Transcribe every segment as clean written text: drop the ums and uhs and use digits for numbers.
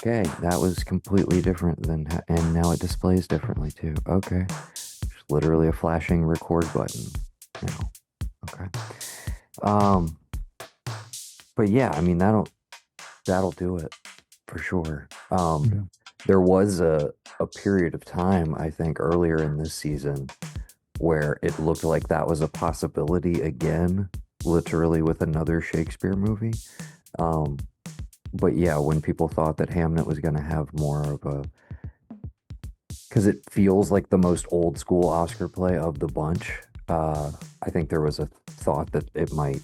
Okay, that was completely different than, and now it displays differently too. Okay, just literally a flashing record button now. Okay. Um, but yeah, I mean that'll do it for sure. Yeah. There was a period of time, I think, earlier in this season where it looked like that was a possibility again, literally with another Shakespeare movie. Um, but yeah, when people thought that Hamnet was going to have more of a, because it feels like the most old school Oscar play of the bunch. I think there was a thought that it might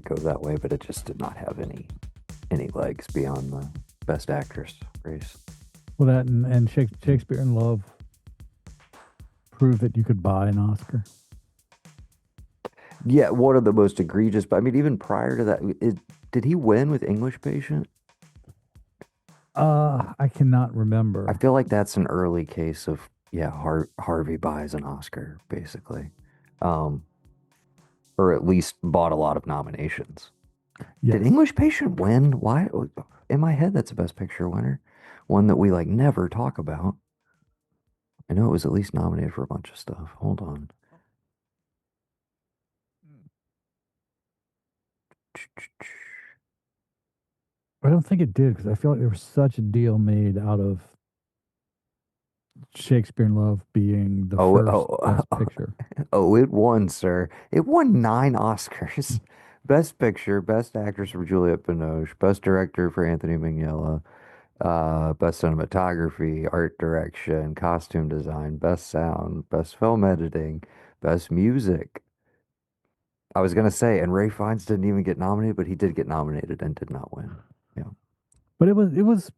go that way, but it just did not have any legs beyond the Best Actress race. Well, that and Shakespeare in Love proved that you could buy an Oscar. Yeah, one of the most egregious. But I mean, even prior to that, did he win with English Patient? I cannot I remember. feel like that's an early case of yeah, Harvey buys an Oscar basically, um, or at least bought a lot of nominations. Did Yes. English Patient win? Why? In my head, that's a Best Picture winner, one that we like never talk about. I know it was at least nominated for a bunch of stuff. Hold on. I don't think it did because I feel like there was such a deal made out of Shakespeare in Love being the Oh, first oh, Best Picture. oh, it won, sir. It won nine Oscars. Best Picture, Best Actress for Juliette Binoche, Best Director for Anthony Minghella, Best Cinematography, Art Direction, Costume Design, Best Sound, Best Film Editing, Best Music. I was gonna say, and Ray Fiennes didn't even get nominated, but he did get nominated and did not win. Yeah. But it was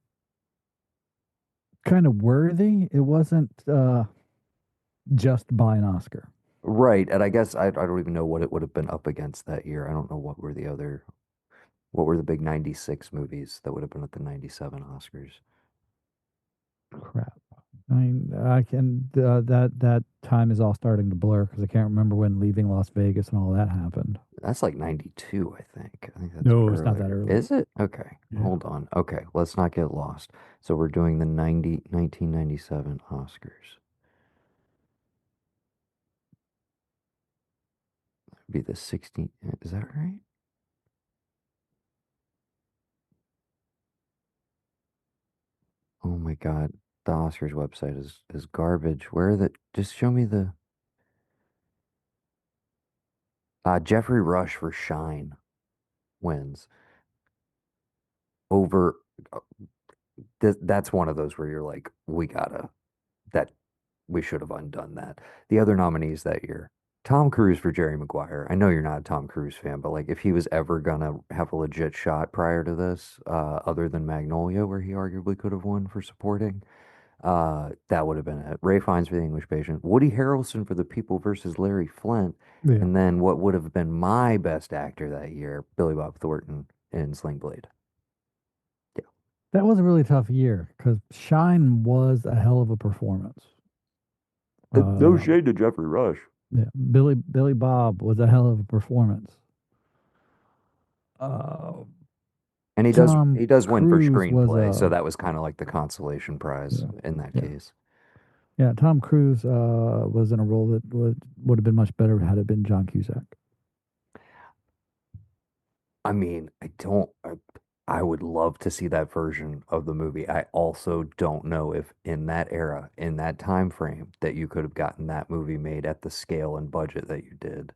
kind of worthy. It wasn't just buy an Oscar. Right, and I guess I don't even know what it would have been up against that year. I don't know what were the big 96 movies that would have been at the 97 Oscars. Crap. I mean, I can that time is all starting to blur because I can't remember when Leaving Las Vegas and all that happened. That's like 92, I think. I think that's No, it's not that earlier. early. Is it? Okay, Yeah. hold on. Okay, let's not get lost. So we're doing the 1997 Oscars. Be the 16th. Is that right? Oh my God. The Oscars website is garbage. Where are the, just show me the, Jeffrey Rush for Shine wins over, uh, that's one of those where you're like, that we should have undone that. The other nominees that year, Tom Cruise for Jerry Maguire. I know you're not a Tom Cruise fan, but like if he was ever gonna have a legit shot prior to this, other than Magnolia, where he arguably could have won for supporting, that would have been it. Ray Fiennes for The English Patient, Woody Harrelson for The People versus Larry Flint, Yeah. and then what would have been my best actor that year, Billy Bob Thornton in Sling Blade. Yeah. That was a really tough year because Shine was a hell of a performance. No Uh, shade to Jeffrey Rush. yeah, Billy Bob was a hell of a performance. Uh, And he does Tom he does win for Cruise was screenplay, so a that was kind of like the consolation prize yeah, in that yeah, case. yeah. Tom Cruise was in a role that would have been much better had it been John Cusack. I mean, I would love to see that version of the movie. I also don't know if in that era, in that time frame, that you could have gotten that movie made at the scale and budget that you did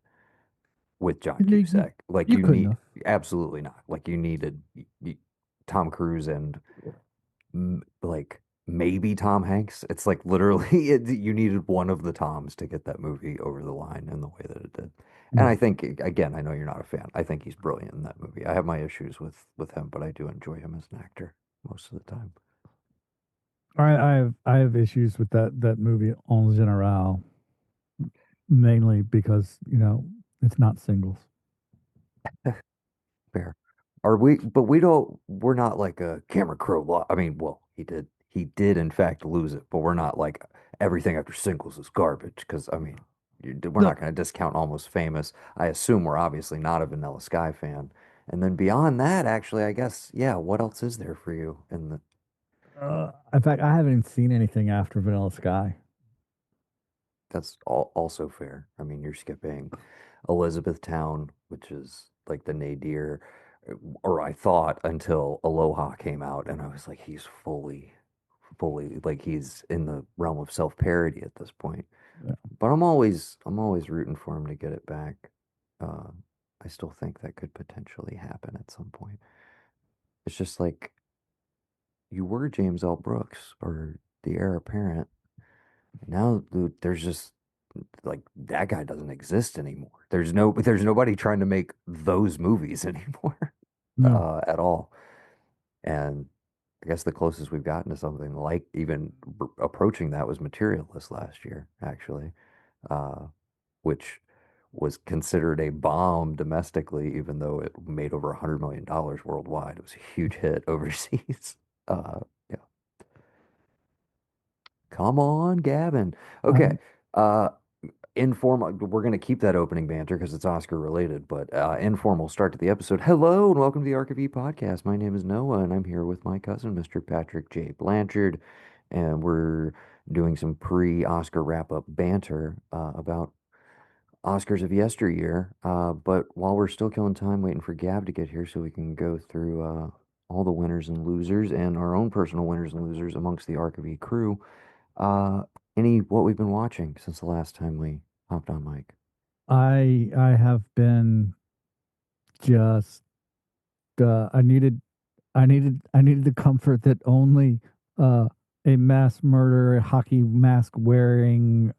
with John You, you, Cusack. Like you you couldn't need, have. absolutely not. Like you needed Tom Cruise and like maybe Tom Hanks. It's like literally you needed one of the Toms to get that movie over the line in the way that it did. And I Yeah. think again, I know you're not a fan. I think he's brilliant in that movie. I have my issues with him, but I do enjoy him as an actor most of the time. I have issues with that movie en general, mainly because it's not singles. Fair. Are we? But we don't. We're not like a Cameron Crowe. I mean, well, he did in fact lose it, but we're not like everything after singles is garbage. Because I mean, we're No, not going to discount Almost Famous. I assume we're obviously not a Vanilla Sky fan. And then beyond that, actually, I guess, yeah. What else is there for you in the? In fact, I haven't seen anything after Vanilla Sky. That's also fair. I mean, you're skipping Elizabethtown, which is like the nadir, or I thought until Aloha came out, and I was like, he's fully like he's in the realm of self-parody at this point. Yeah. But I'm always rooting for him to get it back. Uh, I still think that could potentially happen at some point. It's just like you were James L. Brooks or the heir apparent. Now there's just like that guy doesn't exist anymore. There's nobody trying to make those movies anymore No. at all. And I guess the closest we've gotten to something like even approaching that was Materialist last year, actually, uh, which was considered a bomb domestically, even though it made over $100 million worldwide. It was a huge hit overseas. Yeah. Come on, Gavin. Okay. I Uh, Informal, we're going to keep that opening banter because it's Oscar related, but informal start to the episode. Hello and welcome to the ARK of E podcast. My name is Noah and I'm here with my cousin, Mr. Patrick J. Blanchard, and we're doing some pre-Oscar wrap-up banter about Oscars of yesteryear. But while we're still killing time waiting for Gav to get here so we can go through all the winners and losers and our own personal winners and losers amongst the ARK of E crew, uh, what we've been watching since the last time we hopped on mic. I have been just I needed the comfort that only uh a mass murderer, hockey mask wearing,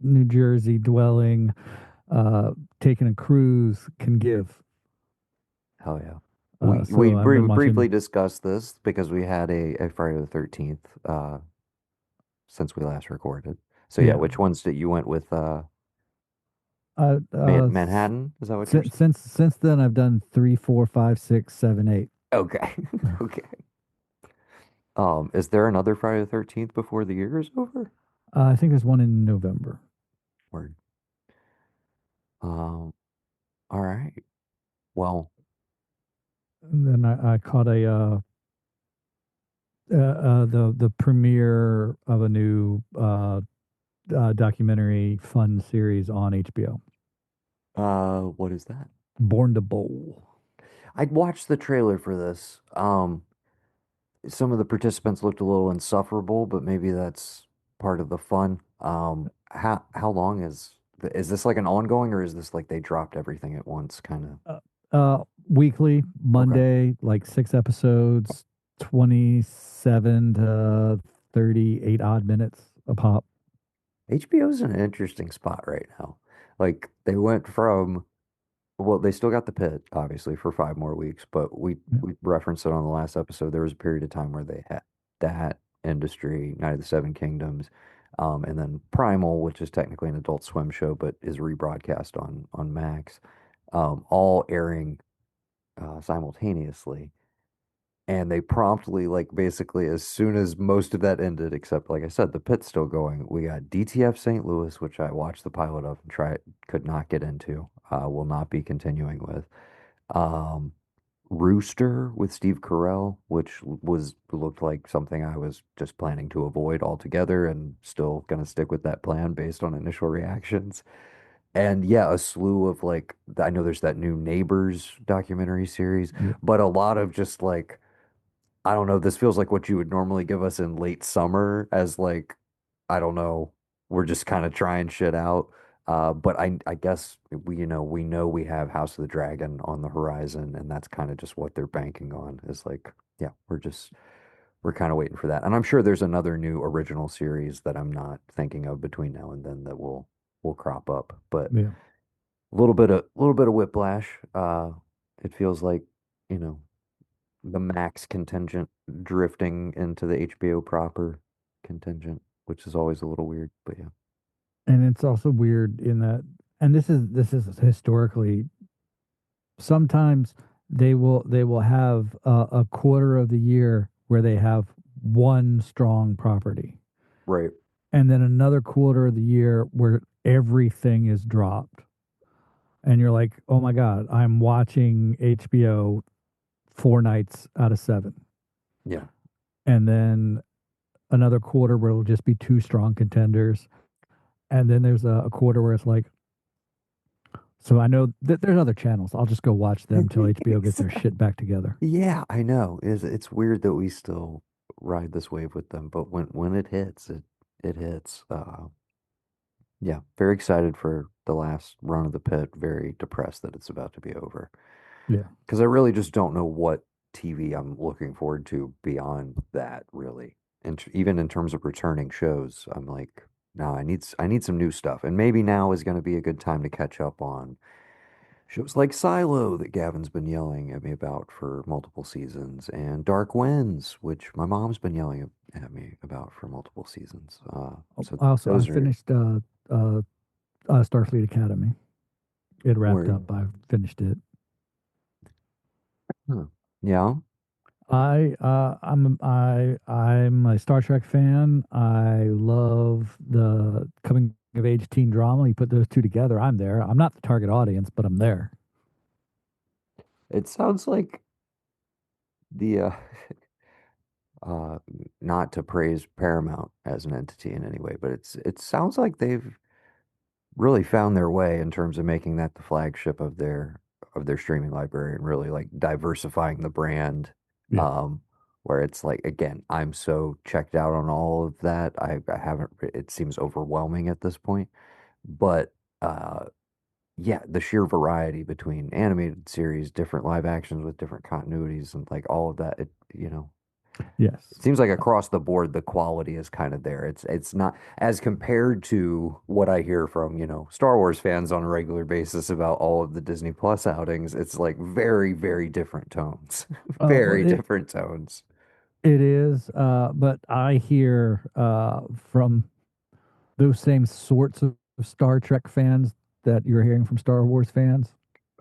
New Jersey dwelling, uh taking a cruise can give. Hell yeah. We So I've been briefly watching discussed this because we had a Friday the 13th since we last recorded. So yeah, yeah. which ones did you went with Uh uh s- Manhattan? Is that what you're saying? since then I've done 3, 4, 5, 6, 7, 8. Okay. Okay. Is there another Friday the 13th before the year is over? I think there's one in November. Word. Um, all right. Well, And then I caught the premiere of a new documentary fun series on HBO, what is that? Born to Bowl. I'd watched the trailer for this. Some of the participants looked a little insufferable, but maybe that's part of the fun. How long is this like an ongoing or is this like they dropped everything at once kind of? Uh, Weekly, Okay. Monday, like 6 episodes, 27 to 38 odd minutes a pop. HBO's in an interesting spot right now. Like they went from well, they still got the pit, obviously, for 5 more weeks, but Yeah, we referenced it on the last episode. There was a period of time where they had that industry, Night of the Seven Kingdoms, and then Primal, which is technically an Adult Swim show, but is rebroadcast on Max, all airing simultaneously. And they promptly, like basically, as soon as most of that ended, except like I said, the pit's still going. We got DTF St. Louis, which I watched the pilot of and could not get into. Will not be continuing with. Um, Rooster with Steve Carell, which looked like something I was just planning to avoid altogether, and still gonna stick with that plan based on initial reactions. And yeah, a slew of like I know there's that new Neighbors documentary series, yeah. but a lot of just like I don't know. This feels like what you would normally give us in late summer as like, I don't know. We're just kind of trying shit out. But I guess we know we have House of the Dragon on the horizon, and that's kind of just what they're banking on. Is like, yeah, we're kind of waiting for that. And I'm sure there's another new original series that I'm not thinking of between now and then that will crop up. But Yeah. a little bit of whiplash. It feels like, you know, the Max contingent drifting into the HBO proper contingent, which is always a little weird, but yeah. And it's also weird in that, and this is historically, sometimes they will have a quarter of the year where they have one strong property, Right. and then another quarter of the year where everything is dropped, and you're like, oh my god, I'm watching HBO 4 nights out of 7. Yeah. and then another quarter where it'll just be two strong contenders, and then there's a quarter where it's like, so I know that there's other channels. I'll just go watch them till HBO gets their shit back together. Yeah, I know. It's weird that we still ride this wave with them, but when it hits, it hits. Yeah, very excited for the last run of the pit. Very depressed that it's about to be over Yeah. because I really just don't know what TV I'm looking forward to beyond that, really. And even in terms of returning shows, I'm like, no, I need some new stuff, and maybe now is going to be a good time to catch up on shows like Silo that Gavin's been yelling at me about for multiple seasons, and Dark Winds, which my mom's been yelling at me about for multiple seasons. So Also, I those are finished uh, Starfleet Academy. It wrapped where, up. I finished it. huh. Yeah, I'm a Star Trek fan. I love the coming of age teen drama. You put those two together, I'm there. I'm not the target audience, but I'm there. it sounds like the uh, not to praise Paramount as an entity in any way, but it sounds like they've really found their way in terms of making that the flagship of their streaming library and really like diversifying the brand. Yeah. Um, where it's like again, I'm so checked out on all of that. I haven't. It seems overwhelming at this point, but uh, yeah, the sheer variety between animated series, different live actions with different continuities, and like all of that. It Yes. seems like across the board, the quality is kind of there. It's not as compared to what I hear from, Star Wars fans on a regular basis about all of the Disney Plus outings. It's like very, very different tones. Well, Very different tones. it is, but I hear from those same sorts of Star Trek fans that you're hearing from Star Wars fans.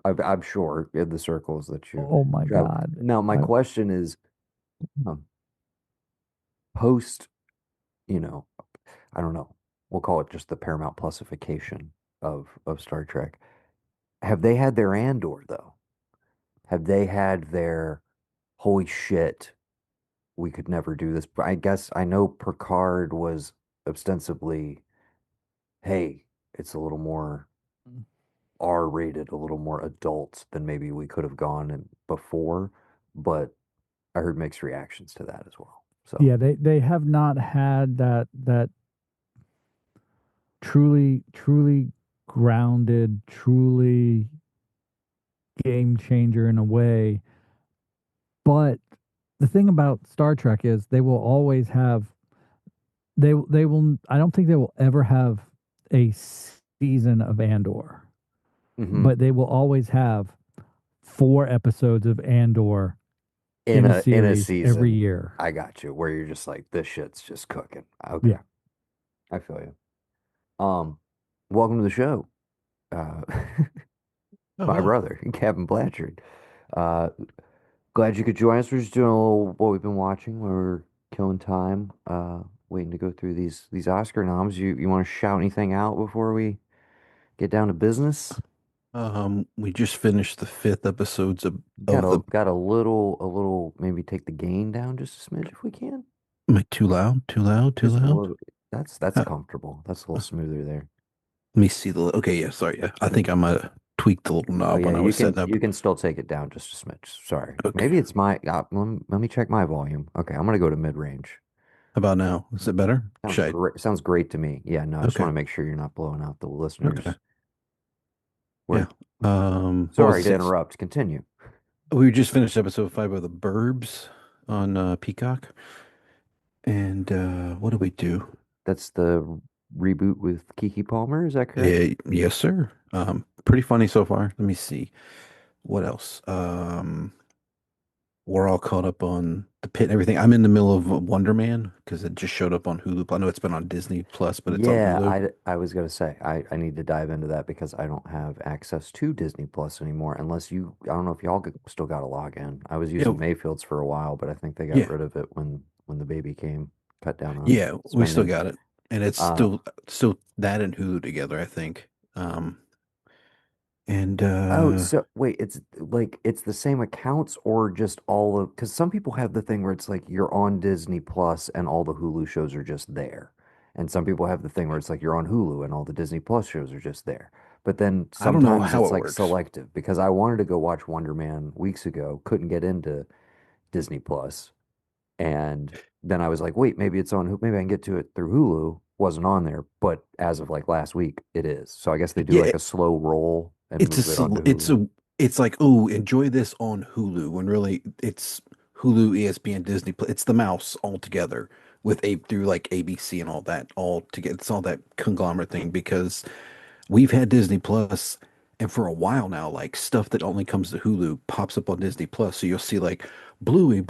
I'm sure in the circles that you Oh my travel. God. Now, my I, question is, um, post, you know, I don't know, we'll call it just the Paramount Plusification of Star Trek. Have they had their Andor though? Have they had their holy shit, we could never do this? But I guess I know Picard was ostensibly, hey, it's a little more R-rated, a little more adult than maybe we could have gone in before, but I heard mixed reactions to that as well. So, yeah, they have not had that truly grounded, truly game changer in a way. But the thing about Star Trek is they will always have they will I don't think they will ever have a season of Andor, hmm, but they will always have 4 episodes of Andor in a in a series every season, year. I got you, where you're just like, this shit's just cooking. Okay, Yeah. I feel you. Welcome to the show. Uh, Oh, my hi. brother, Kevin Blanchard. Uh, Glad you could join us. We're just doing a little what we've been watching. We're killing time, waiting to go through these Oscar noms. You want to shout anything out before we get down to business? We just finished the fifth episodes of the. Got a little. Maybe take the gain down just a smidge if we can. Am I too loud? Too loud? Too Just a loud? little. That's Uh, comfortable. That's a little smoother there. Let me see the. Okay, yeah, sorry. Yeah, I think I might have tweaked the little Oh knob yeah, when I was setting up. you can still take it down just a smidge. Sorry, Okay. maybe it's my. Let me check my volume. Okay, I'm gonna go to mid range. How about now? Is it better? Sounds Should great. Sounds great to me. Yeah, no, I I? just want Okay. to make sure you're not blowing out the Okay. listeners. Yeah. We're What was sorry it? to Six? interrupt. Continue. We just finished episode 5 of The Burbs on Peacock. And what do we do? That's the reboot with Kiki Palmer. Is that correct? Yes, sir. Pretty funny so far. Let me see. What else? We're all caught up on the pit and everything. I'm in the middle of Wonder Man because it just showed up on Hulu. I know it's been on Disney Plus, but it's on Yeah, Hulu. I was gonna say I need to dive into that because I don't have access to Disney Plus anymore unless you I don't know if y'all still got to log in. I was Yeah, using Mayfield's for a while, but I think they got yeah, rid of it when the baby came, cut down on yeah. We still spending. got it, and it's Uh, still that and Hulu together, I think. Um, And Oh, so wait, it's like it's the same accounts or just all of, because some people have the thing where it's like you're on Disney Plus and all the Hulu shows are just there. And some people have the thing where it's like you're on Hulu and all the Disney Plus shows are just there. But then I don't know sometimes how it's it like works. selective because I wanted to go watch Wonder Man weeks ago, couldn't get into Disney Plus. And then I was like, wait, maybe it's on, maybe I can get to it through Hulu. Wasn't on there, but as of like last week, it is. So I guess they do Yeah, like a slow roll and it's a move it onto it's Hulu. a it's like, oh, enjoy this on Hulu, when really it's Hulu, ESPN, Disney. It's the mouse all together with a through like ABC and all that all together. It's all that conglomerate thing because we've had Disney Plus, and for a while now, like stuff that only comes to Hulu pops up on Disney Plus. So you'll see like Bluey,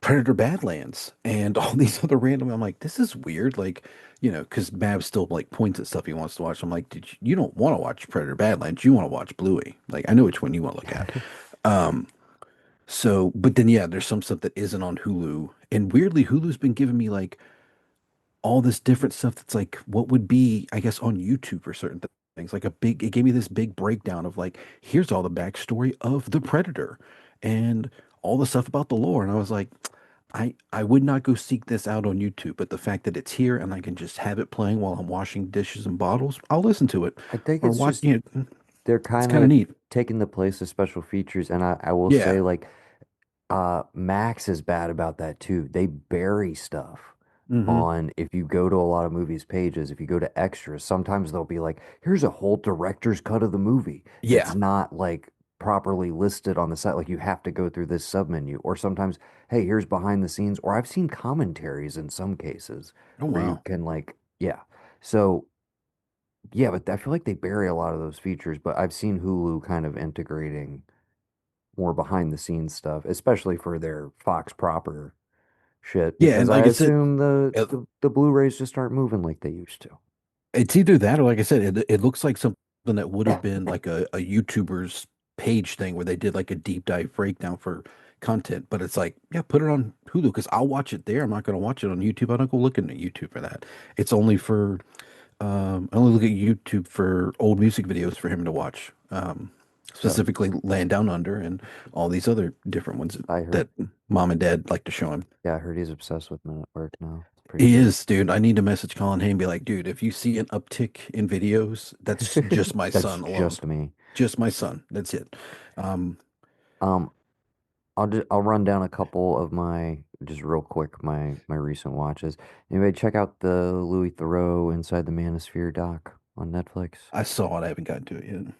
Predator Badlands, and all these other random. I'm like, this is weird. Like, because Mab still like points at stuff he wants to watch. I'm like, you don't want to watch Predator Badlands. You want to watch Bluey. Like, I know which one you want to look at. Um, but then yeah, there's some stuff that isn't on Hulu, and weirdly, Hulu's been giving me like all this different stuff that's like what would be, I guess, on YouTube for certain things. Like it gave me this big breakdown of like, here's all the backstory of the Predator and all the stuff about the lore. And I was like, I would not go seek this out on YouTube, but the fact that it's here and I can just have it playing while I'm washing dishes and bottles, I'll listen to it I think or it's watch. just they're It's kind kind of of neat. taking the place of special features, and I will Yeah. say like Max is bad about that too. They bury stuff Hmm. on if you go to a lot of movies pages, if you go to extras, sometimes they'll be like, here's a whole director's cut of the movie Yeah. that's not like properly listed on the site. Like you have to go through this submenu. Or sometimes, hey, here's behind the scenes, or I've seen commentaries in some cases Oh where you wow. can like, yeah. So yeah, but I feel like they bury a lot of those features, but I've seen Hulu kind of integrating more behind the scenes stuff, especially for their Fox proper shit, Yeah, because and I like I said, assume the it, the, the Blu-rays just aren't moving like they used to. it's either that or like I said, it looks like something that would have been like a YouTuber's page thing where they did like a deep dive breakdown for content. But it's like, yeah, put it on Hulu because I'll watch it there. I'm not going to watch it on YouTube. I don't go looking at YouTube for that. It's only for I only look at YouTube for old music videos for him to watch. So Specifically Land Down Under and all these other different ones I heard, that mom and dad like to show him. yeah, I heard he's obsessed with Men at Work now. It's pretty He great. is, dude. I need to message Colin Hay and be like, dude, if you see an uptick in videos, that's just my That's son alone. just me. Just my son. That's it. Um, Um, I'll run down a couple of my just real quick my recent watches. Anybody check out the Louis Theroux Inside the Manosphere doc on Netflix? I saw it. I haven't gotten to it yet.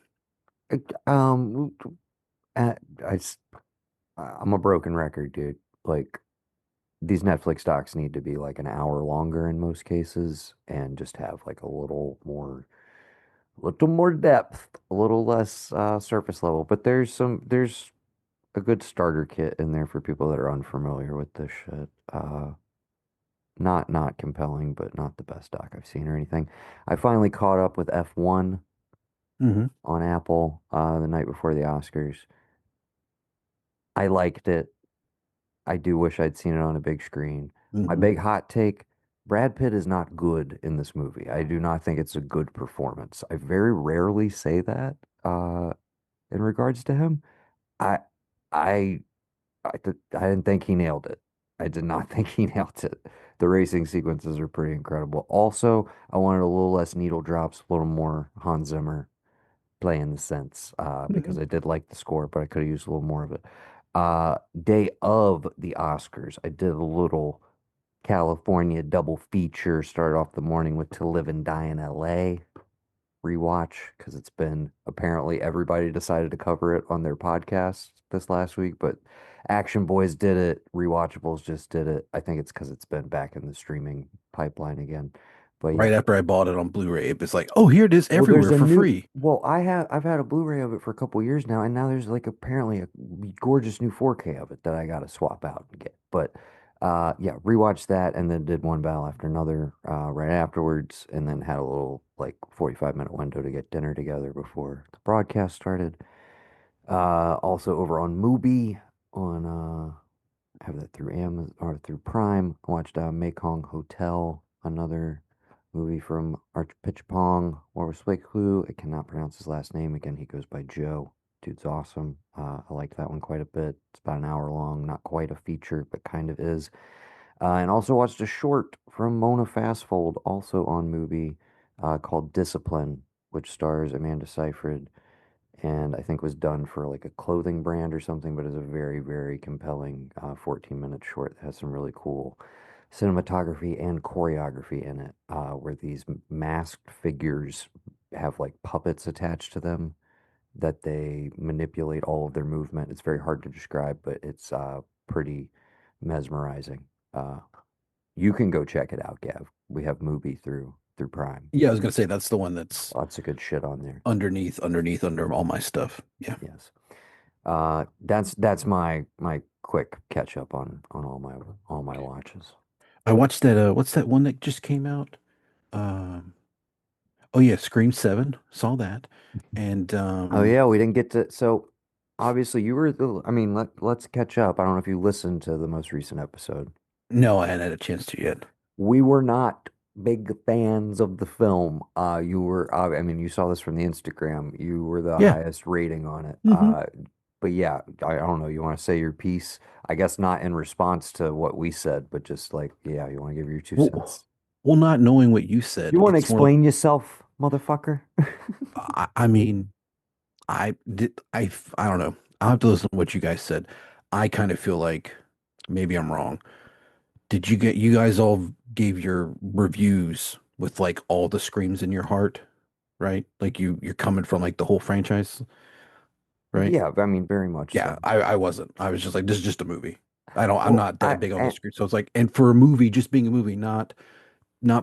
Um, uh, I, s- I'm a broken record, dude. Like these Netflix docs need to be like an hour longer in most cases and just have like little more depth, a little less surface level. But there's a good starter kit in there for people that are unfamiliar with this shit. Not compelling, but not the best doc I've seen or anything. I finally caught up with F1 Hmm. on Apple the night before the Oscars. I liked it. I do wish I'd seen it on a big screen. My Hmm. big hot take, Brad Pitt is not good in this movie. I do not think it's a good performance. I very rarely say that in regards to him. I I I didn't think he nailed it. I did not think he nailed it. The racing sequences are pretty incredible. Also, I wanted a little less needle drops, a little more Hans Zimmer playing the synths because I did like the score, but I could have used a little more of it. Day of the Oscars, I did a little California double feature. Started off the morning with To Live and Die in LA rewatch because it's been apparently everybody decided to cover it on their podcast this last week, but Action Boys did it, Rewatchables just did it. I think it's because it's been back in the streaming pipeline again. But yeah, Right after I bought it on Blu-ray, it was like, oh, here it is well, there's everywhere a for new. free. Well, I've had a Blu-ray of it for a couple years now, and now there's like apparently a gorgeous new 4K of it that I gotta swap out and get. But yeah, rewatched that and then did one battle after another right afterwards, and then had a little like 45-minute window to get dinner together before the broadcast started. Also over on Mubi on I have that through Amazon or through Prime. I watched Mekong Hotel, another movie from Arch Pitchpong, Morris Clue. I cannot pronounce his last name. Again, he goes by Joe. Dude's awesome. I like that one quite a bit. It's about an hour long, not quite a feature, but kind of is. And also watched a short from Mona Fastfold, also on movie, called Discipline, which stars Amanda Seyfried and I think was done for like a clothing brand or something, but is a very, very compelling 14-minute short that has some really cool cinematography and choreography in it, where these masked figures have like puppets attached to them that they manipulate all of their movement. It's very hard to describe, but it's pretty mesmerizing. Uh, you can go check it out, Gav. We have movie through Prime. Yeah, I was gonna say that's the one that's Lots of good shit on there. underneath under all my stuff. Yeah. Yes. That's my quick catch up on all my watches. I watched that what's that one that just came out? Um oh yeah, Scream 7. Saw that. And Oh yeah, we didn't get to. So obviously you were the. I mean, let's catch up. I don't know if you listened to the most recent episode. no, I hadn't had a chance to yet. We were not big fans of the film. You were. I mean, you saw this from the Instagram. You were the Yeah. highest rating on it. Hmm. But yeah, I don't know. You want to say your piece? I guess not in response to what we said, but just like, yeah, you want to give your two Well, cents. well, not knowing what you You said, want to it's one of explain yourself, motherfucker? I mean, I don't know. I'll have to listen to what you guys said. I kind of feel like maybe I'm wrong. Did you guys all gave your reviews with like all the screams in your heart, right? Like you're coming from like the whole franchise, right? Yeah, I mean, very much Yeah, so. I wasn't. I was just like, this is just a movie. I'm Well, not that big on the screen. So it's like, and for a movie, just being a movie, not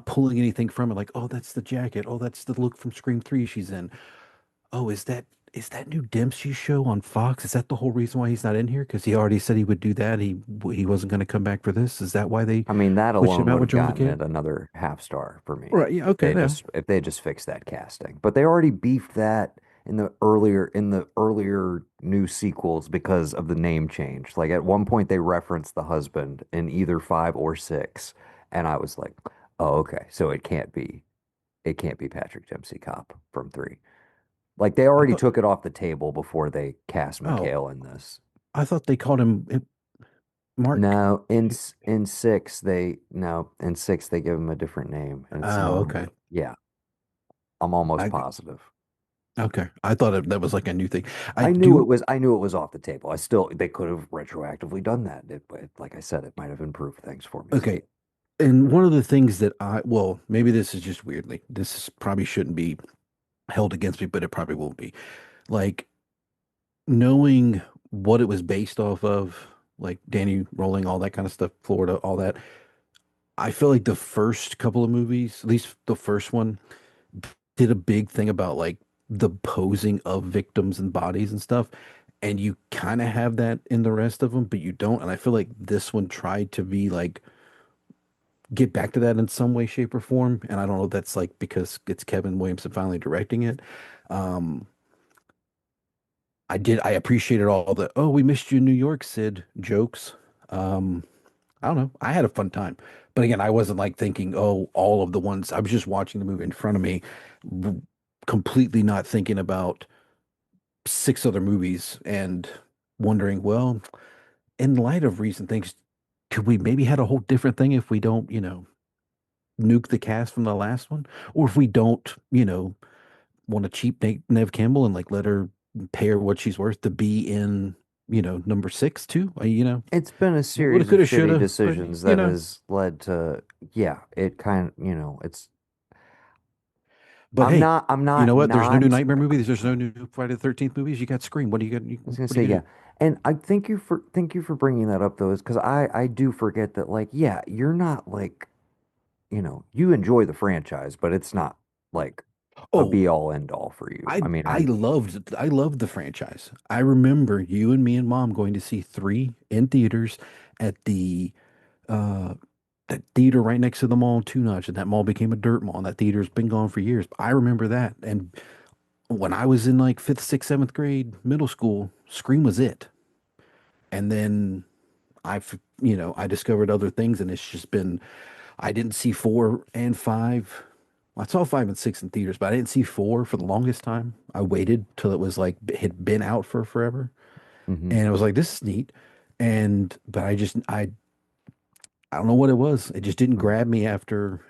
pulling anything from it, like, oh, that's the jacket. Oh, that's the look from Scream 3 she's in. Oh, is that new Dempsey show on Fox? Is that the whole reason why he's not in here? Because he already said he would do that. He wasn't going to come back for this. Is that why they I mean, that switched him alone out would with have Joel gotten McHale? it another half star for me. Right. Yeah. Okay. Yeah. If they just fixed that casting. But they already beefed that in the earlier new sequels because of the name change. Like at one point they referenced the husband in either 5 or 6, and I was like, "Oh, okay. So it can't be Patrick Dempsey Cop from 3." Like they I already thought. took it off the table before they cast Oh, McHale in this. I thought they called him Mark. No, in 6 they no, in 6 they give him a different name and it's Oh, someone okay. with yeah, I'm almost I positive. okay. I thought that was like a new thing. I do. I knew it was off the table. I still they could have retroactively done that. But like I said, it might have improved things for me. So Okay. And one of the things that well, maybe this is just weirdly. Probably shouldn't be held against me, but it probably will be. Like knowing what it was based off of, like Danny Rolling, all that kind of stuff, Florida, all that. I feel like the first couple of movies, at least the first one, did a big thing about like the posing of victims and bodies and stuff. And you kind of have that in the rest of them, but you don't. And I feel like this one tried to be like get back to that in some way, shape, or form. And I don't know if that's like because it's Kevin Williamson finally directing it. Um, I appreciated all the, oh, we missed you in New York, Sid jokes. Um, I don't know. I had a fun time. But again, I wasn't like thinking, oh, all of the ones. I was just watching the movie in front of me, w- completely not thinking about 6 other movies and wondering, well, in light of recent things, could we maybe had a whole different thing if we don't, nuke the cast from the last one? Or if we don't, want to cheap Neve Campbell and like let her pay her what she's worth to be in, number 6 too? it's been a Woulda, series of coulda, shitty shoulda, but decisions that has led to yeah, it kind of, it's But hey, I'm you know not what? There's no new not Nightmare movies. There's no new Friday the 13th movies. You got Scream. What do you got? I was gonna What are say you gonna yeah, do? and I thank you for bringing that up though, is because I do forget that like yeah, you're not like you enjoy the franchise, but it's not like a Oh, be all end all for you. I mean, I loved the franchise. I remember you and me and mom going to see 3 in theaters at the uh that theater right next to the mall in Two Notch, and that mall became a dirt mall. And that theater's been gone for years. I remember that. And when I was in like fifth, sixth, seventh grade, middle school, Scream was it. And then I discovered other things, and it's just been I didn't see 4 and 5. I saw 5 and 6 in theaters, but I didn't see 4 for the longest time. I waited till it was like had been out for forever, Hmm. and it was like this is neat. And but I don't know what it was. It just didn't grab me after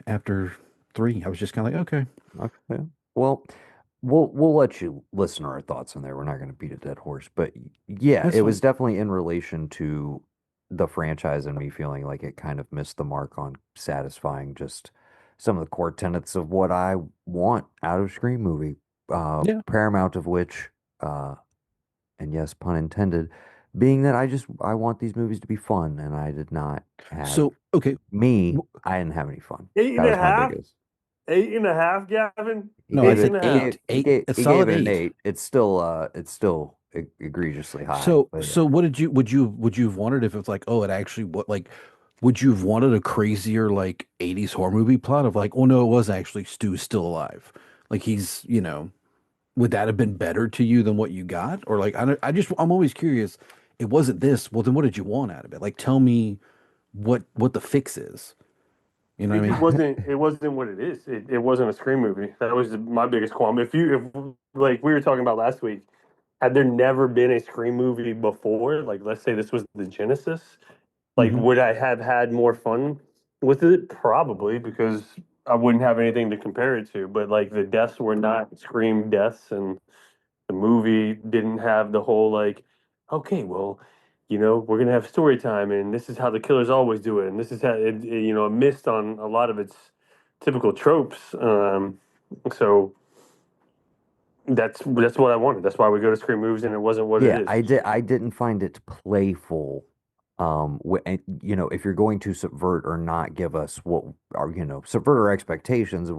3. I was just kind of like, okay, Okay. Well, we'll let you listen to our thoughts on there. We're not going to beat a dead horse, but yeah, that's it was fine. definitely in relation to the franchise and me feeling like it kind of missed the mark on satisfying just some of the core tenets of what I want out of a Scream movie. Yeah. Paramount of which, uh, and yes, pun intended, being that I want these movies to be fun, and I did not have So okay, me. w- I didn't have any fun. Eight That and a was my half? biggest. 8.5, Gavin? He no, I gave Eight it and said a he half. gave eight, he eight, gave a he gave solid it an 8. 8. It's still egregiously high, So but so yeah. what did you would you have wanted if it's like, oh, it actually what like would you have wanted a crazier like 80s horror movie plot of like, oh no, it was actually Stu's still alive. Like he's, would that have been better to you than what you got? Or like I'm always curious. It wasn't this. Well, then what did you want out of it? Like tell me what the fix is. You know what It I just mean? wasn't what it is. It wasn't a Scream movie. That was my biggest qualm. If like we were talking about last week, had there never been a Scream movie before, like let's say this was the Genesis, like Hmm. would I have had more fun with it? Probably, because I wouldn't have anything to compare it to. But like the deaths were not Scream deaths, and the movie didn't have the whole like, okay, well, we're gonna have story time, and this is how the killers always do it, and this is how it missed on a lot of its typical tropes. So that's what I wanted. That's why we go to Scream movies, and it wasn't what it Yeah, is. I didn't find it playful. And, if you're going to subvert or not give us what are, subvert our expectations,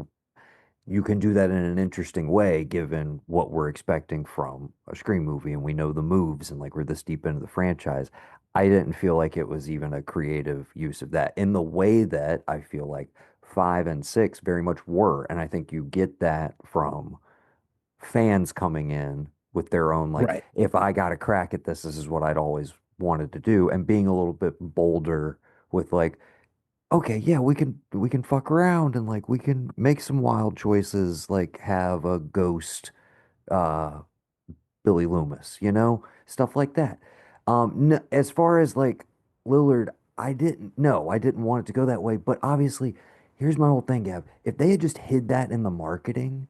you can do that in an interesting way given what we're expecting from a Scream movie and we know the moves and like we're this deep into the franchise. I didn't feel like it was even a creative use of that in the way that I feel like 5 and 6 very much were. And I think you get that from fans coming in with their own, like, Right. if I got a crack at this, this is what I'd always wanted to do, and being a little bit bolder with like, okay, yeah, we can fuck around and like we can make some wild choices, like have a ghost uh Billy Loomis, stuff like that. N As far as like Lillard, I didn't want it to go that way, but obviously, here's my whole thing, Gab. If they had just hid that in the marketing,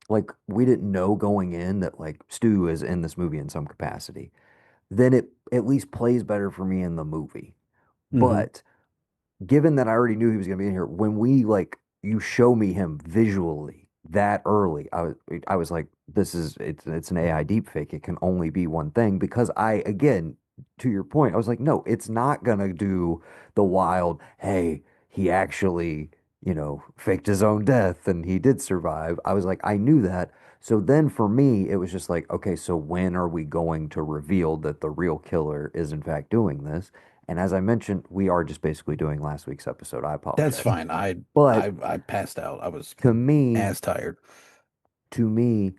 like we didn't know going in that like Stu is in this movie in some capacity, then it at least plays better for me in the movie. Hmm. But given that I already knew he was going to be in here, when we like you show me him visually that early, I was like, it's an AI deep fake. It can only be one thing because again, to your point, I was like, no, it's not gonna do the wild, hey, he actually, faked his own death and he did survive. I was like, I knew that. So then for me, it was just like, okay, so when are we going to reveal that the real killer is in fact doing this? And as I mentioned, we are just basically doing last week's episode. I That's apologize. fine. I But I I passed out. I was to me, as tired. to me,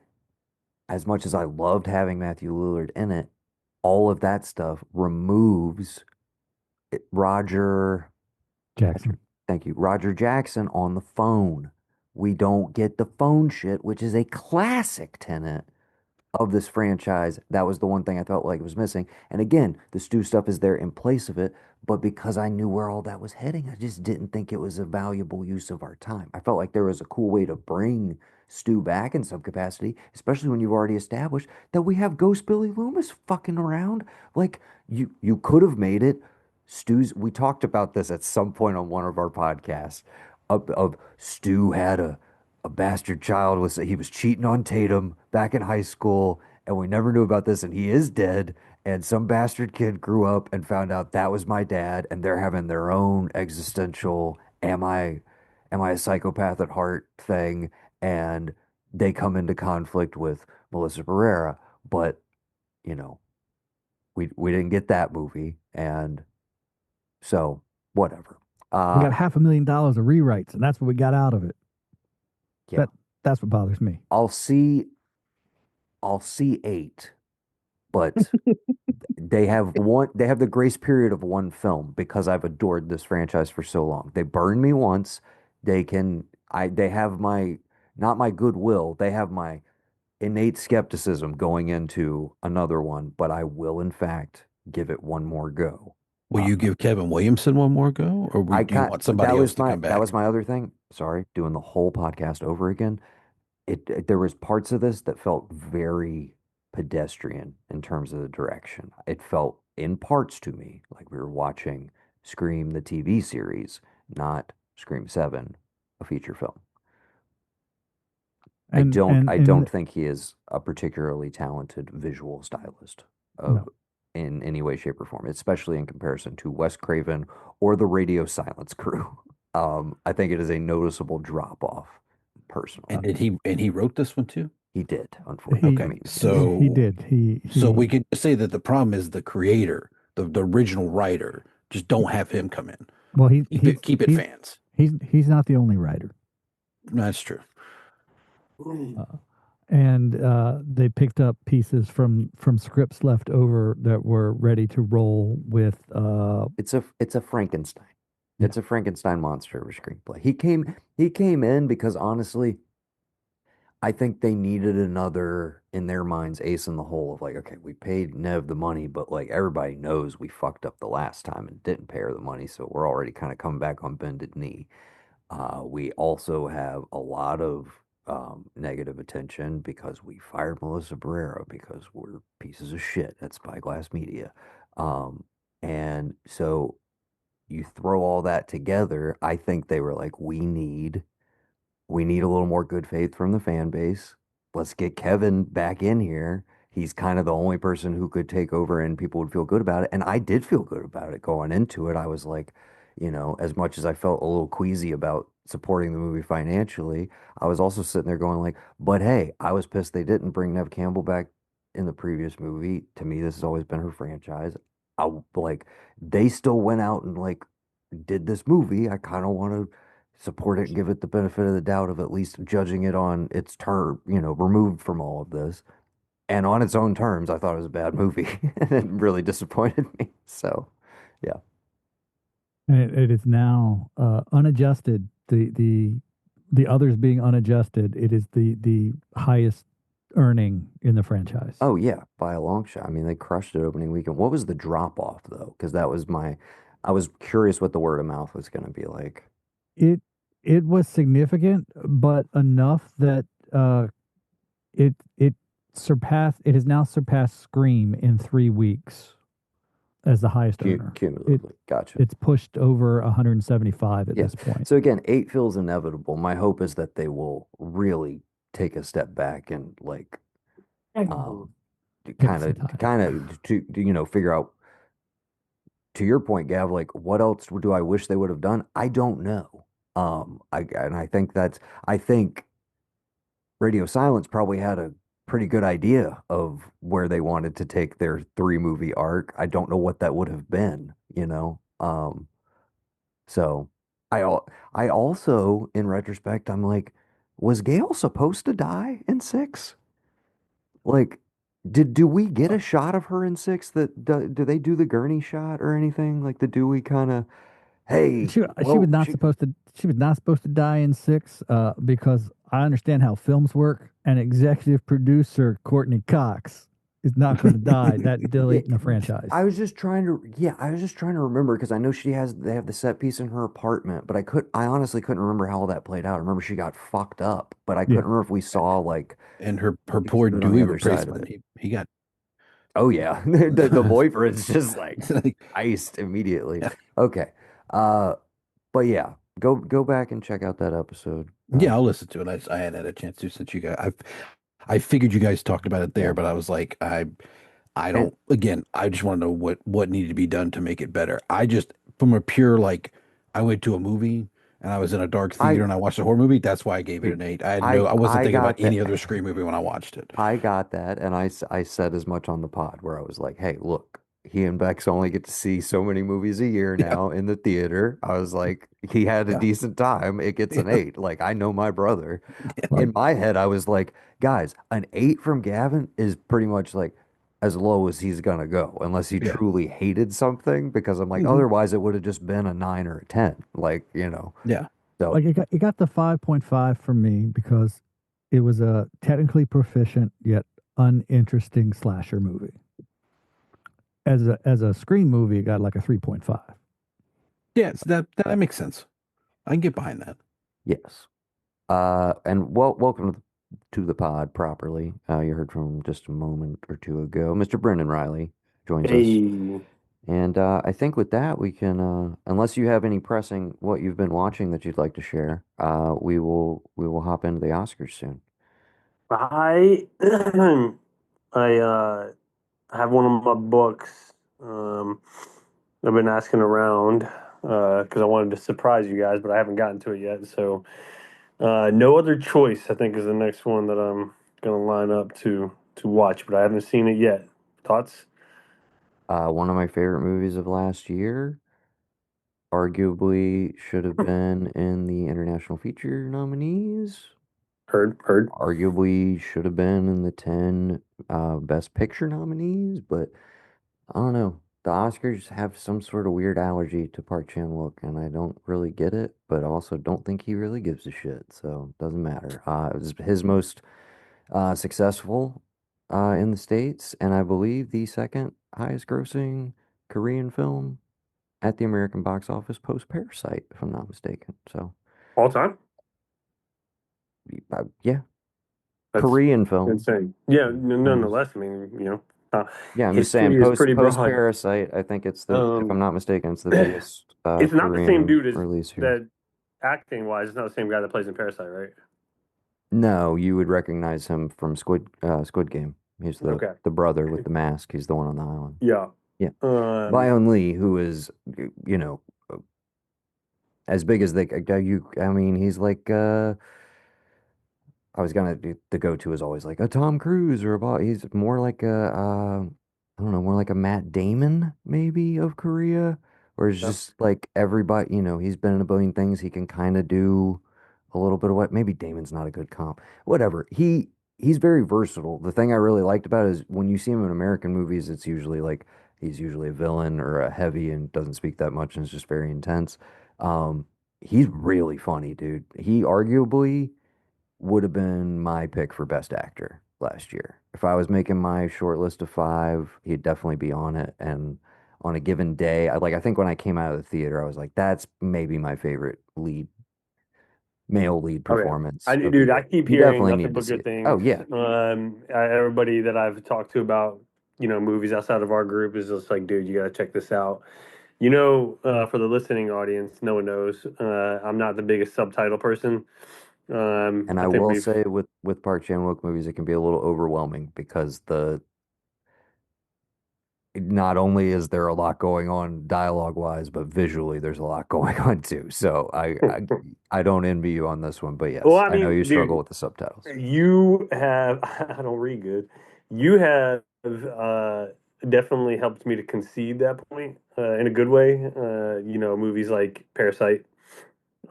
as much as I loved having Matthew Lillard in it, all of that stuff removes Roger, Jackson. thank you, Roger Jackson on the phone. We don't get the phone shit, which is a classic tenet of this franchise. That was the one thing I felt like was missing. And again, the Stu stuff is there in place of it, but because I knew where all that was heading, I just didn't think it was a valuable use of our time. I felt like there was a cool way to bring Stu back in some capacity, especially when you've already established that we have Ghost Billy Loomis fucking around. Like you could have made it Stu's. We talked about this at some point on one of our podcasts of Stu had a bastard child, was he was cheating on Tatum back in high school, and we never knew about this, and he is dead. And some bastard kid grew up and found out that was my dad, and they're having their own existential am I a psychopath at heart thing, and they come into conflict with Melissa Barrera. But, you know, we didn't get that movie, and so whatever. We Uh got $500,000 of rewrites, and that's what we got out of it. yeah. That that's what bothers me. I'll see I'll see 8, but they have the grace period of one film because I've adored this franchise for so long. They burned me once. they have my, not my goodwill, they have my innate skepticism going into another one, but I will in fact give it one more go. Will Uh, you give Kevin Williamson one more go, or I do you got want somebody else to come that back? was my other thing. Sorry, doing the whole podcast over again. There was parts of this that felt very pedestrian in terms of the direction. It felt in parts to me like we were watching Scream the TV series, not Scream 7, a feature film. I don't and think he is a particularly talented visual stylist of no. in any way, shape, or form, especially in comparison to Wes Craven or the Radio Silence crew. I think it is a noticeable drop off, And personally. he wrote this one too? He did, unfortunately. I Okay, He mean, he so did. we He can say that the problem is the creator, the original writer. Just don't have him come in. well Keep it fans. he's not the only writer. That's true. Uh, and they picked up pieces from scripts left over that were ready to roll with it's a Frankenstein. yeah. It's a Frankenstein monster of a screenplay. He came in because honestly, I think they needed another, in their minds, ace in the hole of like, okay, we paid Nev the money, but like everybody knows we fucked up the last time and didn't pay her the money, so we're already kind of coming back on bended knee. We also have a lot of negative attention because we fired Melissa Barrera because we're pieces of shit at Spyglass Media. Um, and so you throw all that together, I think they were like, we need a little more good faith from the fan base. Let's get Kevin back in here. He's kind of the only person who could take over and people would feel good about it. And I did feel good about it going into it. I was like, as much as I felt a little queasy about supporting the movie financially, I was also sitting there going like, but hey, I was pissed they didn't bring Nev Campbell back in the previous movie. To me, this has always been her franchise. Like they still went out and like did this movie. I kind of want to support it, give it the benefit of the doubt of at least judging it on its term, removed from all of this. And on its own terms, I thought it was a bad movie and it really disappointed me. So, yeah. And it is now unadjusted. The others being unadjusted, it is the highest earning in the franchise. Oh, yeah, by a long shot. I mean, they crushed it opening weekend. What was the drop off, though? Because I was curious what the word of mouth was going to be like. It it was significant, but enough that it surpassed. It has now surpassed Scream in 3 weeks as the highest earner. Cumulatively. Gotcha. It's pushed over 175 at Yeah. this point. So again, 8 feels inevitable. My hope is that they will really take a step back and like um kind Pick some of kind of to figure out, to your point, Gav, like what else do I wish they would have done? I don't know. I think Radio Silence probably had a pretty good idea of where they wanted to take their 3 movie arc. I don't know what that would have been, you know. So I also, in retrospect, I'm like, was Gail supposed to die in 6? Like, do we get a shot of her in 6? That do they do the gurney shot or anything? Like the Dewey kind of, hey, she was well, not she supposed to she was not supposed to die in 6 because I understand how films work, and executive producer Courtney Cox is not going to die. That yeah, deleting the franchise. I was just trying to remember because I know they have the set piece in her apartment, but I honestly couldn't remember how all that played out. I remember she got fucked up, but I couldn't Yeah. remember if we saw like And her if he poor stood on the Dewey other side of replacement, it. he got Oh yeah, the boyfriend's just like like, iced immediately. yeah. Okay, uh, but yeah, go back and check out that episode. Yeah, I'll listen to it. I hadn't had a chance to since you guys. I figured you guys talked about it Yeah, there, but I was like, I and don't. Again, I just want to know what needed to be done to make it better. I just from a pure like, I went to a movie and I was in a dark theater I and I watched a horror movie. That's why I gave it dude, an 8. I wasn't I thinking about got any that. other Scream movie when I watched it. I got that, and I said as much on the pod where I was like, "Hey, look, he and Bex only get to see so many movies a year Yeah, now in the theater." I was like, "He had a yeah, decent time. It gets an yeah, 8." Like I know my brother. Well, In my head, I was like, "Guys, an 8 from Gavin is pretty much like as low as he's gonna go, unless he yeah. truly hated something." Because I'm like, Hmm. otherwise it would have just been a 9 or a 10. Like. Yeah. So like it got the 5.5 from me because it was a technically proficient yet uninteresting slasher movie. As a Scream movie, it got like a 3.5. Yes, that makes sense. I can get behind that. yes. And welcome to the pod properly. You heard from him just a moment or two ago. Mr. Brendan Riley joins us. Hey, And I think with that, we can, unless you have any pressing what you've been watching that you'd like to share, we will hop into the Oscars soon. I I have one of my books. I've been asking around because I wanted to surprise you guys, but I haven't gotten to it yet. So, No Other Choice, I think, is the next one that I'm gonna line up to watch, but I haven't seen it yet. Thoughts? One of my favorite movies of last year, arguably should have been in the international feature nominees. Heard, heard. Arguably should have been in the 10 Best Picture nominees, but I don't know. The Oscars have some sort of weird allergy to Park Chan-wook, and I don't really get it, but also don't think he really gives a shit, so it doesn't matter. It was his most successful in the States, and I believe the second highest grossing Korean film at the American box office post Parasite, if I'm not mistaken. So, All time? yeah, That's Korean film. insane. Yeah, Yes. nonetheless, I mean, uh, Yeah, I'm just saying history is pretty post broad. Parasite, I think it's the if I'm Um, not mistaken, it's the biggest it's not the same Korean dude as release here. that acting wise. It's not the same guy that plays in Parasite, right? No, you would recognize him from Squid Game. He's Okay. the brother with the mask. He's the one on the island. Yeah. Yeah. Um, Vion Lee, who is you know as big as I mean, he's like I was gonna do the go-to is always like a Tom Cruise or about he's more like a I don't know, more like a Matt Damon maybe of Korea, where it's yeah. just like everybody, he's been in a billion things. He can kind of do a little bit of what maybe Damon's not a good comp. Whatever. He's very versatile. The thing I really liked about it is when you see him in American movies, it's usually like he's usually a villain or a heavy and doesn't speak that much and is just very intense. He's really funny, dude. He arguably would have been my pick for best actor last year. If I was making my short list of five, he'd definitely be on it. And on a given day, I think when I came out of the theater, I was like, that's maybe my favorite male lead Oh yeah. performance of the Dude, I year. keep You hearing definitely nothing need to but see good it. Oh things. yeah. Everybody that I've talked to about, movies outside of our group is just like, dude, you gotta check this out. For the listening audience, no one knows. I'm not the biggest subtitle person. And I I think will we've say with Park Chan-wook movies, it can be a little overwhelming because the not only is there a lot going on dialogue wise, but visually there's a lot going on too. So I don't envy you on this one, but well, yes, I I know you mean, struggle dude, with the subtitles. you have I don't read good. You have definitely helped me to concede that point in a good way. Movies like Parasite,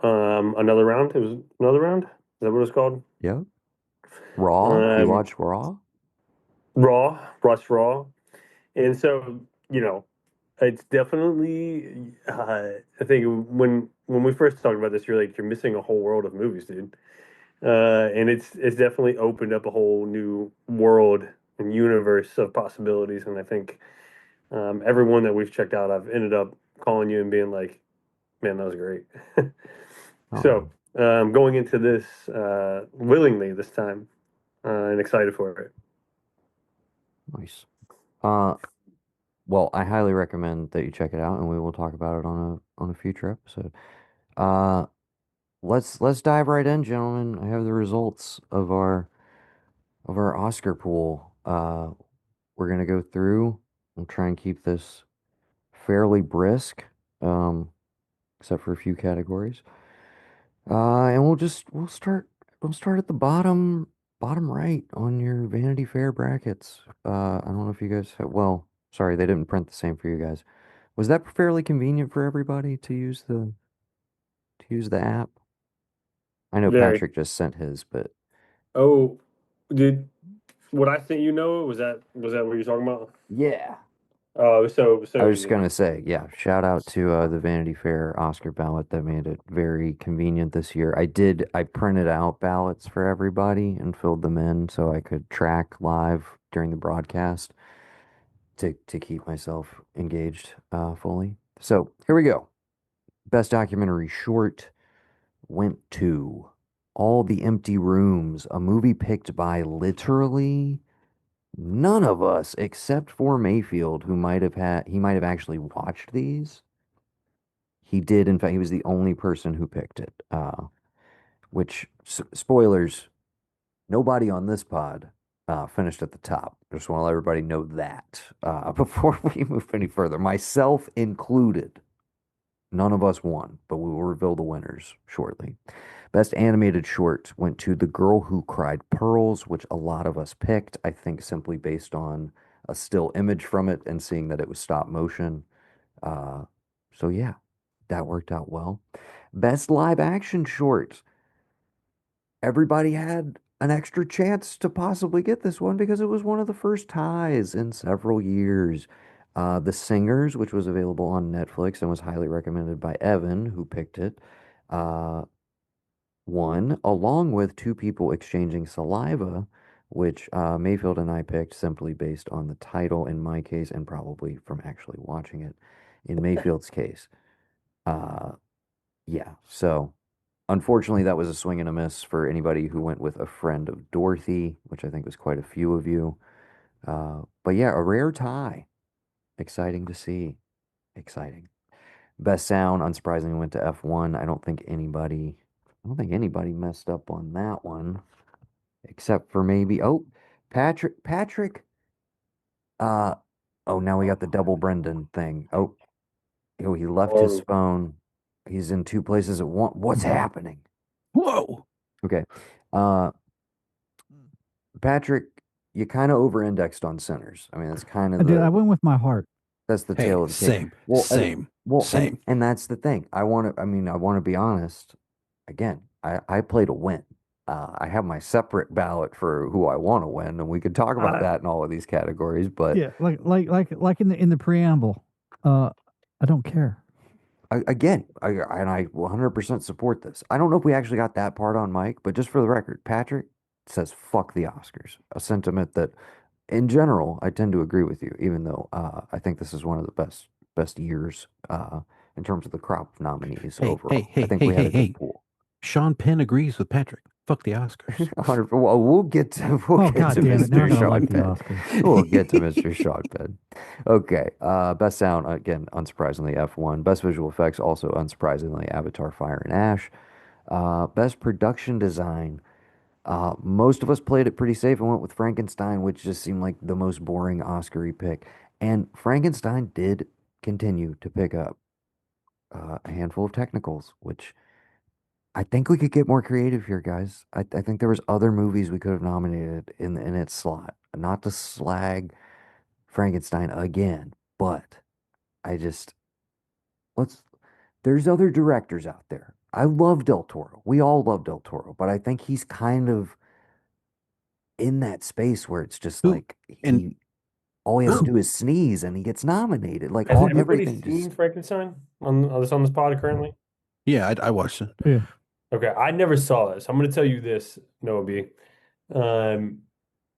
Another Round. It was Another Round. Is that what it's called? Yep. Raw. You Um, watched Raw? Raw, Rush Raw, and so it's definitely. I think when we first talked about this, you're like you're missing a whole world of movies, dude. And it's definitely opened up a whole new world and universe of possibilities. And I think everyone that we've checked out, I've ended up calling you and being like, "Man, that was great." Oh, So going into this willingly this time and excited for it. nice. Uh, well, I highly recommend that you check it out, and we will talk about it on a future episode. Uh, let's dive right in, gentlemen. I have the results of our Oscar pool. We're gonna go through. We'll try and keep this fairly brisk, um, except for a few categories. And we'll start at the bottom right on your Vanity Fair brackets. I don't know if you guys well, sorry, they didn't print the same for you guys. Was that fairly convenient for everybody to use the app? I know Very. Patrick just sent his, but Oh, did what I sent you know? Was that what you're talking about? yeah. Oh, so I was just easy. gonna say, yeah, shout out to the Vanity Fair Oscar ballot that made it very convenient this year. I printed out ballots for everybody and filled them in so I could track live during the broadcast to keep myself engaged fully. So here we go. Best documentary short went to All the Empty Rooms, a movie picked by literally none of us except for Mayfield, who he might have actually watched these. He did, in fact, he was the only person who picked it. Which spoilers, nobody on this pod finished at the top. Just want to let everybody know that before we move any further, myself included. None of us won, but we will reveal the winners shortly. Best animated short went to The Girl Who Cried Pearls, which a lot of us picked, I think simply based on a still image from it and seeing that it was stop motion. Uh, so yeah, that worked out well. Best live action short. Everybody had an extra chance to possibly get this one because it was one of the first ties in several years. The Singers, which was available on Netflix and was highly recommended by Evan, who picked it, uh, won, along with Two People Exchanging Saliva, which Mayfield and I picked simply based on the title in my case and probably from actually watching it in Mayfield's case. Uh, yeah, so unfortunately, that was a swing and a miss for anybody who went with A Friend of Dorothy, which I think was quite a few of you. But yeah, a rare tie. Exciting to see. Exciting. Best sound, unsurprisingly, went to F1. I don't think anybody messed up on that one, except for maybe, Patrick, uh, oh, now we got the double Brendan thing. Oh, he left his Oh, phone. He's in two places at once. What's happening? Whoa. Okay. Uh, Patrick, you kind of over-indexed on centers. I mean, that's kind I of did. I went with my heart. that's the Hey, tail of the tape. same, Well, same, and same. that's the thing. I want to be honest. Again, I play to win. I have my separate ballot for who I want to win, and we could talk about Uh, that in all of these categories. But yeah, like in the preamble. I don't care. I 100% support this. I don't know if we actually got that part on mic, but just for the record, Patrick says "fuck the Oscars," a sentiment that in general, I tend to agree with you, even though I think this is one of the best years in terms of the crop of nominees Hey, hey, overall. I hey, think hey, we had hey, a good hey. pool. Sean Penn agrees with Patrick. Fuck the Oscars. 100. Well, we'll Oh get God to damn it! Now I Mr. gotta Sean like the Penn. Oscars. We'll get to Mr. Sean Penn. Okay. Best sound again, unsurprisingly F1. Best visual effects also unsurprisingly Avatar: Fire and Ash. Best production design. Most of us played it pretty safe and went with Frankenstein, which just seemed like the most boring Oscar-y pick. And Frankenstein did continue to pick up a handful of technicals, which I think we could get more creative here, guys. I think there was other movies we could have nominated in its slot. Not to slag Frankenstein again, but I just let's. There's other directors out there. I love Del Toro. We all love Del Toro, but I think he's kind of in that space where it's just Who like and he all he has to who? do is sneeze and he gets nominated. Like has all everybody everything seen just Frankenstein on this pod currently? Yeah, I watched it. Yeah. Okay, I never saw this. I'm going to tell you this, Noah B. Um,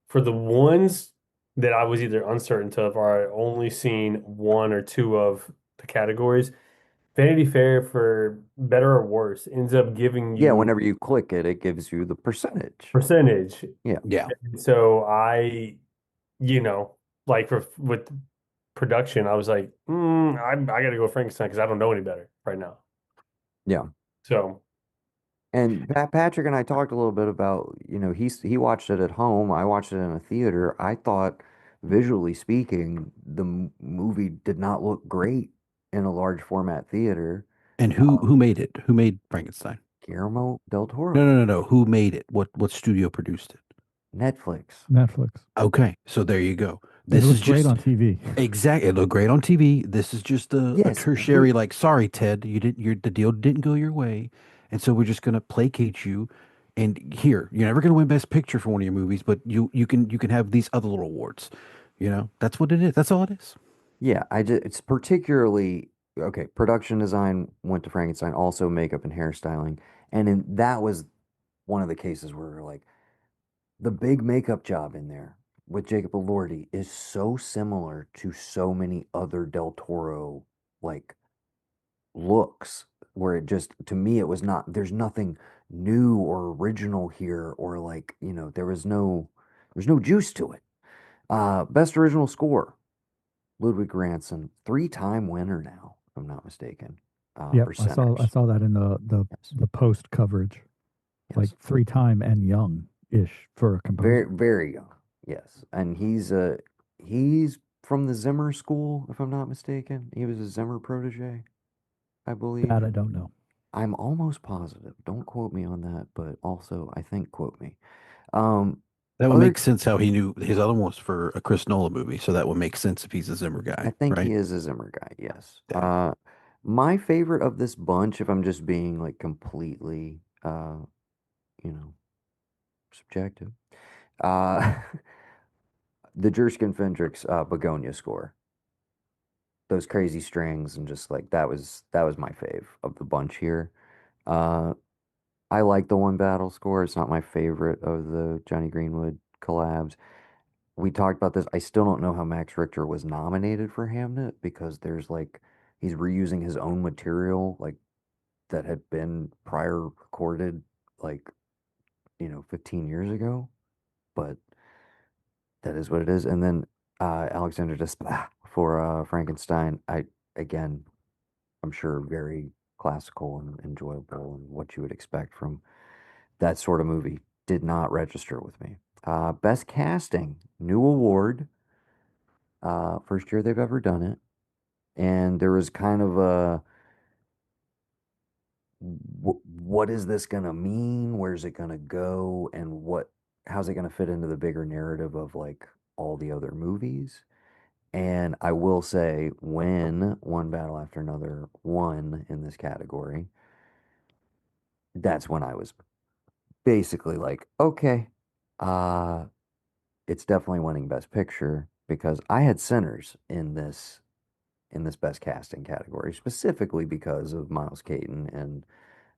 for the ones that I was either uncertain of or I only seen one or two of the categories, Vanity Fair, for better or worse, ends up giving yeah, you whenever you click it, it gives you the percentage. percentage. Yeah. Yeah. So I, you know, like with production, I was like, I got to go Frankenstein because I don't know any better right now. Yeah. So And Patrick and I talked a little bit about, he watched it at home. I watched it in a theater. I thought, visually speaking, the movie did not look great in a large format theater. And who made it? Who made Frankenstein? Guillermo del No, Toro, no, no, no. Who made it? What studio produced it? Netflix. Netflix. Okay, so there you go. It This is looked great just on TV. exactly. It looked great on TV. This is just a Yes, tertiary. Like, sorry, Ted, the deal didn't go your way, and so we're just gonna placate you. And here, you're never gonna win Best Picture for one of your movies, but you can have these other little awards. That's what it is. That's all it is. Yeah, it's particularly okay. Production design went to Frankenstein, also makeup and hairstyling, and that was one of the cases where we're like the big makeup job in there with Jacob Elordi is so similar to so many other Del Toro like looks, where it just to me it was not. There's nothing new or original here, or like there's no juice to it. Best original score. Ludwig Göransson, three-time winner now, if I'm not mistaken, Yep, for I Sinners. saw that in Yes, the post coverage, like yes, 3 time and young ish for a very, composer. very young. Yes, and he's from the Zimmer school, if I'm not mistaken. He was a Zimmer protege, I believe. That I don't know. I'm almost positive. Don't quote me on that, but also I think quote me. Um, That would other, make sense how he knew his other one was for a Chris Nolan movie, so that would make sense if he's a Zimmer I guy, think he right? is a Zimmer guy. Yes. Yeah, My favorite of this bunch, if I'm just being like completely, you know, subjective. Uh, the Jerskin Fendrix Begonia score, those crazy strings, and just like that was my fave of the bunch here. Uh, I like the One Battle score. It's not my favorite of the Johnny Greenwood collabs. We talked about this. I still don't know how Max Richter was nominated for Hamnet because there's like he's reusing his own material like that had been prior recorded like 15 years ago, but that is what it is. And then Alexander Desplat for Frankenstein. Again, I'm sure very classical and enjoyable and what you would expect from that sort of movie. Did not register with me. Best casting, new award. First year they've ever done it. And there was kind of a what is this gonna mean? Where's it gonna go? And how's it gonna fit into the bigger narrative of like all the other movies? And I will say, when One Battle After Another won in this category, that's when I was basically like, okay, uh, it's definitely winning Best Picture because I had Sinners in this Best Casting category, specifically because of Miles Caton and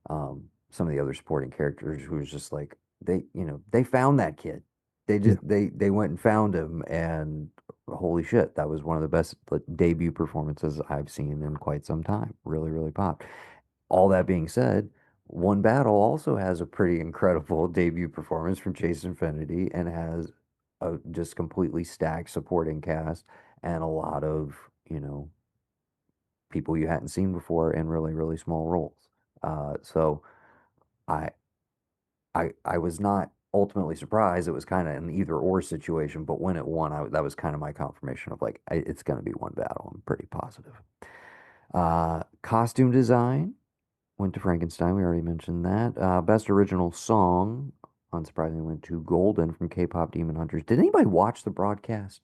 some of the other supporting characters who was just like they found that kid. Yeah. They went and found him, and holy shit, that was one of the best like, debut performances I've seen in quite some time. Really, really popped. All that being said, One Battle also has a pretty incredible debut performance from Chase Infinity and has a just completely stacked supporting cast and a lot of, you know, people you hadn't seen before in really, really small roles. So I I was not ultimately surprised. It was kind of an either or situation, but when it won, that was kind of my confirmation of like it's going to be One Battle. I'm pretty positive. Costume design went to Frankenstein. We already mentioned that. Best original song, unsurprisingly, went to Golden from K-pop Demon Hunters. Did anybody watch the broadcast?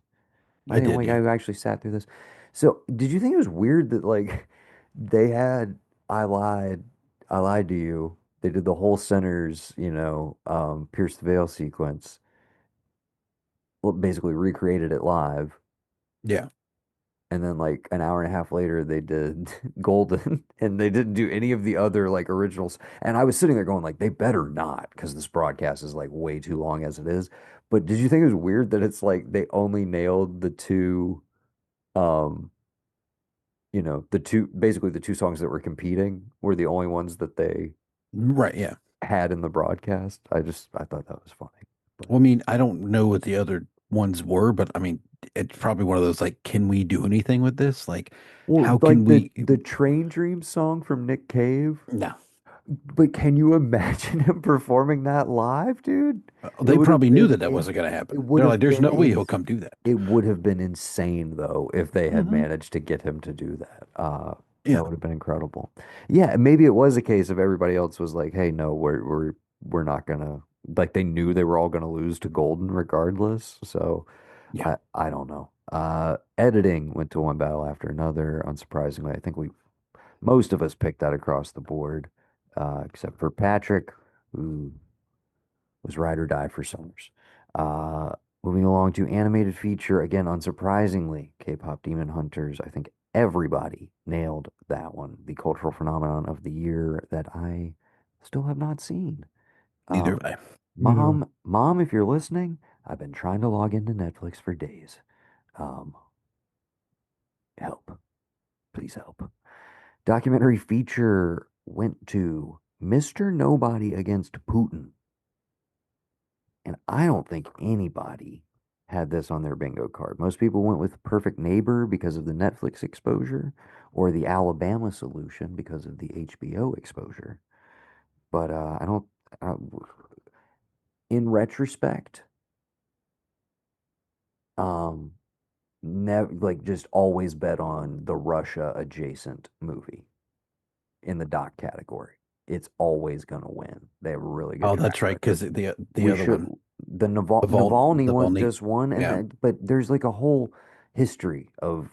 Am I I the did. only guy Yeah, who actually sat through this? So, did you think it was weird that like they had I lied, I lied to you. They did the whole Sinners, Pierce the Veil sequence, well, basically recreated it live, yeah. and then like an hour and a half later they did Golden, and they didn't do any of the other like originals. And I was sitting there going like, they better not, because this broadcast is like way too long as it is. But did you think it was weird that it's like they only nailed the two? Um, basically the two songs that were competing were the only ones that they Right. Yeah. had in the broadcast. I thought that was funny. But Well, I mean, I don't know what the other ones were, but I mean, it's probably one of those like, can we do anything with this? Like, well, how can like the we? the Train Dream song from Nick Cave, No, but can you imagine him performing that live, dude? It they would have probably knew been that that in wasn't going to it happen. would They're like, have there's been no way in he'll come do that. it would have been insane though if they had Hmm. managed to get him to do that. Yeah. That would have been incredible. Yeah, maybe it was a case of everybody else was like, "Hey, no, we're not gonna." Like they knew they were all gonna lose to Golden regardless. So Yeah. I don't know. Editing went to one battle after another. Unsurprisingly, I think we most of us picked that across the board, except for Patrick, who was ride or die for Summers. Uh, Moving along to animated feature, again, unsurprisingly, K-pop Demon Hunters. I think everybody nailed that one. The cultural phenomenon of the year that I still have not seen. Neither Um, have Neither. mom, if you're listening, I've been trying to log into Netflix for days. Um, help, please help. Documentary feature went to Mr. Nobody Against Putin. And I don't think anybody had this on their bingo card. Most people went with Perfect Neighbor because of the Netflix exposure or the Alabama Solution because of the HBO exposure. But I don't, uh, in retrospect, um, never like just always bet on the Russia adjacent movie in the doc category. It's always going to win. They have a really good Oh, track that's right. Because record. the We other should one, Navalny the one Volney. just won, and Yeah. but there's like a whole history of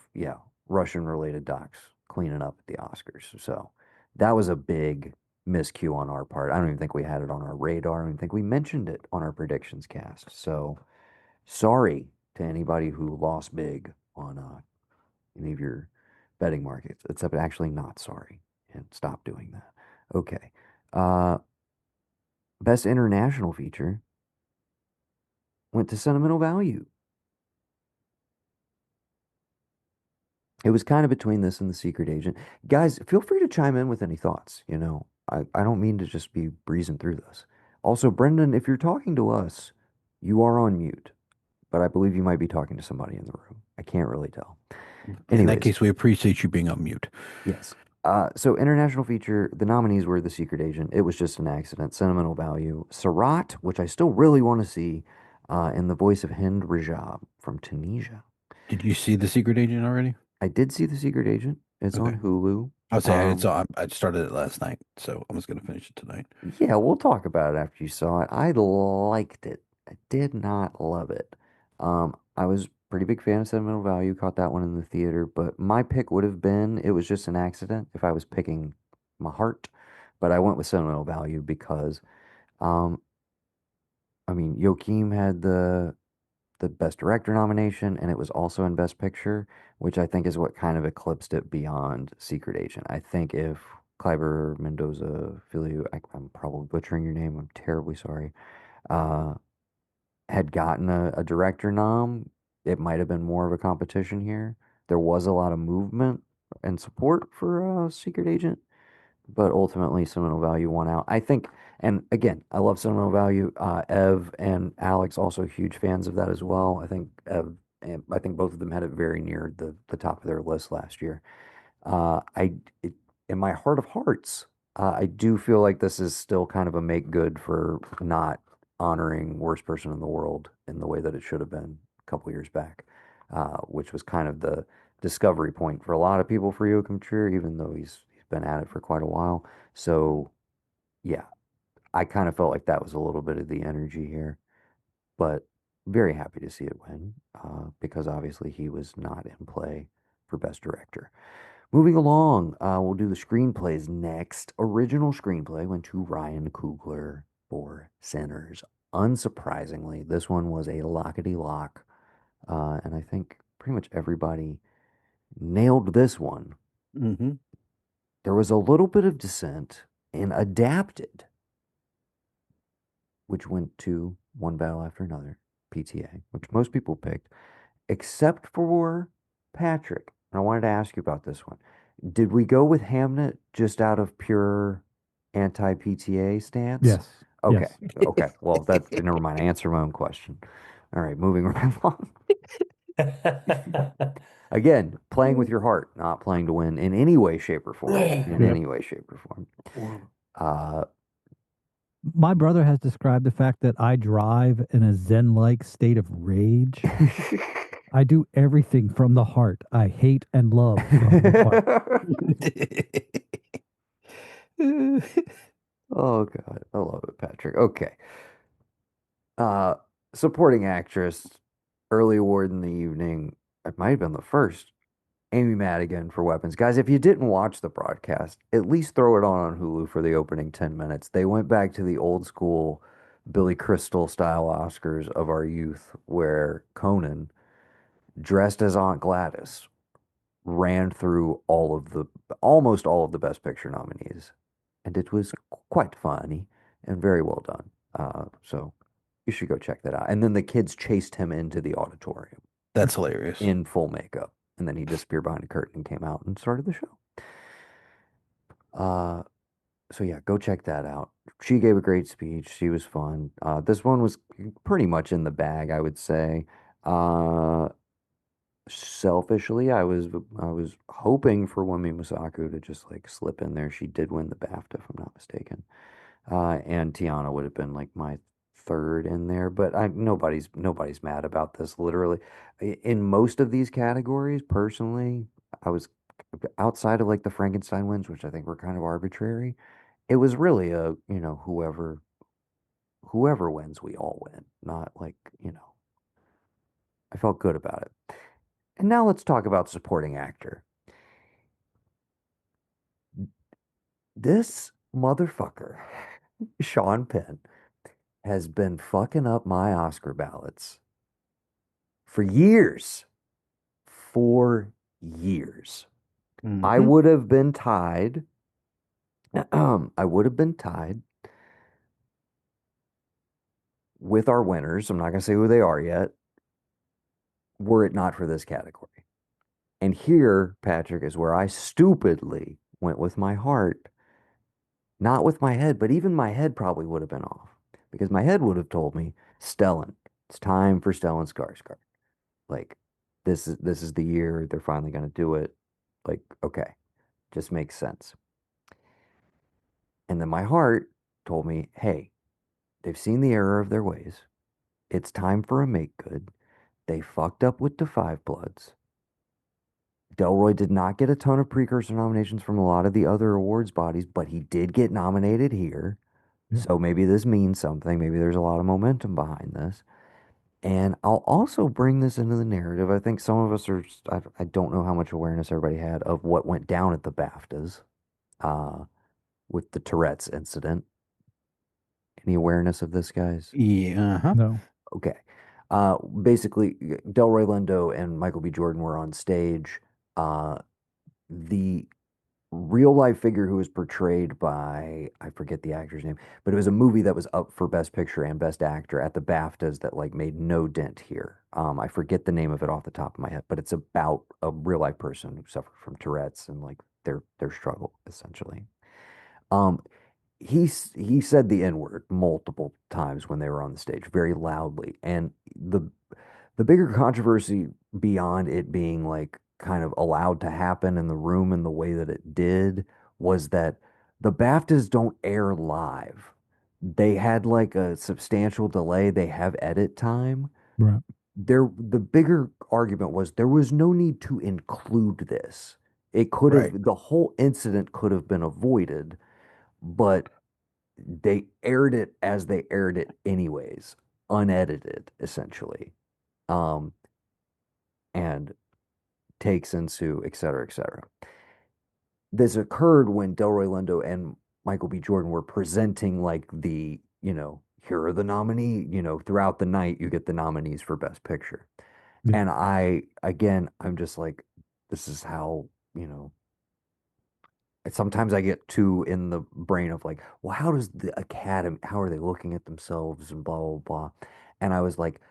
Russian related docs cleaning up at the Oscars. So that was a big miscue on our part. I don't even think we had it on our radar. I don't even think we mentioned it on our predictions cast. So sorry to anybody who lost big on any of your betting markets, except actually not sorry and stop doing that. Okay. Uh, best international feature went to Sentimental Value. It was kind of between this and The Secret Agent. Guys, feel free to chime in with any thoughts. I don't mean to just be breezing through this. Also, Brendan, if you're talking to us, you are on mute, but I believe you might be talking to somebody in the room. I can't really tell. In that Anyways, case, we appreciate you being on mute. yes. So international feature, the nominees were The Secret Agent. It was just an accident. Sentimental Value. Sarat, which I still really want to see, and the voice of Hind Rajab from Tunisia. Did you see The Secret Agent already? I did see The Secret Agent. It's Okay. on Hulu. I was saying it's Um, I started it last night, so I was gonna finish it tonight. yeah, we'll talk about it after you saw it. I liked it. I did not love it. I was pretty big fan of Sentimental Value. Caught that one in the theater, but my pick would have been it was just an accident if I was picking my heart. But I went with Sentimental Value because, um, I mean, Joaquin had the Best Director nomination, and it was also in Best Picture, which I think is what kind of eclipsed it beyond Secret Agent. I think if Kleiber Mendoza Filho, I'm probably butchering your name, I'm terribly sorry, uh, had gotten a director nom, it might have been more of a competition here. There was a lot of movement and support for Secret Agent, but ultimately Seminole Value won out. I think, and again, I love Seminole Value. Ev and Alex also huge fans of that as well. I think and I think both of them had it very near the top of their list last year. I it, in my heart of hearts, I do feel like this is still kind of a make good for not honoring worst person in the world in the way that it should have been a couple years back, which was kind of the discovery point for a lot of people for Joachim Trier, even though he's been at it for quite a while. So yeah, I kind of felt like that was a little bit of the energy here, but very happy to see it win because obviously he was not in play for best director. Moving along, we'll do the screenplays next. Original screenplay went to Ryan Coogler for Sinners. Unsurprisingly, this one was a lockety lock, and I think pretty much everybody nailed this one. Mm-hmm. There was a little bit of dissent in Adapted, which went to One Battle After Another, PTA, which most people picked, except for Patrick. And I wanted to ask you about this one. Did we go with Hamnet just out of pure anti-PTA stance? Yes. Okay. Yes. Okay. Well, that never mind. I answered my own question. All right, moving right along. Again, playing with your heart, not playing to win in any way, shape, or form. In Yep. any way, shape, or form. Uh, My brother has described the fact that I drive in a Zen-like state of rage. I do everything from the heart. I hate and love from the heart. oh God, I love it, Patrick. Okay. Uh, supporting actress, early award in the evening. It might have been the first. Amy Madigan for Weapons. Guys, if you didn't watch the broadcast, at least throw it on Hulu for the opening 10 minutes. They went back to the old school Billy Crystal style Oscars of our youth, where Conan, dressed as Aunt Gladys, ran through almost all of the Best Picture nominees, and it was quite funny and very well done. So you should go check that out. And then the kids chased him into the auditorium That's hilarious. in full makeup, and then he disappeared behind a curtain and came out and started the show. Uh, so yeah, go check that out. She gave a great speech. She was fun. This one was pretty much in the bag, I would say. Uh, Selfishly, I was hoping for Wumi Masaku to just like slip in there. She did win the BAFTA, if I'm not mistaken. And Tiana would have been like my third in there, but nobody's mad about this. Literally, in most of these categories, personally, I was outside of like the Frankenstein wins, which I think were kind of arbitrary. It was really whoever wins, we all win. Not like, I felt good about it. And now let's talk about supporting actor. This motherfucker, Sean Penn, has been fucking up my Oscar ballots for years. For years. I Hmm. would have been tied. I would have been tied with our winners. I'm not going to say who they are yet, were it not for this category. And here, Patrick, is where I stupidly went with my heart, not with my head, but even my head probably would have been off because my head would have told me, Stellan, it's time for Stellan Skarsgård. Like, this is the year they're finally going to do it. Like, okay, just makes sense. And then my heart told me, hey, they've seen the error of their ways. It's time for a make good. They fucked up with the Five Bloods. Delroy did not get a ton of precursor nominations from a lot of the other awards bodies, but he did get nominated here. Yeah. So maybe this means something. Maybe there's a lot of momentum behind this. And I'll also bring this into the narrative. I think some of us I don't know how much awareness everybody had of what went down at the BAFTAs uh, with the Tourette's incident. Any awareness of this, guys? Yeah. Uh-huh. No. Okay. Basically, Delroy Lindo and Michael B. Jordan were on stage. The real life figure who was portrayed by, I forget the actor's name, but it was a movie that was up for Best Picture and Best Actor at the BAFTAs that like made no dent here. I forget the name of it off the top of my head, but it's about a real life person who suffered from Tourette's and like their struggle essentially. Um, he said the N-word multiple times when they were on the stage, very loudly. And the bigger controversy beyond it being like kind of allowed to happen in the room in the way that it did was that the BAFTAs don't air live. They had like a substantial delay. They have edit time. Right. The bigger argument was there was no need to include this. It could Right. have, the whole incident could have been avoided, but they aired it as they aired it anyways, unedited essentially. Um, and takes ensue, et cetera, et cetera. This occurred when Delroy Lindo and Michael B. Jordan were presenting like here are the nominee, throughout the night you get the nominees for Best Picture. Yeah. And I'm just like, this is how, sometimes I get too in the brain of like, well, how does the Academy, how are they looking at themselves and blah, blah, blah. And I was like,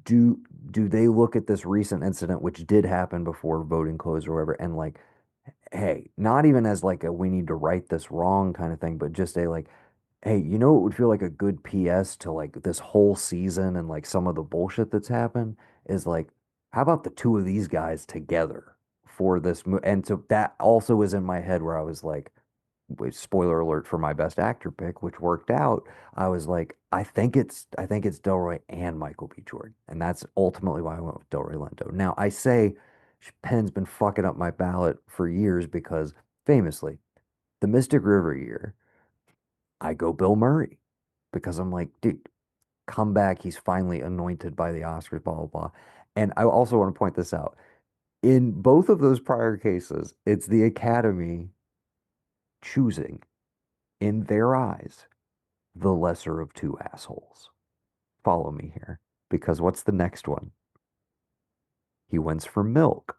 do do they look at this recent incident, which did happen before voting closed or whatever, and like, hey, not even as like a we need to right this wrong kind of thing, but just a like, hey, it would feel like a good PS to like this whole season and like some of the bullshit that's happened is like, how about the two of these guys together for this and so that also was in my head where I was like, spoiler alert for my best actor pick, which worked out. I was like, I think it's Delroy and Michael B. Jordan, and that's ultimately why I went with Delroy Lindo. Now I say Penn's been fucking up my ballot for years because famously, the Mystic River year, I go Bill Murray because I'm like, dude, come back. He's finally anointed by the Oscars, blah blah blah. And I also want to point this out. In both of those prior cases, it's the Academy choosing in their eyes the lesser of two assholes. Follow me here. Because what's the next one? He wins for Milk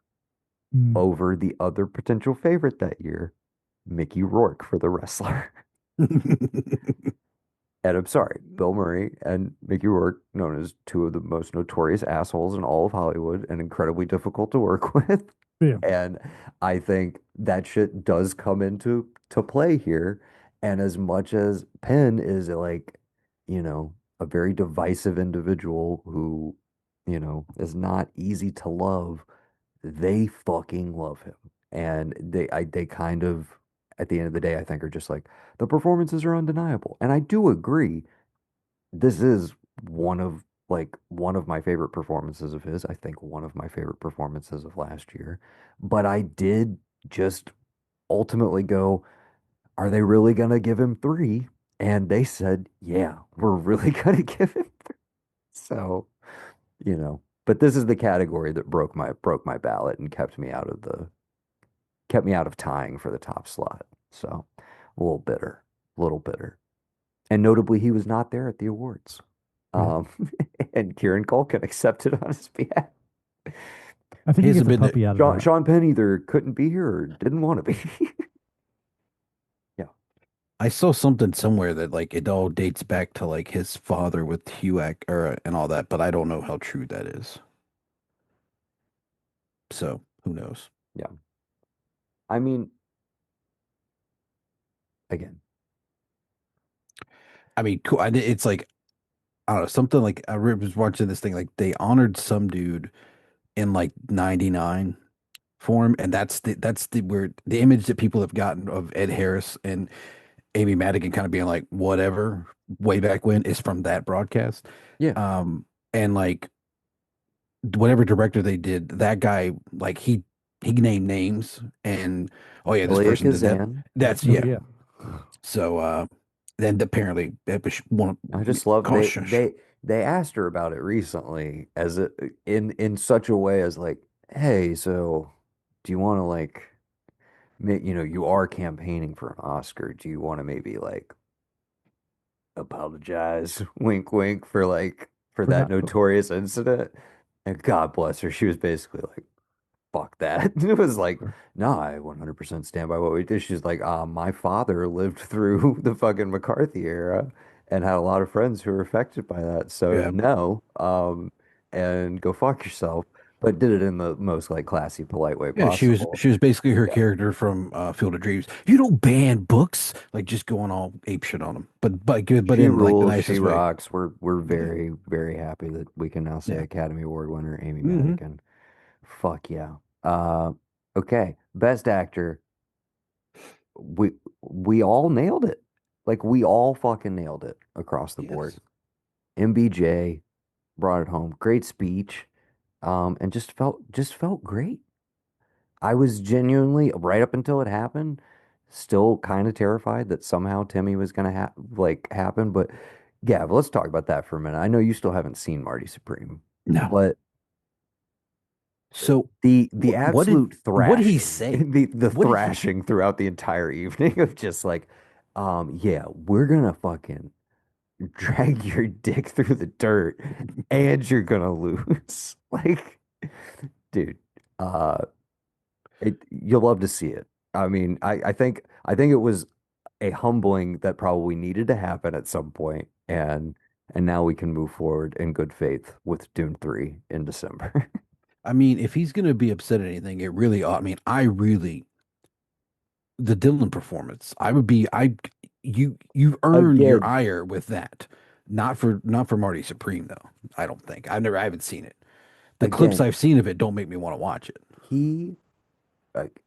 Mm. over the other potential favorite that year, Mickey Rourke for The Wrestler. And I'm sorry, Bill Murray and Mickey Rourke, known as two of the most notorious assholes in all of Hollywood and incredibly difficult to work with. Yeah. And I think that shit does come into play here. And as much as Penn is like, a very divisive individual who, is not easy to love, they fucking love him. And they kind of, at the end of the day, I think are just like, the performances are undeniable. And I do agree. This is one of my favorite performances of his. I think one of my favorite performances of last year. But I did just ultimately go, are they really gonna give him three? And they said, yeah, we're really gonna give him three. So, but this is the category that broke my ballot and kept me out of tying for the top slot. So a little bitter, a little bitter. And notably, he was not there at the awards. Yeah. Um, and Kieran Culkin accepted on his behalf. I think He he gets hasn't a been there. puppy out of Sean, that. Sean Penn either couldn't be here or didn't want to be. Yeah. I saw something somewhere that like it all dates back to like his father with HUAC or and all that, but I don't know how true that is. So who knows? Yeah. I mean, again, I mean, cool. It's like I don't know, something like was watching this thing like they honored some dude in like '99 for him, and that's the where the image that people have gotten of Ed Harris and Amy Madigan kind of being like whatever way back when is from that broadcast. yeah. And like whatever director they did, that guy like he named names and oh yeah, this Elia person did that. Kazan. That's Oh yeah. yeah. So then apparently that was one I just love oh shush. they asked her about it recently as in such a way as like, hey, so do you want to like you are campaigning for an Oscar. Do you want to maybe like apologize, wink, wink, for For that not. notorious incident? And God bless her, she was basically like, "Fuck that." It was like, "No, I 100% stand by what we did." She's like, my father lived through the fucking McCarthy era and had a lot of friends who were affected by that. So Yeah. no, and go fuck yourself." But did it in the most like classy, polite way Yeah, possible. she was basically her Yeah. character from Field of Dreams. You don't ban books, like just going all ape shit on them, but good, but She in like the rules. She nicest way. rocks. We're Yeah, very very happy that we can now say yeah. Academy Award winner Amy Hmm. Madigan. Fuck yeah. Uh, okay. Best actor. We we all nailed it. Like we all fucking nailed it across the board. Yes. MBJ brought it home. Great speech. And just felt great. I was genuinely right up until it happened, still kind of terrified that somehow Timmy was gonna happen. But yeah, but let's talk about that for a minute. I know you still haven't seen Marty Supreme, No. but So the absolute what did he thrashing, say? the What did he? thrashing throughout the entire evening of just like, yeah, we're gonna fucking drag your dick through the dirt and you're gonna lose. Like, dude, uh, you'll love to see it. I mean, I think it was a humbling that probably needed to happen at some point, and now we can move forward in good faith with Dune 3 in December. I mean, if he's gonna be upset at anything, it really. I mean, I really the Dylan performance. I would be. I you earned your Again, ire with that. Not for Marty Supreme though. I don't think. I haven't seen it. The clips again, I've seen of it don't make me want to watch it. he like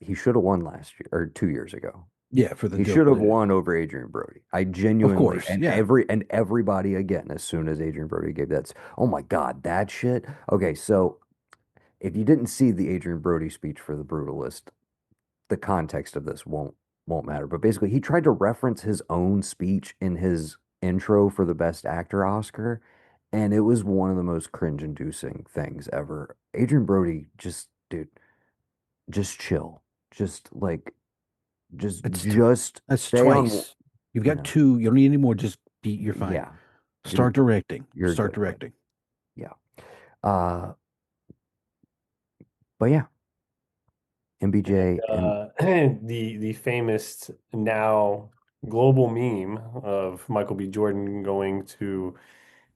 he should have won last year or 2 years ago. Yeah, for the He should have Dylan. won over Adrian Brody. I Of genuinely course. Yeah. and everybody again as soon as Adrian Brody gave that, oh my God, that shit. Okay, so if you didn't see the Adrian Brody speech for the Brutalist, the context of this won't matter. But basically, he tried to reference his own speech in his intro for the Best Actor Oscar, and it was one of the most cringe-inducing things ever. Adrian Brody, just dude, just chill, just like, just It's just that's stay on. twice. You've you got know, two. You don't need any more. Just be. You're fine. yeah, Start directing. you're Start good, bud. directing. Yeah. Uh, but yeah, And MBJ and the famous now global meme of Michael B. Jordan going to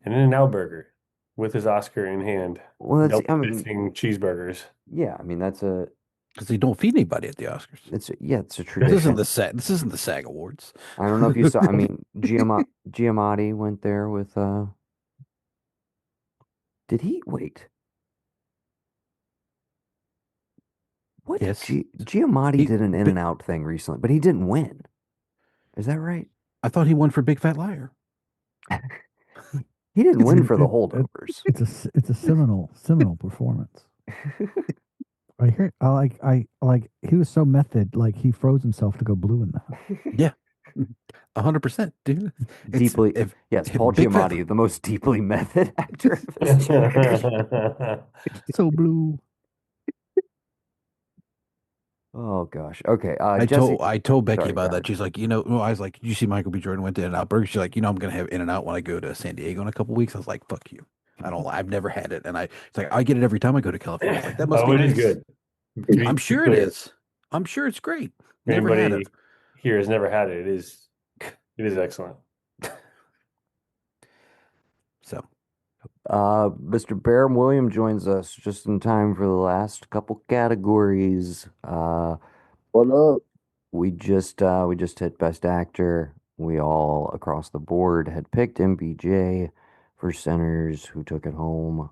an In-N-Out burger with his Oscar in hand, well, that's double fisting cheeseburgers. yeah, I mean that's a Because they don't feed anybody at the Oscars. it's a This isn't tradition. the SAG. This isn't the SAG Awards. I don't know if you saw. I mean, Giamatti went there with. Did he wait? What? Yes. Giamatti He. did an In But and Out thing recently, but he didn't win. Is that right? I thought he won for Big Fat Liar. He didn't It's win a for the it, holdovers. it's a seminal performance. I like he was so method, like he froze himself to go blue in that. Yeah. 100%, dude. It's Deeply, yes, if Paul Big Fat. Giamatti, the most deeply method actor of his generation. So blue. Oh gosh. Okay. I Jesse, told I told Becky sorry, about go that. ahead. She's like, well, I was like, did you see Michael B. Jordan went to In-N-Out Burger? She's like, I'm gonna have In-N-Out when I go to San Diego in a couple weeks. I was like, fuck you. I've never had it, and it's like I get it every time I go to California. It's like that must Oh, be it is nice. good. To I'm be sure it clear, is. I'm sure it's great. if Never had it. anybody here has never had it, it is excellent. So Mr. Barham William joins us just in time for the last couple categories. What up? We just hit Best Actor. We all across the board had picked MBJ for Sinners, who took it home.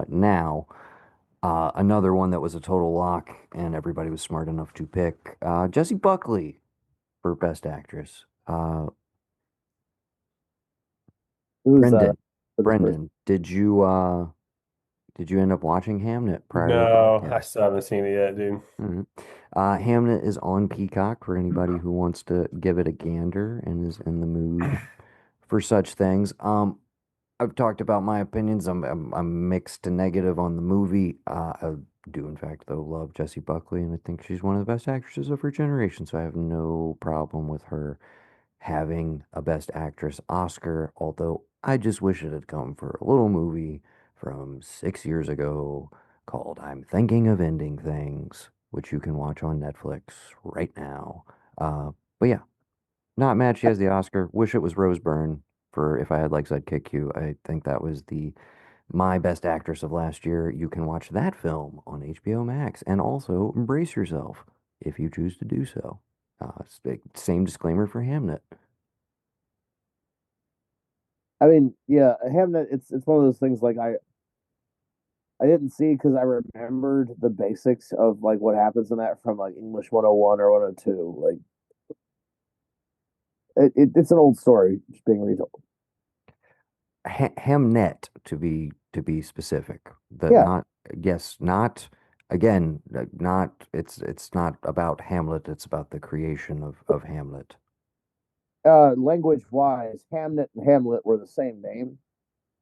Now, another one that was a total lock, and everybody was smart enough to pick Jessie Buckley for Best Actress. Who's that? Brendan, Brendan, did you end up watching Hamnet prior to the No, I podcast? still haven't seen it yet, dude. Mhm. Hamnet is on Peacock for anybody who wants to give it a gander and is in the mood for such things. I've talked about my opinions. I'm mixed to negative on the movie. I do in fact though love Jessie Buckley, and I think she's one of the best actresses of her generation. So I have no problem with her having a Best Actress Oscar. Although I just wish it had come for a little movie from 6 years ago called "I'm Thinking of Ending Things," which you can watch on Netflix right now. But yeah, not mad she has the Oscar. Wish it was Rose Byrne for If I Had Legs, I'd Kick You. I think that was the my best actress of last year. You can watch that film on HBO Max and also embrace yourself if you choose to do so. Same disclaimer for Hamnet. I mean, yeah, Hamnet. It's one of those things like I didn't see because I remembered the basics of like what happens in that from like English 101 or 102. Like it's an old story just being retold. Hamnet to be specific. The Yeah, not yes, not again, not it's not about Hamlet, it's about the creation of Hamlet. language wise, Hamnet and Hamlet were the same name.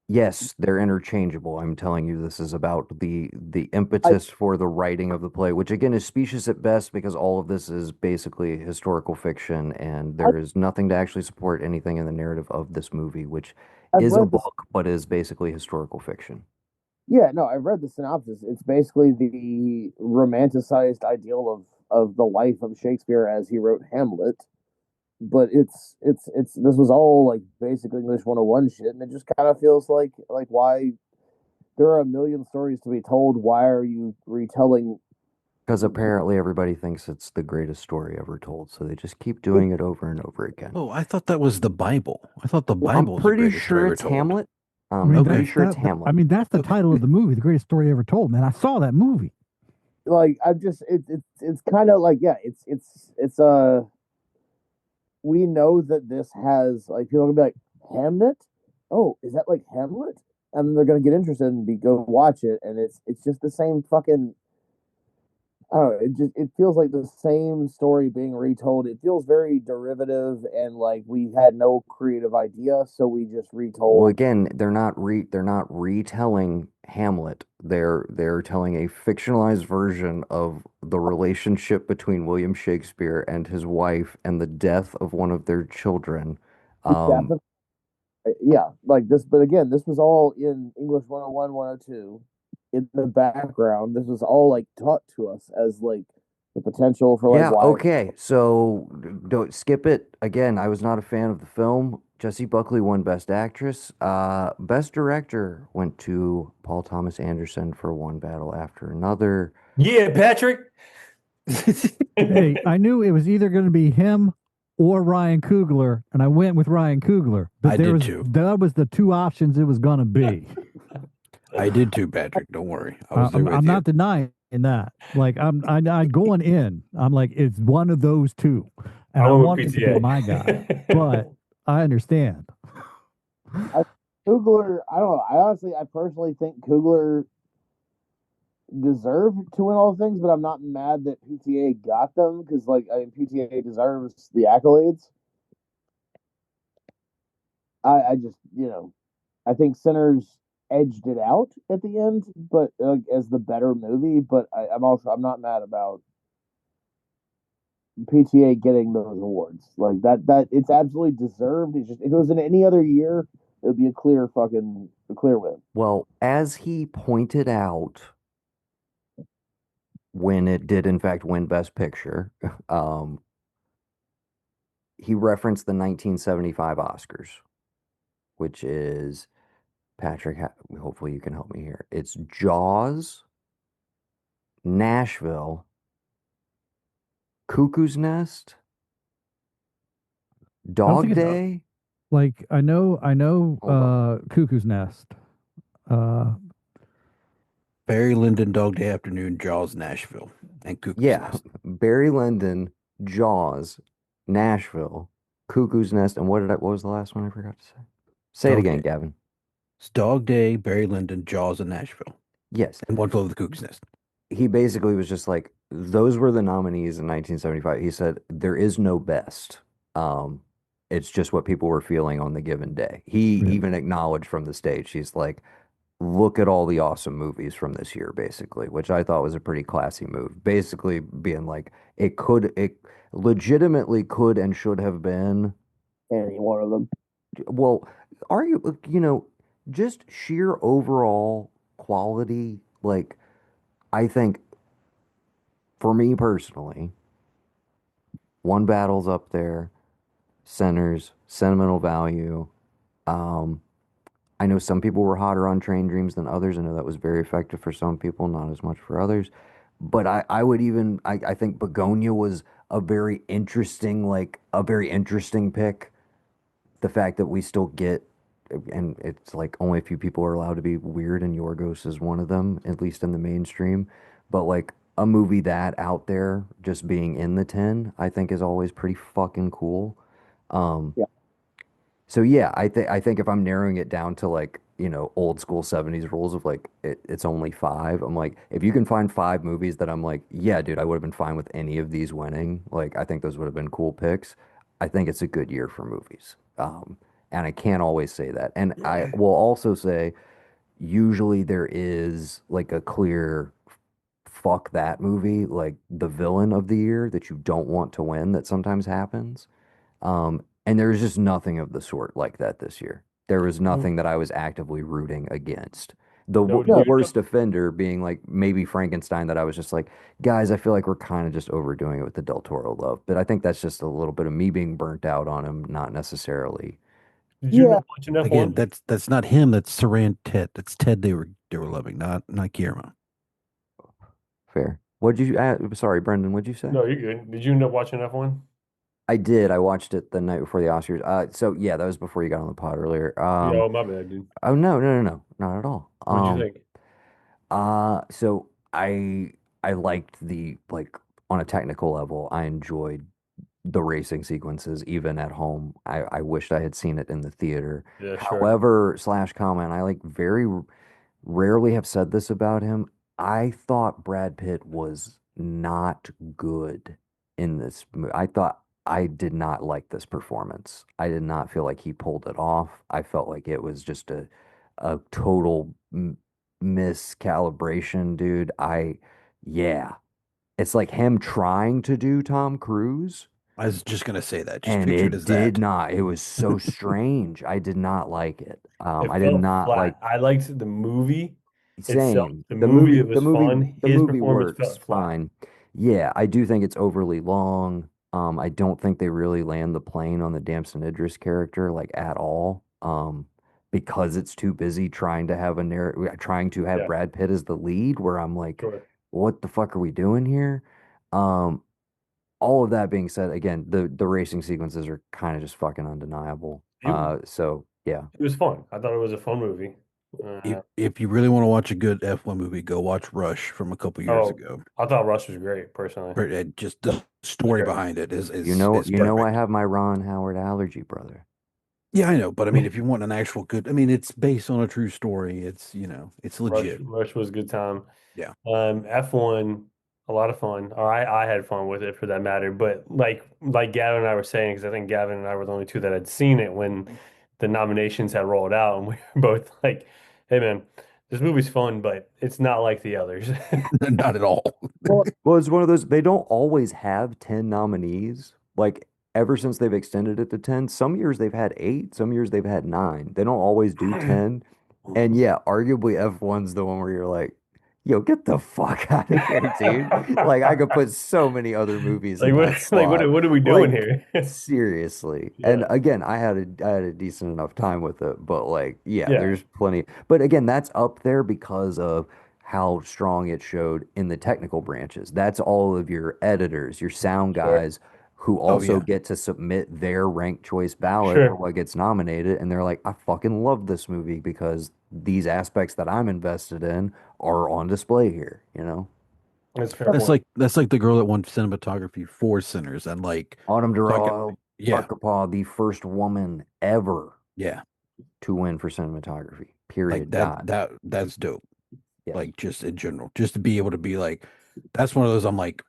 Yes, they're interchangeable. I'm telling you, this is about the I impetus for the writing of the play, which again is specious at best because all of this is basically historical fiction, and I there is nothing to actually support anything in the narrative of this movie, which I've is a read this. book but is basically historical fiction. Yeah, no, I've read the synopsis. It's basically the romanticized ideal of the life of Shakespeare as he wrote Hamlet. But it's this was all like basic English 101 shit, and it just kind of feels like why there are a million stories to be told. Why are you retelling Because apparently everybody thinks it's the greatest story ever told, so they just keep it? doing it over and over again. Oh, I thought that was the Bible. I thought the I'm Bible was the pretty greatest story sure ever it's told. Hamlet. I mean, I'm pretty Okay. sure it's I Hamlet. mean, that's the Okay. title of the movie, the greatest story ever told. Man, I saw that movie. Like I'm just it's kind of like yeah, it's we know that this has like people are gonna be like Hamnet. Oh, is that like Hamlet? And then they're gonna get interested and be go watch it, and it's just the same fucking I don't know. It feels like the same story being retold. It feels very derivative and like we had no creative idea, so we just Well, retold. again, they're not retelling Hamlet. They're telling a fictionalized version of the relationship between William Shakespeare and his wife and the death of one of their children. Death Um, of, yeah, like this, but again, this was all in English 101, 102 in the background. This was all like taught to us as like the potential for like yeah, why. okay. So don't skip it. Again, I was not a fan of the film. Jessie Buckley won Best Actress. Best Director went to Paul Thomas Anderson for One Battle After Another. Yeah, Patrick. Hey, I knew it was either going to be him or Ryan Coogler, and I went with Ryan Coogler. But I did too. that was the two options it was going to be. I did too, Patrick. Don't worry. I was there with I'm you. not denying that. Like I going in. I'm like it's one of those two, and I I went want with him to be my guy. But I understand. Kugler, I don't know. I personally think Kugler deserved to win all things, but I'm not mad that PTA got them because, like, I mean, PTA deserves the accolades. I just, I think Sinners edged it out at the end, but as the better movie. But I'm not mad about PTA getting those awards. Like that it's absolutely deserved. It's just if it was in any other year, it would be a clear win. Well, as he pointed out when it did in fact win Best Picture, um, he referenced the 1975 Oscars, which is Patrick. Hopefully, you can help me here. It's Jaws, Nashville, Cuckoo's Nest, I don't Dog think it's Day. like I know Hold on. Cuckoo's Nest. Uh Barry Lyndon, Dog Day Afternoon, Jaws, Nashville, and Cuckoo's Yeah, Nest. Barry Lyndon, Jaws, Nashville, Cuckoo's Nest, and what was the last one I forgot to say? Say it Dog again, Day. Gavin. It's Dog Day, Barry Lyndon, Jaws, and Nashville. Yes. And One Flew Over the Cuckoo's Nest. He basically was just like, those were the nominees in 1975. He said, there is no best. Um, it's just what people were feeling on the given day. He yeah. even acknowledged from the stage, he's like, look at all the awesome movies from this year, basically, which I thought was a pretty classy move. Basically being like, it legitimately could and should have been, Any one of them. well, just sheer overall quality. Like, I think for me personally, One Battle's up there, Centers, Sentimental Value. Um, I know some people were hotter on Train Dreams than others. I know that was very effective for some people, not as much for others. But I think Begonia was a very interesting pick. The fact that we still get, and it's like only a few people are allowed to be weird, and Yorgos is one of them, at least in the mainstream. But like a movie that out there just being in the 10, I think is always pretty fucking cool. Um, Yeah. so yeah, I think if I'm narrowing it down to like, old school 70s rules of like it's only five, I'm like, if you can find five movies that I'm like, yeah, dude, I would have been fine with any of these winning. Like, I think those would have been cool picks. I think it's a good year for movies. And I can't always say that. And I will also say, usually there is like a clear fuck that movie, like the villain of the year that you don't want to win that sometimes happens. And there was just nothing of the sort like that this year. There was No, nothing that I was actively rooting against. did The No, you know? worst offender being like maybe Frankenstein, that I was just like, guys, I feel like we're kind of just overdoing it with the Del Toro love. But I think that's just a little bit of me being burnt out on him, not necessarily Did you yeah, not watch an F Again, one? that's not him. That's Saran Ted. That's Ted they were loving, not Guillermo. fair. Sorry, Brendan, what'd you say? No, you're good. Did you end up watching F one? I did. I watched it the night before the Oscars. So yeah, that was before you got on the pod earlier. Yeah, oh, my bad, dude. Oh no, no, no, no, not at all. What did you think? So I liked like on a technical level, I enjoyed the racing sequences even at home. I wished I had seen it in the theater. Yeah, sure. However, slash comment, I like very rarely have said this about him. I thought Brad Pitt was not good in this movie. I thought I did not like this performance. I did not feel like he pulled it off. I felt like it was just a total miscalibration, dude. Yeah, it's like him trying to do Tom Cruise, I was just gonna say that. Just and picture it it as did that. not. It was so strange. I did not like it. It I did felt not like. flat. I liked the movie itself. Same. The movie, it was fun. The His movie performance works felt flat. fine. Yeah, I do think it's overly long. I don't think they really land the plane on the Damson Idris character like at all. Because it's too busy trying to have a narrative, trying to have Yeah, Brad Pitt as the lead, where I'm like, sure. what the fuck are we doing here? Um, all of that being said, again, the racing sequences are kind of just fucking undeniable. It, So yeah. it was fun. I thought it was a fun movie. If you really want to watch a good F1 movie, go watch Rush from a couple years Oh, ago. I thought Rush was great, personally. Just It the was story great. behind it is You is know I perfect. have my Ron Howard allergy, brother. Yeah, I know, but I mean, if you want an actual good, I mean, it's based on a true story. It's it's legit. Rush was a good time. Yeah. F1, a lot of fun. Or I had fun with it for that matter. But like Gavin and I were saying, because I think Gavin and I were the only two that had seen it when the nominations had rolled out, and we were both like, "Hey man, this movie's fun, but it's not like the others." Not at all. Well, Well, it's one of those, they don't always have 10 nominees. Like, ever since they've extended it to 10, some years they've had eight, some years they've had nine. They don't always do 10. And yeah, arguably F1's the one where you're like, yo, get the fuck out of here, dude. Like, I could put so many other movies Like in what that like what slot. what are we doing Like, here? seriously. And Yeah. again, I had a decent enough time with it, but like, yeah, Yeah. there's plenty. But again, that's up there because of how strong it showed in the technical branches. That's all of your editors, your sound Sure. guys who Oh also yeah. get to submit their ranked choice ballot for Sure. what gets nominated. And they're like, I fucking love this movie because these aspects that I'm invested in are on display here, you know? That's a fair point. That's like the girl that won cinematography for Sinners, and like Autumn so I can Durrell yeah Arkapaw, the first woman ever yeah to win for cinematography. like Period. Dot. that's dope. Yes. Like just in general, just to be able to be like, that's one of those I'm like,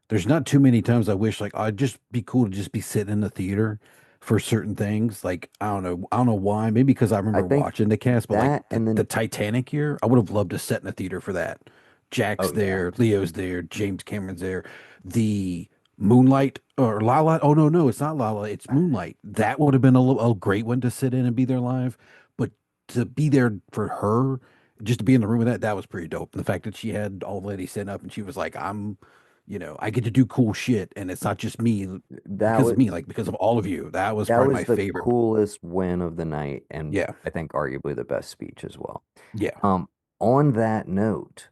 there's not too many times I wish like I'd just be cool to just be sitting in the theater for certain things. Like I don't know why. Maybe because I I remember think watching the cast, but like that and the then Titanic year, I would have loved to sit in the theater for that. Jack's oh yeah. there, Leo's there, James Cameron's there. The Moonlight or La La. Oh no, it's not La La. It's Moonlight. That would have been a great one to sit in and be there live. But to be there for her, just to be in the room with that, that was pretty dope. And the fact that she had all the ladies sitting up and she was like, I get to do cool shit, and it's not just me That because was of me, like because of all of you. That was that probably was my the favorite. coolest win of the night and Yeah, I think arguably the best speech as well. yeah. Um, on that note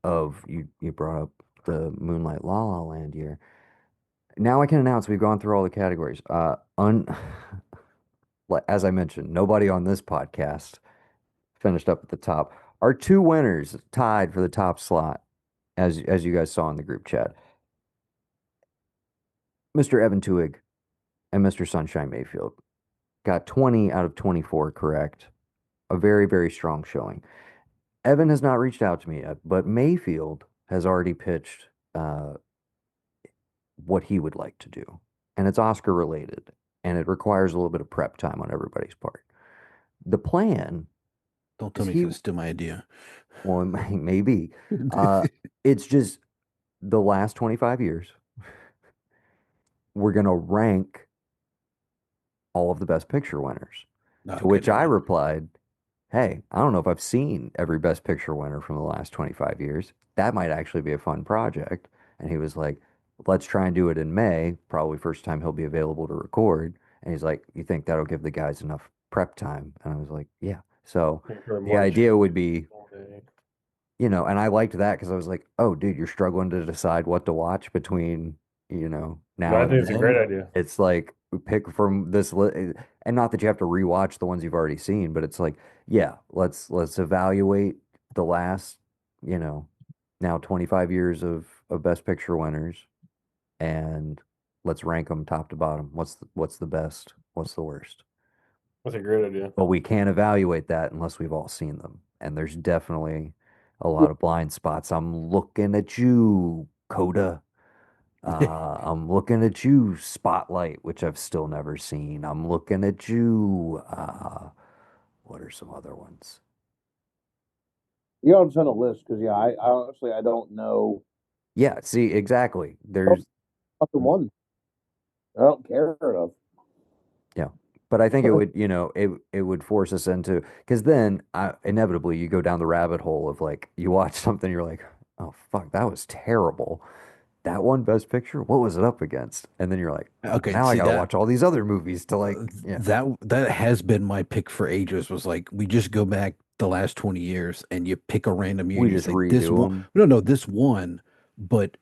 of you brought up the Moonlight La La Land year. Now I can announce we've gone through all the categories. Like, as I mentioned, nobody on this podcast finished up at the top. Our two winners tied for the top slot, as you guys saw in the group chat. Mr. Evan Tuig and Mr. Sunshine Mayfield got 20 out of 24 correct. A very, very strong showing. Evan has not reached out to me yet, but Mayfield has already pitched what he would like to do. And it's Oscar related, and it requires a little bit of prep time on everybody's part. The plan Don't tell is me it's he, gonna steal my idea. well, maybe, uh, it's just the last 25 years, we're going to rank all of the Best Picture winners. To Okay, which never I mind. replied, hey, I don't know if I've seen every Best Picture winner from the last 25 years. That might actually be a fun project. And he was like, let's try and do it in May, probably first time he'll be available to record. And he's like, you think that'll give the guys enough prep time? And I was like, yeah. So For the March. idea would be, and I liked that because I was like, oh, dude, you're struggling to decide what to watch between, No, now I and think it's a then. great idea. It's like pick from this and not that you have to rewatch the ones you've already seen, but it's like, yeah, let's evaluate the last, you know, now 25 years of Best Picture winners and let's rank them top to bottom. What's the best? What's the worst? That's a great idea. But we can't evaluate that unless we've all seen them. And there's definitely a lot of blind spots. I'm looking at you, Coda. I'm looking at you, Spotlight, which I've still never seen. I'm looking at you. What are some other ones? You don't send a list because I honestly I don't know Yeah, see, exactly. There's fucking one. I don't care enough. yeah. But I think it would, it would force us into because then inevitably you go down the rabbit hole of like you watch something, you're like, oh fuck, that was terrible. That one Best Picture, what was it up against? And then you're like, oh, Okay, now I see gotta that watch all these other movies to like, yeah. that has been my pick for ages. Was like we just go back the last 20 years and you pick a random year We and you just say this redo one. them. No, this one, but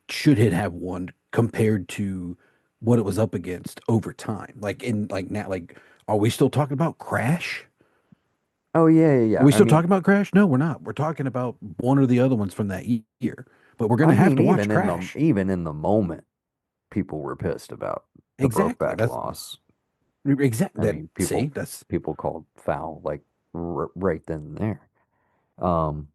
should it have won compared to what it was up against over time? Like in like now, like are we still talking about Crash? Oh yeah, yeah, Are yeah. we I still mean, talking about Crash? No, we're not. We're talking about one or the other ones from that year. But we're I gonna have mean, to watch Crash. even in the moment, people were pissed about the Exactly. Brokeback That's loss. exactly I that. mean, See, that's people called foul like right then and there. Um,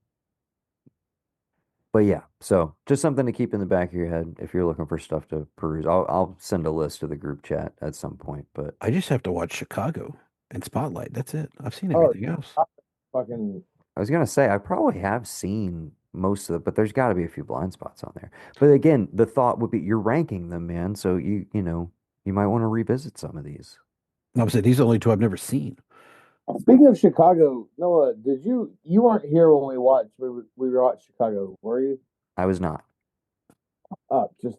but yeah, so just something to keep in the back of your head if you're looking for stuff to peruse. I'll send a list to the group chat at some point, but I just have to watch Chicago and Spotlight. That's it. I've seen Oh, everything else. fucking I was gonna say I probably have seen most of it, but there's got to be a few blind spots on there. But again, the thought would be you're ranking them, man, so you might want to revisit some of these. I would say these are the only two I've never seen. speaking of Chicago, Noah, did you weren't here when we watched Chicago, were you? I was not. Just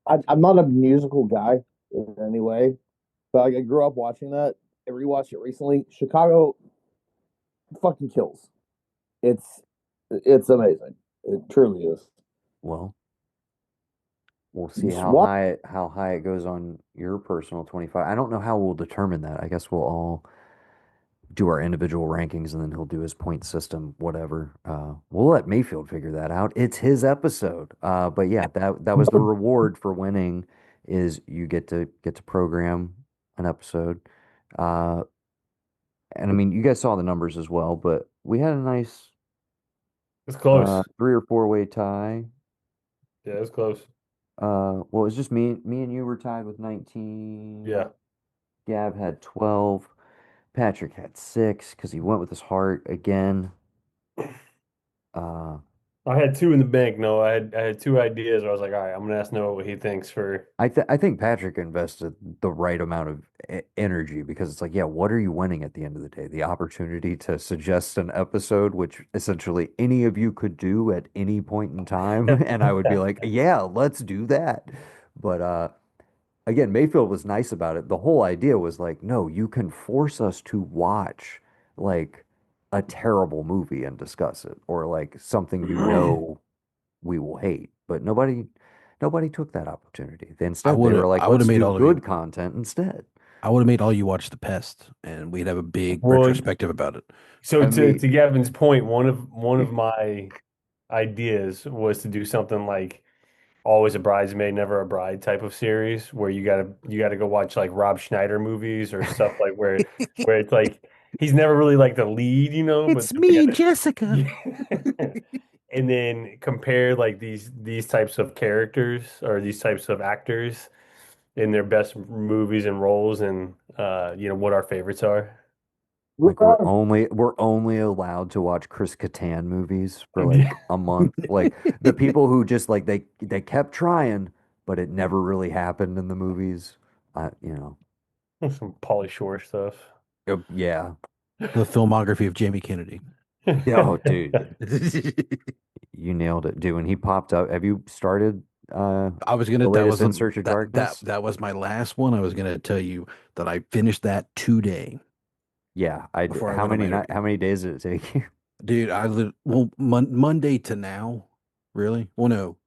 I'm not a musical guy in any way, but like, I grew up watching that. I rewatched it recently. Chicago fucking kills. It's it's amazing. It truly is. Well, we'll see Just watch. how high it goes on your personal 25. I don't know how we'll determine that. I guess we'll all do our individual rankings and then he'll do his point system, whatever. We'll let Mayfield figure that out. It's his episode. But yeah, that was the reward for winning is you get to program an episode. Uh, and I mean, you guys saw the numbers as well, but we had a nice It's close. 3 or 4 way tie. Yeah, it's close. Well, it was just me and you were tied with 19. Yeah. Gab had 12. Patrick had 6 because he went with his heart again. Uh, I had two in the bank. No, I had two ideas where I was like, all right, I'm gonna ask Noah what he thinks for. I think Patrick invested the right amount of energy because it's like, yeah, what are you winning at the end of the day? The opportunity to suggest an episode, which essentially any of you could do at any point in time, and I would be like, yeah, let's do that. But again, Mayfield was nice about it. The whole idea was like, no, you can force us to watch like a terrible movie and discuss it, or like something we will hate. But nobody took that opportunity. Instead, they were like, I would let's have made do all of you good content instead. I would have made all you watch The Pest and we'd have a big Well, retrospective about it. so I to mean, Gavin's point, one of my ideas was to do something like always a bridesmaid, never a bride type of series where you gotta go watch like Rob Schneider movies or stuff like where it's like he's never really like the lead, but It's we me, gotta Jessica. yeah. And then compare like these types of characters or these types of actors in their best movies and roles and what our favorites are. like we're only allowed to watch Chris Kattan movies for like a month. Like the people who just like they kept trying, but it never really happened in the movies. You know, Some Pauly Shore stuff. yeah, The filmography of Jamie Kennedy. yeah. Oh, dude, you nailed it, dude. When he popped up, have you started I was gonna the that latest was In Search of Darkness? that was my last one. I was gonna tell you that I finished that today Yeah, I did. before I went on my interview. How many days did it take you? Dude, Monday to now, really? Well, no,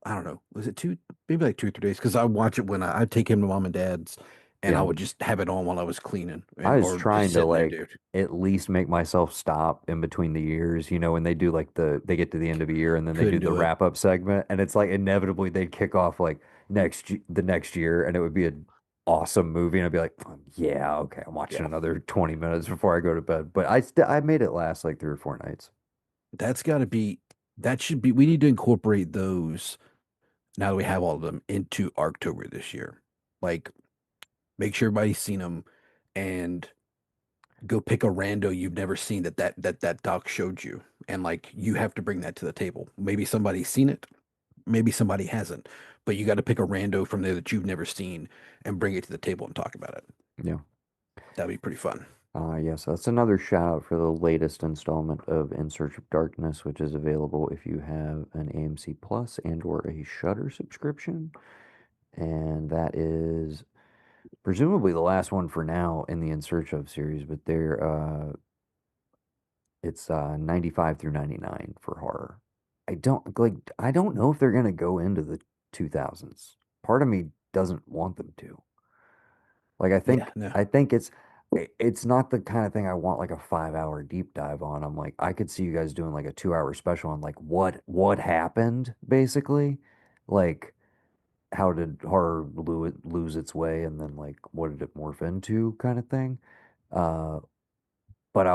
I don't know. Was it maybe like 2 or 3 days? Because I watch it when I'd take him to mom and dad's, and I Yeah. would just have it on while I was cleaning, I was or just trying to sitting there, like dude. at least make myself stop in between the years, when they do like they get to the end of a year and then they do Couldn't the do it. wrap up segment and it's like inevitably they'd kick off like the next year and it would be an awesome movie and I'd be like, "Oh, yeah, okay, I'm watching Yeah, another 20 minutes before I go to bed." But I made it last like 3 or 4 nights. that's got to be. That should be. We need to incorporate those now that we have all of them into Arctober this year. Like, make sure everybody's seen them, and go pick a rando you've never seen that doc showed you, and like you have to bring that to the table. Maybe somebody's seen it, maybe somebody hasn't, but you got to pick a rando from there that you've never seen and bring it to the table and talk about it. Yeah. That'd be pretty fun. Yes, that's another shout out for the latest installment of In Search of Darkness, which is available if you have an AMC Plus and or a Shutter subscription. And that is presumably the last one for now in the In Search of series, but it's 95 through 99 for horror. I don't know if they're gonna go into the 2000s. Part of me doesn't want them to. Like Yeah, no, I think it's not the kind of thing I want like a 5 hour deep dive on. I'm like, I could see you guys doing like a 2 hour special on like what happened basically. Like how did horror lose its way and then like what did it morph into kind of thing. Uh but I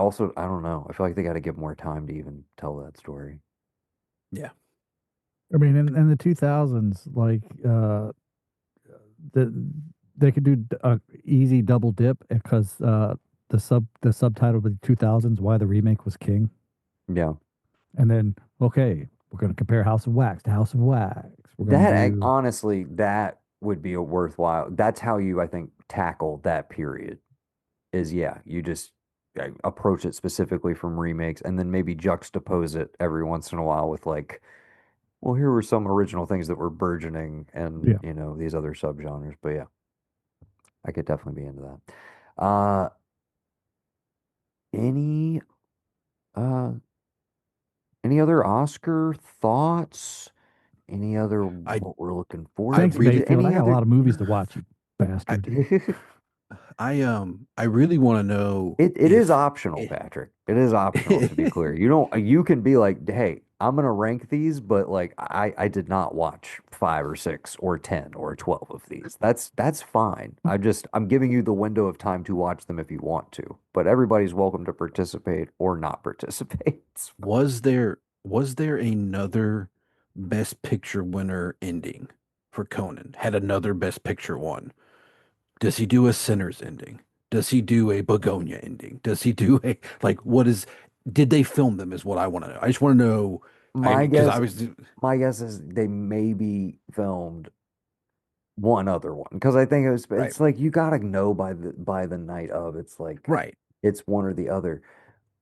don't know. I feel like they got to give more time to even tell that story. yeah, I mean, in the 2000s, like the they could do a easy double dip because the subtitle of the 2000s, why the remake was king, Yeah. and then okay, we're going to compare House of Wax to House of Wax. We're going to do Honestly, that would be a worthwhile. That's how you, I think, tackle that period. Is yeah, you just approach it specifically from remakes, and then maybe juxtapose it every once in a while with like, well, here were some original things that were burgeoning, and yeah. you know these other subgenres. But yeah, I could definitely be into that. Any uh, any other Oscar thoughts? Any other I what we're looking forward I Thanks, to? really Mayfield. I Any got a other? lot of movies to watch, you I bastard. I really want to know It is if optional, Patrick. It is optional to be clear. You can be like, hey, I'm gonna rank these, but like I did not watch 5 or 6 or 10 or 12 of these. That's fine. I'm giving you the window of time to watch them if you want to, but everybody's welcome to participate or not participate. It's fine. was there another Best Picture winner ending for Conan? Had another Best Picture one? Does he do a Sinners ending? Does he do a Begonia ending? Does he do a like what is did they film them is what I want to know. I just want to know. I My mean, because I guess was my guess is they maybe filmed one other one because I think right, it's like you gotta know by the night of it's like right. it's one or the other.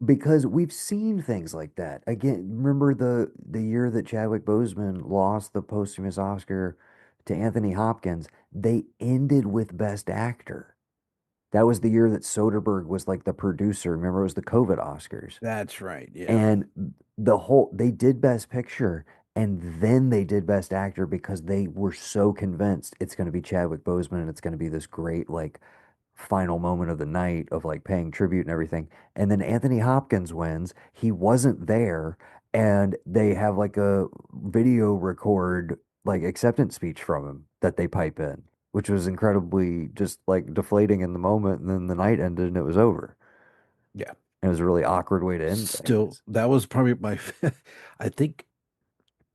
Because we've seen things like that. Again, remember the year that Chadwick Boseman lost the posthumous Oscar to Anthony Hopkins, they ended with Best Actor. That was the year that Soderbergh was like the producer. Remember, it was the COVID Oscars. That's right. Yeah. And they did Best Picture and then they did Best Actor because they were so convinced it's going to be Chadwick Boseman and it's going to be this great like final moment of the night of like paying tribute and everything. And then Anthony Hopkins wins. He wasn't there, and they have like a video record like acceptance speech from him that they pipe in, which was incredibly just like deflating in the moment. And then the night ended and it was over. Yeah. It was a really awkward way to end Still, things. that was probably my I think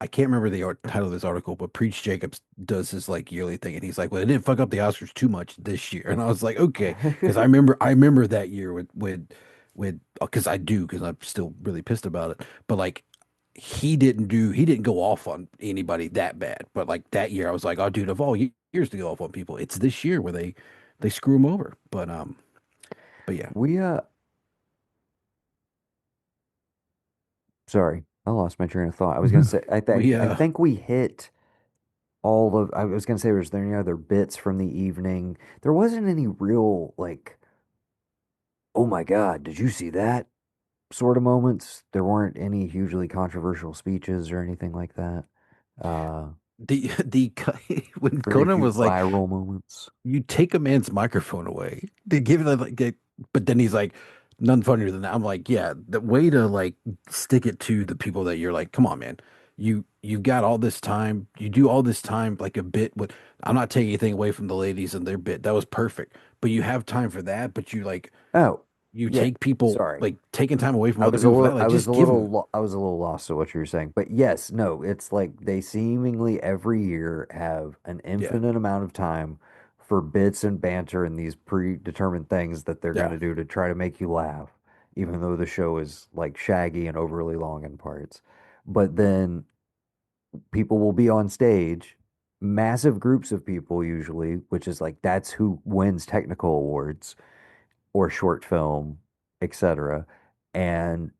I can't remember the title of this article, but Preach Jacobs does his like yearly thing, and he's like, "Well, they didn't fuck up the Oscars too much this year," and I was like, "Okay," because I remember that year with because I do because I'm still really pissed about it, but like he didn't go off on anybody that bad, but like that year I was like, "Oh, dude, of all years to go off on people, it's this year where they screw him over," but yeah, We sorry, I lost my train of thought. I was gonna say we I think we hit all of I was gonna say was there any other bits from the evening? There wasn't any real like, oh my God, did you see that sort of moments? There weren't any hugely controversial speeches or anything like that. Uh, the when Very Conan few was like, viral moments. you take a man's microphone away. They give it but then he's like, none funnier than that. I'm like, yeah, the way to like stick it to the people that you're like, come on, man. You've got all this time. You do all this time like a bit with I'm not taking anything away from the ladies and their bit. That was perfect. But you have time for that, but you like Oh, you yeah, take people sorry. like taking time away from other people for that. Like just give them. I was a little lost at what you were saying. But yes, no, it's like they seemingly every year have an Yeah. infinite amount of time for bits and banter and these predetermined things that they're going Yeah. to do to try to make you laugh, even though the show is like shaggy and overly long in parts. But then people will be on stage, massive groups of people usually, which is like that's who wins technical awards or short film, etc. And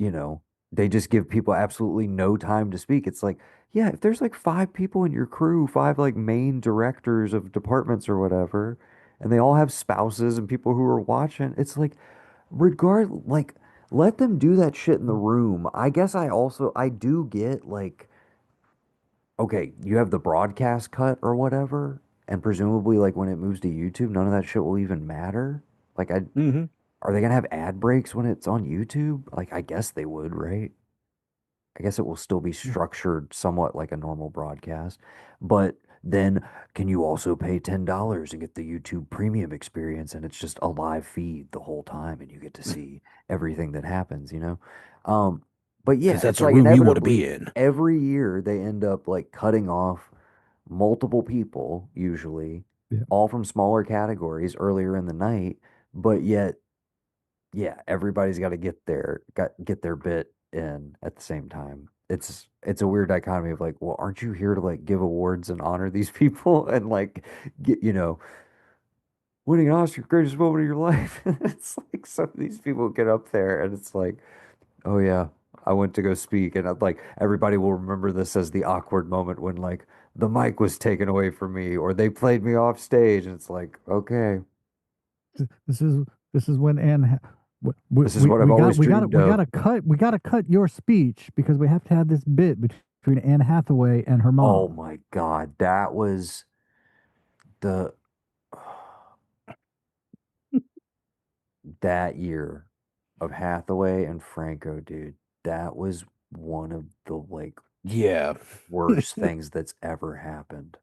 you know, they just give people absolutely no time to speak. It's like, yeah, if there's like five people in your crew, five like main directors of departments or whatever, and they all have spouses and people who are watching, it's like, like, let them do that shit in the room. I guess I do get like, okay, you have the broadcast cut or whatever, and presumably like when it moves to YouTube, none of that shit will even matter. Like, Hmm. are they gonna have ad breaks when it's on YouTube? Like, I guess they would, right? I guess it will still be structured somewhat like a normal broadcast. But then can you also pay $10 and get the YouTube premium experience and it's just a live feed the whole time and you get to see everything that happens, you know? Um, but yeah, Because it's that's a like room you want to be inevitably in. every year they end up like cutting off multiple people, usually, Yeah. all from smaller categories earlier in the night, but yet yeah, everybody's got to get their bit in at the same time. It's a weird dichotomy of like, well, aren't you here to like give awards and honor these people and like get, winning an Oscar, greatest moment of your life. It's like some of these people get up there and it's like, oh yeah, I went to go speak and I'm like everybody will remember this as the awkward moment when like the mic was taken away from me or they played me off stage and it's like, okay, This is this is when Anne. this is what I've always dreamed of. We gotta cut your speech because we have to have this bit between Anne Hathaway and her Oh mom. my God, that was the that year of Hathaway and Franco, dude. That was one of the like Yeah. worst things that's ever happened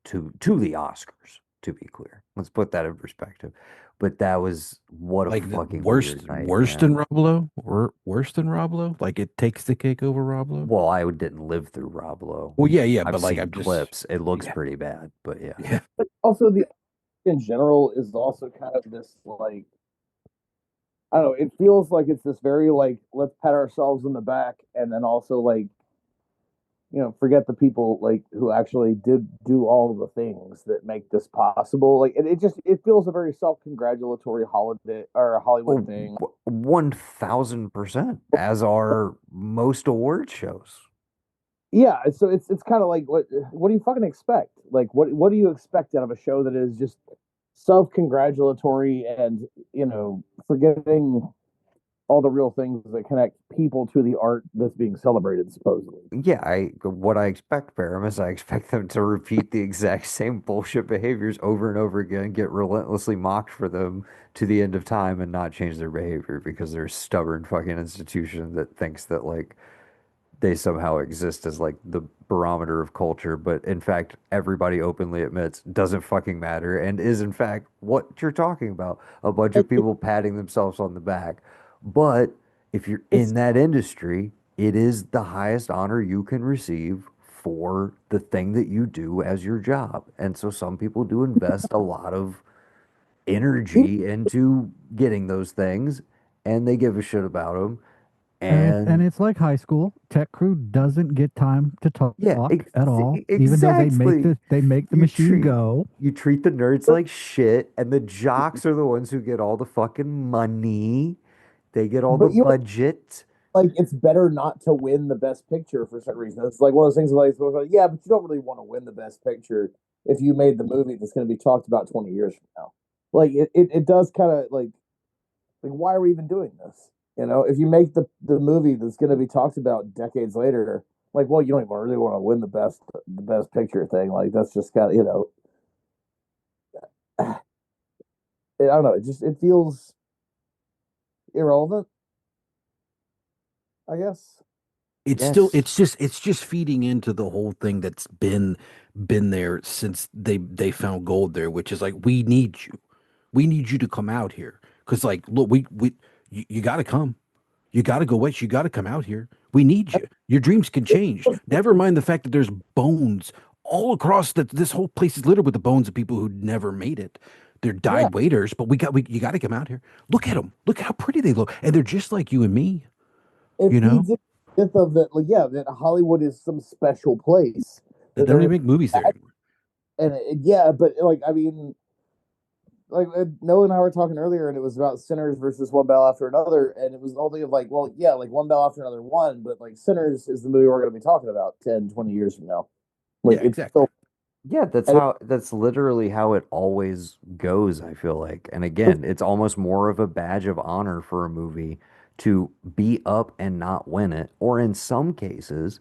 to the Oscars, to be clear. Let's put that in perspective. But that was what a Like the fucking weird night, worse than man. Rob Lowe? Or worse than Rob Lowe? Like it takes the cake over Rob Lowe? Well, I didn't live through Rob Lowe. Well, yeah, yeah, I've but like seen I'm just clips. It looks yeah, pretty bad, but yeah. yeah. But also the in general is also kind of this like I don't know. It feels like it's this very like let's pat ourselves on the back and then also like forget the people like who actually did do all of the things that make this possible. Like it feels a very self-congratulatory holiday or Hollywood Oh, thing. 1000%, as are most award shows. Yeah, so it's kind of like what do you fucking expect? Like what do you expect out of a show that is just self-congratulatory and forgetting all the real things that connect people to the art that's being celebrated supposedly. Yeah, what I expect, Param, is I expect them to repeat the exact same bullshit behaviors over and over again, get relentlessly mocked for them to the end of time and not change their behavior because they're a stubborn fucking institution that thinks that like they somehow exist as like the barometer of culture, but in fact, everybody openly admits doesn't fucking matter and is in fact what you're talking about, a bunch of people patting themselves on the back. But if you're It's in that industry, it is the highest honor you can receive for the thing that you do as your job. And so some people do invest a lot of energy into getting those things and they give a shit about them. And And it's like high school. Tech crew doesn't get time to yeah, talk at all, even though exactly. they make the You machine treat go. you treat the nerds like shit, and the jocks are the ones who get all the fucking money. They get all the but you budget. like it's better not to win the best picture for some reason. It's like one of those things like yeah, but you don't really want to win the best picture if you made the movie that's going to be talked about 20 years from now. Like it does kind of like why are we even doing this? If you make the movie that's going to be talked about decades later, like well, you don't even really want to win the best picture thing. Like that's just kind of I don't know. It feels irrelevant, I guess. It's still Yes. it's just feeding into the whole thing that's been there since they found gold there, which is like we need you. We need you to come out here. Cause like look, we you gotta come. You gotta go west, you gotta come out here. We need you. Your dreams can change. Never mind the fact that there's bones all across this whole place is littered with the bones of people who never made it. They're Yeah, died waiters, but you got to come out here. Look at them. Look at how pretty they look, and they're just like you and me. it You know, feeds into the myth of that, like, yeah, that Hollywood is some special place. they That don't they're even make movies there anymore. and yeah, but like I mean, like Noah and I were talking earlier, and it was about Sinners versus One Bell After Another, and it was the whole thing of like, well, yeah, like One Bell After Another won, but like Sinners is the movie we're going to be talking about 10, 20 years from now. Like Yeah, it's exactly. still, Yeah, and that's literally how it always goes, I feel like. And again, it's almost more of a badge of honor for a movie to be up and not win it. Or in some cases,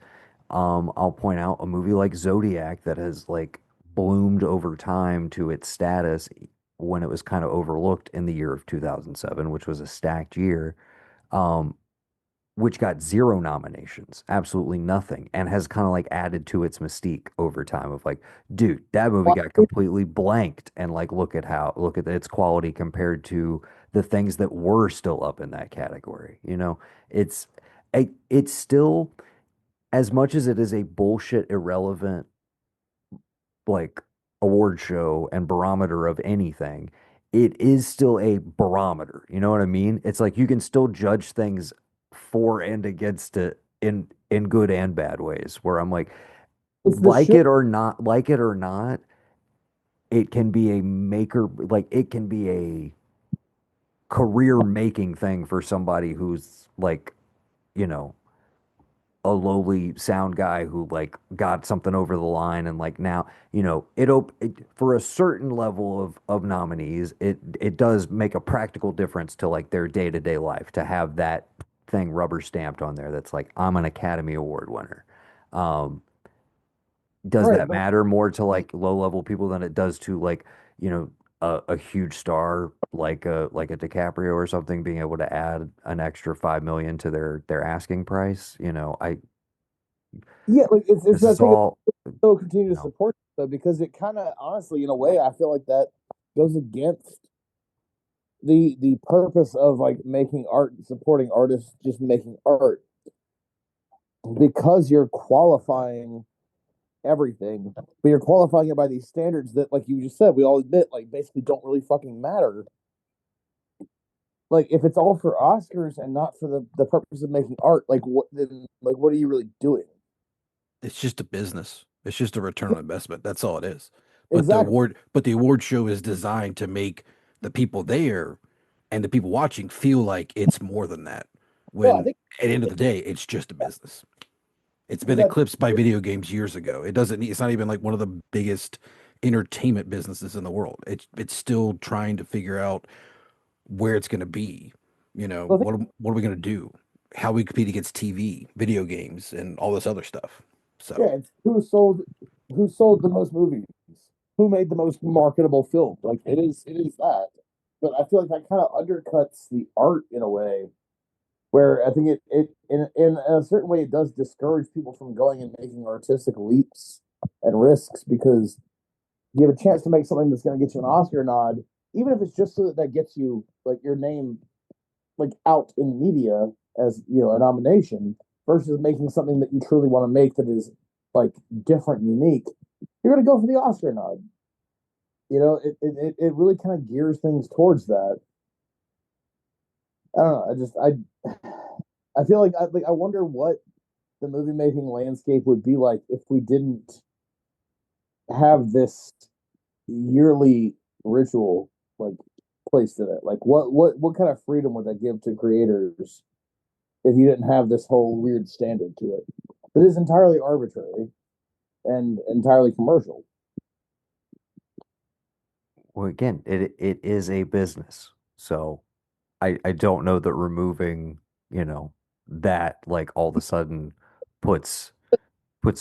I'll point out a movie like Zodiac that has like bloomed over time to its status when it was kind of overlooked in the year of 2007, which was a stacked year. Um, which got zero nominations, absolutely nothing, and has kind of like added to its mystique over time of like, dude, that movie got completely blanked, and like look at its quality compared to the things that were still up in that category. It's it's still as much as it is a bullshit irrelevant like award show and barometer of anything, it is still a barometer. You know what I mean? It's like you can still judge things for and against it in good and bad ways. Where I'm it's the show. like it or not, it can be a maker, like it can be a career making thing for somebody who's like, you know, a lowly sound guy who like got something over the line and like now it for a certain level of nominees it does make a practical difference to like their day-to-day life to have that thing rubber stamped on there that's like I'm an Academy Award winner. um does Right, that but matter more to like low level people than it does to like a huge star like a DiCaprio or something being able to add an extra 5 million to their asking price? I yeah, like it's this that is thing of all, still continue to you know, support though, because it kind of honestly, in a way, I feel like that goes against the purpose of like making art and supporting artists just making art because you're qualifying everything, but you're qualifying it by these standards that, like you just said, we all admit, like basically don't really fucking matter. Like if it's all for Oscars and not for the purpose of making art, like what then? Like what are you really doing? It's just a business. It's just a return on investment. That's all it is. Exactly. But the award show is designed to make the people there and the people watching feel like it's more than that. No, I When think at the end of the day, it's just a business. It's is been that eclipsed by video games years ago. It's not even like one of the biggest entertainment businesses in the world. It's still trying to figure out where it's going to be. I think, What are we going to do? How we compete against TV, video games, and all this other stuff. yeah, So it's who sold the most movies, who made the most marketable film. Like it is that. But I feel like that kind of undercuts the art in a way where I think it in a certain way it does discourage people from going and making artistic leaps and risks because you have a chance to make something that's going to get you an Oscar nod, even if it's just so that that gets you like your name like out in media as a nomination versus making something that you truly want to make that is like different, unique. You're going to go for the Oscar nod. It really kind of gears things towards that. I don't know. I feel like I wonder what the movie making landscape would be like if we didn't have this yearly ritual like placed in it. Like what kind of freedom would that give to creators if you didn't have this whole weird standard to it? It is entirely arbitrary and entirely commercial. well, again, it is a business. So I don't know that removing, that like all of a sudden puts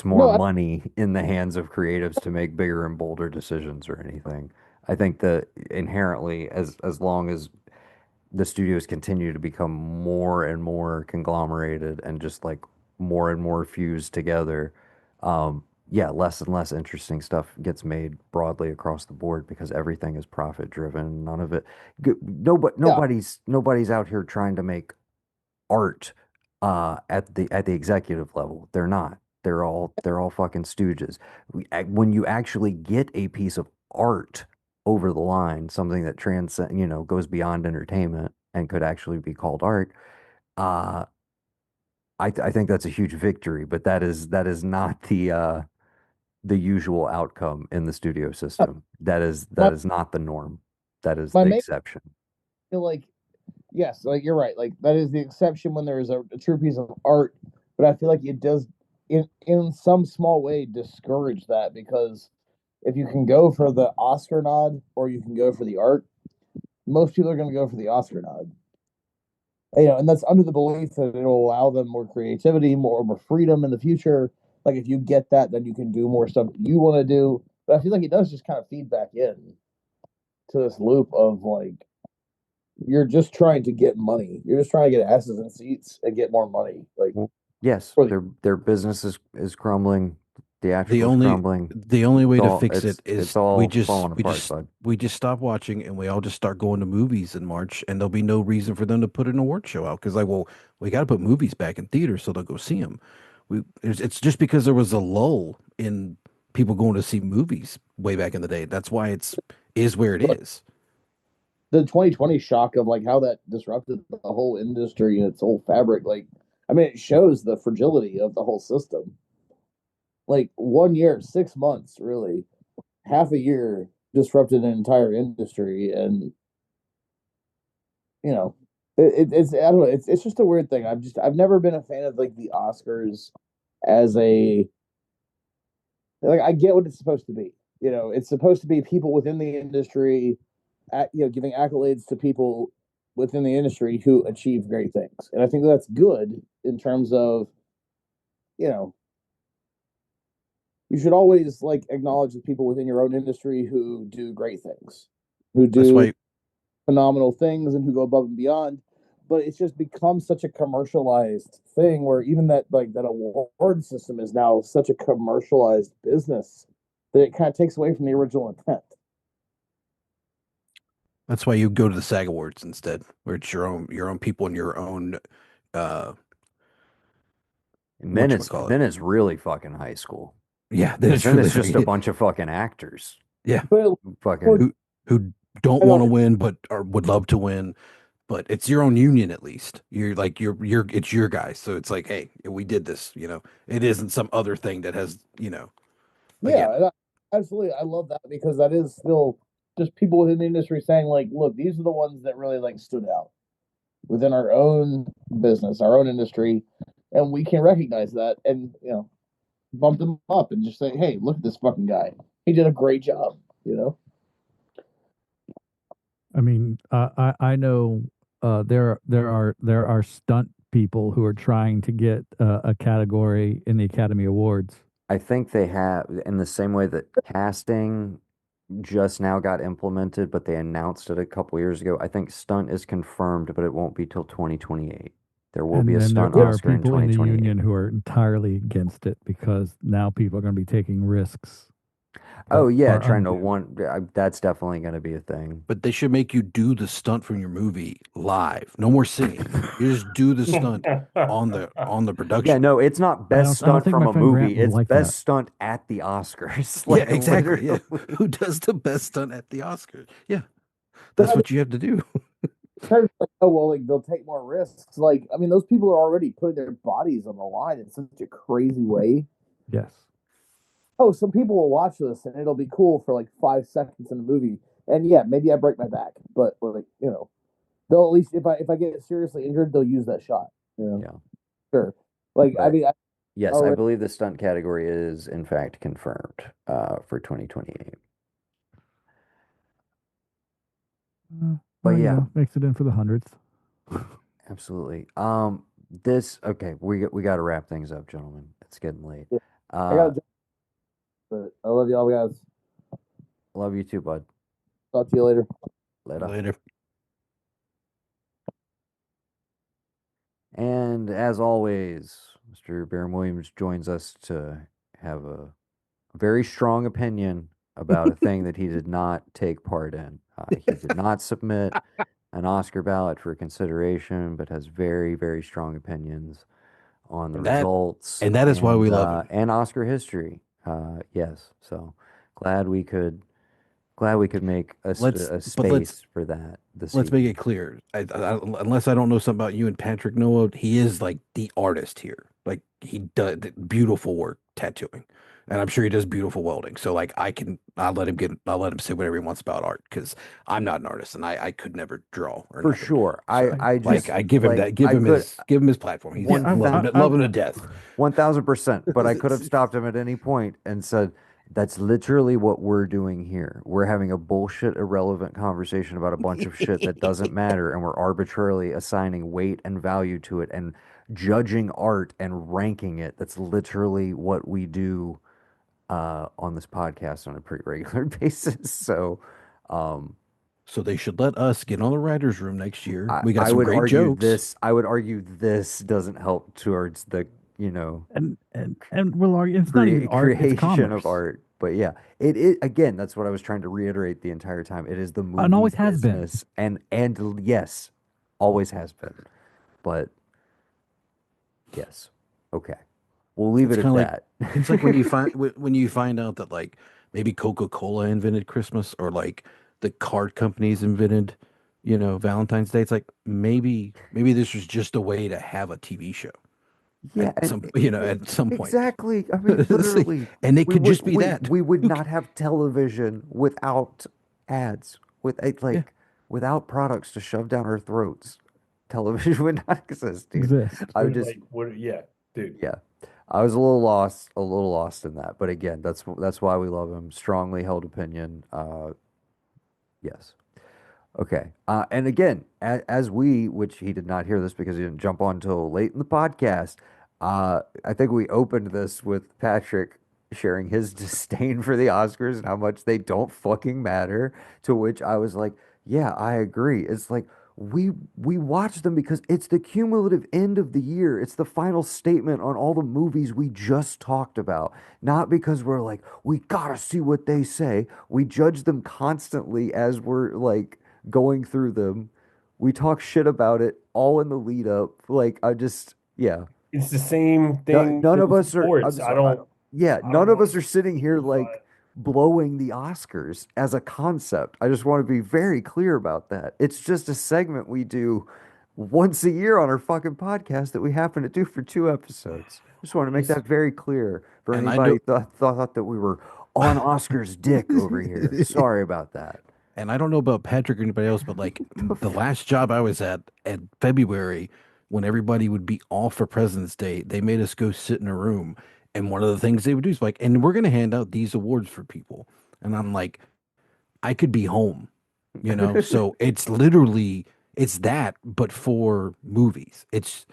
more No, I, money in the hands of creatives to make bigger and bolder decisions or anything. I think that inherently, as long as the studios continue to become more and more conglomerated and just like more and more fused together, yeah, less and less interesting stuff gets made broadly across the board because everything is profit driven. None of it, yeah, nobody's out here trying to make art at the executive level. They're not. they're all fucking stooges. When you actually get a piece of art over the line, something that transcend, goes beyond entertainment and could actually be called art, uh, I think that's a huge victory. But that is not the usual outcome in the studio Uh, system. That is My that is not the norm. That is my the main exception. feel like yes, like you're right. Like that is the exception when there is a true piece of art, but I feel like it does in some small way discourage that because if you can go for the Oscar nod or you can go for the art, most people are going to go for the Oscar nod. And that's under the belief that it'll allow them more creativity, more freedom in the future. Like if you get that, then you can do more stuff that you want to do. But I feel like it does just kind of feed back in to this loop of like you're just trying to get money. You're just trying to get asses in seats and get more money. Like Well, yes, for the their business is crumbling, The theatrical's only crumbling. the only way It's to all fix it it's is we all just falling we apart, just bud. we just stop watching and we all just start going to movies in March and there'll be no reason for them to put an award show out because like well we got to put movies back in theaters so they'll go see them. It's just because there was a lull in people going to see movies way back in the day. That's why it's is where it is. the 2020 shock of like how that disrupted the whole industry and its whole fabric. Like, I mean, it shows the fragility of the whole system. Like 1 year, 6 months, really, half a year disrupted an entire industry, and you know, it's I don't know, it's just a weird thing. I've never been a fan of like the Oscars as a like I get what it's supposed to be. It's supposed to be people within the industry, giving accolades to people within the industry who achieve great things, and I think that's good in terms of you know you should always like acknowledge the people within your own industry who do great things, who That's do why phenomenal things, and who go above and beyond. But it's just become such a commercialized thing where even that like that award system is now such a commercialized business that it kind of takes away from the original intent. that's why you go to the SAG Awards instead, where it's your own people and your own uh And then it's whatchamacallit. then it's really fucking high school Yeah, then because it's then really it's just a fucking bunch of fucking actors. yeah. But Fucking Who don't want to win but or would love to win, but it's your own union at least. You're like you're it's your guys. So it's like, hey, we did this. It isn't some other thing that has. Again, yeah, absolutely, I love that because that is still just people within the industry saying like, look, these are the ones that really like stood out within our own business, our own industry, and we can recognize that and bump them up and just say, hey, look at this fucking guy. He did a great job. You know. I mean, I know there are stunt people who are trying to get a category in the Academy Awards. I think they have in the same way that casting just now got implemented, but they announced it a couple years ago. I think stunt is confirmed, but it won't be till 2028. There will be And a then there, stunt there are Oscar in people in the 2028. union who are entirely against it because now people are going to be taking risks Oh that yeah, are trying to undue. one that's definitely going to be a thing. but they should make you do the stunt from your movie live. No more singing. You just do the stunt on the Yeah, production. no, it's not best I don't stunt think from my a friend Grant movie. would It's like that. best stunt at the Oscars. Yeah, Like exactly. Yeah. literally. Who does the best stunt at the Oscars? Yeah, But that's I mean, what you have to do. like, oh well, like they'll take more risks. Like, I mean, those people are already putting their bodies on the line in such a crazy way. Yes. Oh, some people will watch this and it'll be cool for like 5 seconds in the movie, and yeah, maybe I break my back, but like they'll at least if I get seriously injured, they'll use that shot. Yeah. Sure. Like, I But mean, I yes, I already believe the stunt category is in fact confirmed for 2028. But Well, yeah, makes it in for the hundreds. absolutely. This okay, we got to wrap things up, gentlemen. It's getting late. I Uh, gotta, but I love y'all guys. love you too, bud. Talk to you later. Later. Later. And as always, Mr. Baron Williams joins us to have a very strong opinion about a thing that he did not take part in. He did not submit an Oscar ballot for consideration, but has very, very strong opinions on the And that results and that is why we love him. and Oscar history. Yes, so glad we could glad we could make Let's a but let's space for that this let's make evening. it clear. Unless I don't know something about you and Patrick Noah, he is like the artist here. Like he does beautiful work tattooing, and I'm sure he does beautiful welding. So like I'll let him say whatever he wants about art because I'm not an artist and I could never draw or For nothing. sure. So I like just I give him like that, I could give him his platform. He's Yeah, one I, thou- I, love him to death. 1000%, but I could have stopped him at any point and said, that's literally what we're doing here. We're having a bullshit, irrelevant conversation about a bunch of shit that doesn't matter, and we're arbitrarily assigning weight and value to it and judging art and ranking it. That's literally what we do on this podcast on a pretty regular basis. So, um, So they should let us get on the writers' room next year. We got I some would great argue jokes. this. I would argue this doesn't help towards the, you know, and we'll argue it's not even art, it's creation of commerce. art. But yeah, it again, that's what I was trying to reiterate the entire time. It is the And movie always has been. business and yes, always has been. But yes. Okay. We'll leave It's it kind at of like that. it's like when you when you find out that like maybe Coca-Cola invented Christmas or like the card companies invented, Valentine's Day. It's like maybe this was just a way to have a TV show Yeah, and at some point. exactly. I mean, It's like- literally, and it could just be that. we would Who not have television without ads, Yeah. without products to shove down our throats. Television would not exist, dude. Exist. I would just, Like what? Yeah, dude. yeah. I was a little lost in that. But again, that's why we love him. Strongly held opinion. Yes. Okay. And again, as we, which he did not hear this because he didn't jump on until late in the podcast, I think we opened this with Patrick sharing his disdain for the Oscars and how much they don't fucking matter. To which I was like, yeah, I agree. It's like we watch them because it's the cumulative end of the year. It's the final statement on all the movies we just talked about. Not because we're like, we gotta see what they say. We judge them constantly as we're like going through them. We talk shit about it all in the lead up. Like I just, yeah. It's the same No, thing none with of us are. sports. I'm sorry. Yeah, I don't none of want us to are sitting here simplify. like blowing the Oscars as a concept. I just want to be very clear about that. It's just a segment we do once a year on our fucking podcast that we happen to do for 2 episodes. Just want to make that very clear for And I anybody know thought that we were on Oscar's dick over here. Sorry about that. and I don't know about Patrick or anybody else, but like the last job I was at February, when everybody would be off for President's Day, they made us go sit in a room. And one of the things they would do is like, and we're going to hand out these awards for people. And I'm like, I could be home. So it's literally, it's that, but for movies. It's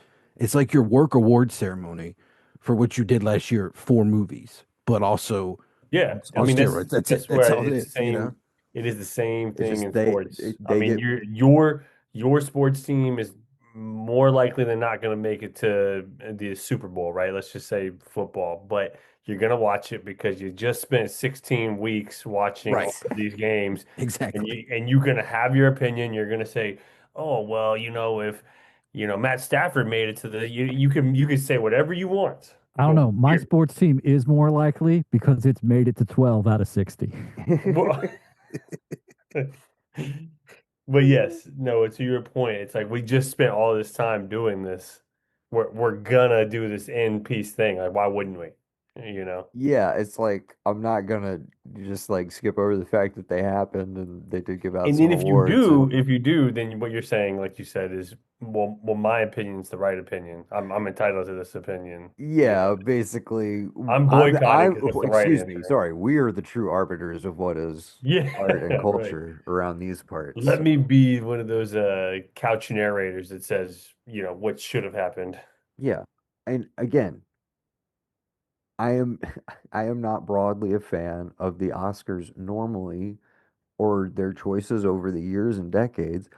like your work award ceremony for what you did last year for movies, but also Yeah, I on mean steroids. That's it. that's That's where all it it's the is. same. It is the same It's thing just in sports. I they mean, get your sports team is more likely than not going to make it to the Super Bowl, right? Let's just say football, but you're going to watch it because you just spent 16 weeks watching all Right. of these games, and Exactly. you're going to have your opinion. You're going to say, "Oh, well, if Matt Stafford made it to the you can say whatever you want." I don't But know. My sports team is more likely because it's made it to 12 out of 60. well, but yes, no, to your point, it's like we just spent all this time doing this. We're gonna do this end piece thing. Like, why wouldn't we? You know? Yeah, it's like I'm not gonna just like skip over the fact that they happened and they did give out And some then awards and if you do, then what you're saying, like you said, is well, my opinion's the right opinion. I'm entitled to this opinion. yeah, basically I'm boycotting because it's the right excuse me, answer. sorry, we are the true arbiters of what is Yeah, art and right. culture around these parts. Let me be one of those couch narrators that says, what should have happened. Yeah. And again, I am I am not broadly a fan of the Oscars normally or their choices over the years and decades.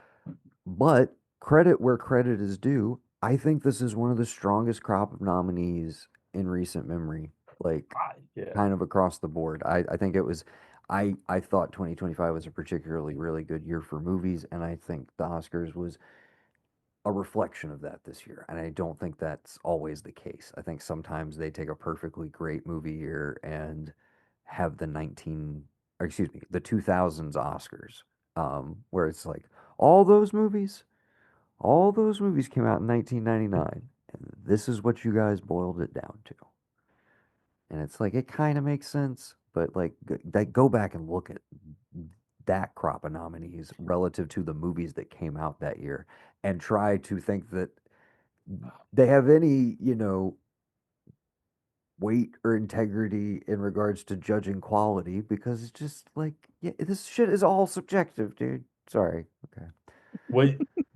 But credit where credit is due. I think this is one of the strongest crop of nominees in recent memory, like Yeah. kind of across the board. I think it was, I thought 2025 was a particularly really good year for movies, and I think the Oscars was a reflection of that this year, and I don't think that's always the case. I think sometimes they take a perfectly great movie year and have the 2000s Oscars, where it's like all those movies, all those movies came out in 1999, and this is what you guys boiled it down to. And it's like it kind of makes sense, but like go back and look at that crop of nominees relative to the movies that came out that year and try to think that they have any, weight or integrity in regards to judging quality because it's just like, yeah, this shit is all subjective, dude. Sorry. Okay. What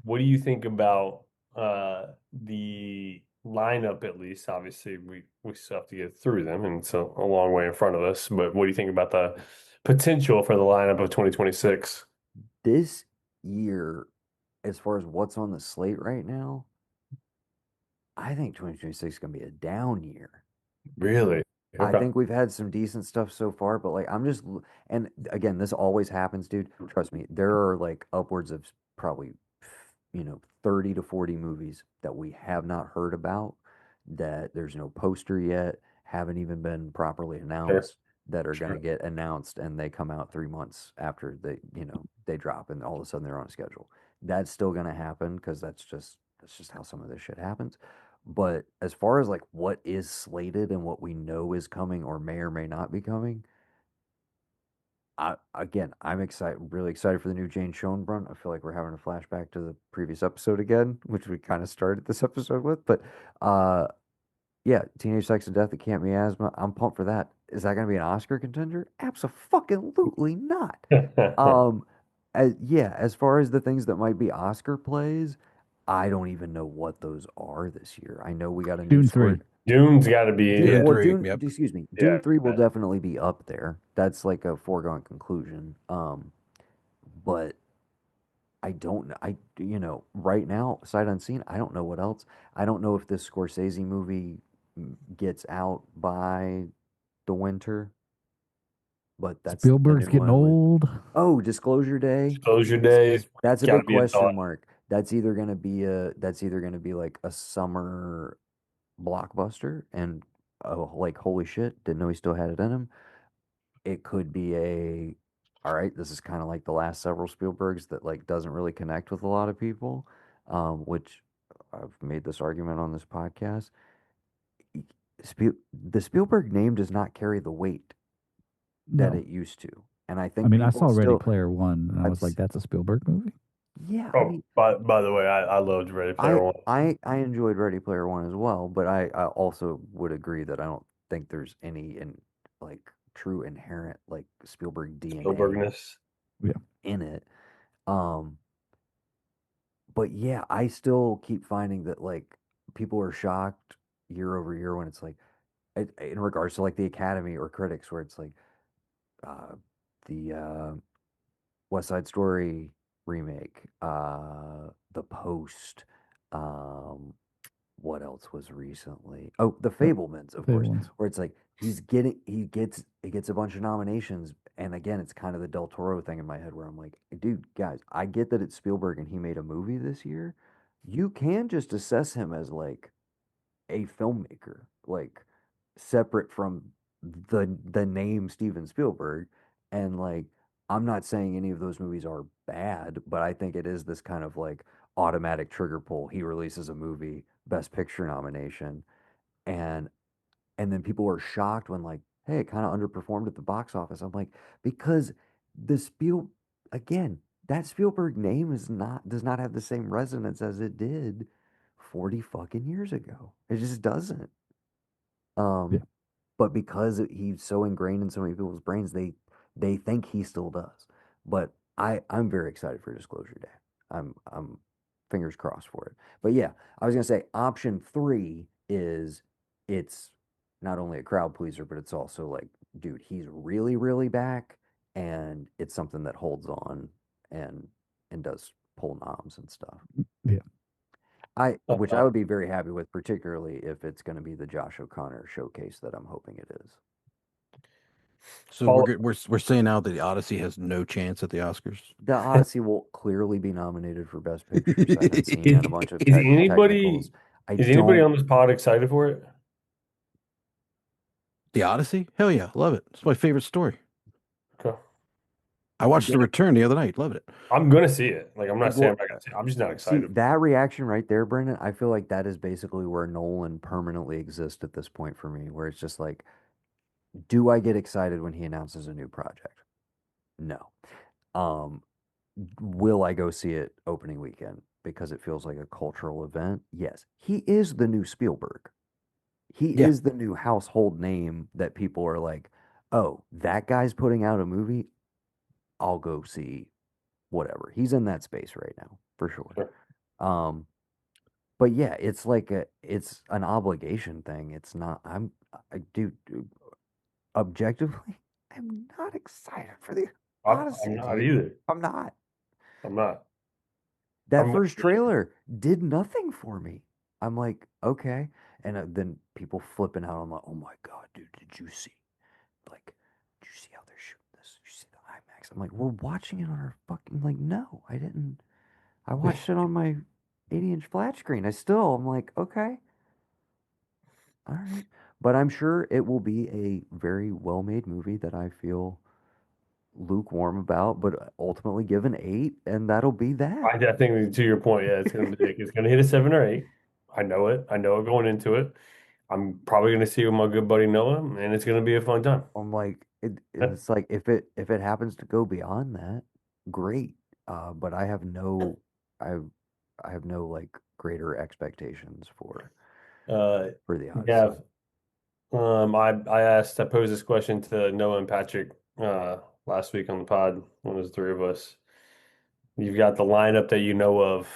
What do you think about the lineup? At least, obviously, we still have to get through them, and it's a long way in front of us. But what do you think about the potential for the lineup of 2026? This year, as far as what's on the slate right now, I think 2026 is going to be a down year. Really? I Okay. think we've had some decent stuff so far, but like and again, this always happens, dude. Trust me, there are like upwards of probably 30 to 40 movies that we have not heard about, that there's no poster yet, haven't even been properly Sure. announced, that are going to Sure. get announced and they come out 3 months after they drop and all of a sudden they're on a schedule. That's still going to happen because that's just how some of this shit happens. But as far as like what is slated and what we know is coming or may not be coming, I'm excited, really excited for the new Jane Schoenbrunn. I feel like we're having a flashback to the previous episode again, which we kind of started this episode with. But uh, yeah, Teenage Sex and Death, It Can't Be Asthma. I'm pumped for that. Is that going to be an Oscar contender? Absolutely not. Um, yeah, as far as the things that might be Oscar plays, I don't even know what those are this year. I know we got a new Dune score. 3. Dune's got to be Dune, Dune in. well, 3. Dune, Yep. excuse me, Yeah. Dune 3 will definitely be up there. That's like a foregone conclusion. But I don't, right now, sight unseen, I don't know what else. I don't know if this Scorsese movie gets out by the winter, but that's the Spielberg's new getting one with, old. oh, Disclosure Day. Disclosure Days That's a got to big be a question thought. mark. That's either gonna be like a summer blockbuster and oh, like holy shit, didn't know he still had it in him. It could be all right, this is kind of like the last several Spielbergs that like doesn't really connect with a lot of people, which I've made this argument on this podcast. E- the Spielberg name does not carry the weight that No. it used to, and I I think mean, I people saw Ready still. Player One, and I was I've like, that's a Spielberg movie? Yeah, I Oh, mean, by the way, I loved Ready Player I One. I I enjoyed Ready Player One as well, but I also would agree that I don't think there's any like true inherent like Spielberg DNA Spielbergness. Yeah. in it. Um, but yeah, I still keep finding that like people are shocked year over year when it's like in regards to like the Academy or critics where it's like uh the West Side Story remake, The Post, um what else was recently? Oh, The The Fablemans, of Favorite course, ones. where it's like he gets a bunch of nominations, and again, it's kind of the Del Toro thing in my head where I'm like, dude, guys, I get that it's Spielberg and he made a movie this year. You can just assess him as like a filmmaker, like separate from the name Steven Spielberg, and like I'm not saying any of those movies are bad, but I think it is this kind of like automatic trigger pull. He releases a movie, Best Picture nomination, and and then people are shocked when like, hey, it kind of underperformed at the box office. I'm like, because the again, that Spielberg name does not have the same resonance as it did 40 fucking years ago. It just doesn't. Yeah. Um, but because he's so ingrained in so many people's brains, they think he still does. But I'm very excited for Disclosure Day. I'm fingers crossed for it. But yeah, I was gonna say option three is it's not only a crowd pleaser, but it's also like, dude, he's really back, and it's something that holds on and does pull knobs and stuff. Yeah. Which I Uh, would be very happy with, particularly if it's going to be the Josh O'Connor showcase that I'm hoping it is. So Follow. we're saying now that the Odyssey has no chance at the Oscars. The Odyssey will clearly be nominated for Best Picture, sight unseen, Is, and a bunch of is anybody technicals. I is anybody don't. on this pod excited for it? The Odyssey? Hell yeah, love it. It's my favorite story. Okay. I watched The Return the other night. Loved it. I'm gonna see it. Like I'm not saying Well, I'm not gonna see it. I'm just not see excited. that reaction right there, Brendan. I feel like that is basically where Nolan permanently exists at this point for me, where it's just like, do I get excited when he announces a new project? No. Um, will I go see it opening weekend because it feels like a cultural event? Yes. He is the new Spielberg. He Yeah, is the new household name that people are like, oh, that guy's putting out a movie. I'll go see whatever. He's in that space right now for sure. Sure. Um, but yeah, it's an obligation thing. It's not. Dude, objectively, I'm not excited for the I'm Odyssey, not dude. either. I'm not. I'm not. That I'm first trailer did nothing for me. I'm like, okay. And then people flipping out. I'm like, oh my God, dude, did you see? Like, did you see how they're shooting this? Did you see the IMAX? I'm like, we're watching it on our fucking, like, no, I didn't. I watched it on my 80-inch flat screen. I'm like, okay, all right. But I'm sure it will be a very well-made movie that I feel lukewarm about, but ultimately give an 8, and that'll be that. I think to your point, yeah, it's gonna hit a 7 or 8. I know it. I know it going into it. I'm probably gonna see it with my good buddy Noah, and it's gonna be a fun time. I'm like, Yeah. it's like if it happens to go beyond that, great. But I I have no like greater expectations Uh, for the Odyssey. yeah. I posed this question to Noah and Patrick last week on the pod when it was the three of us. You've got the lineup that you know of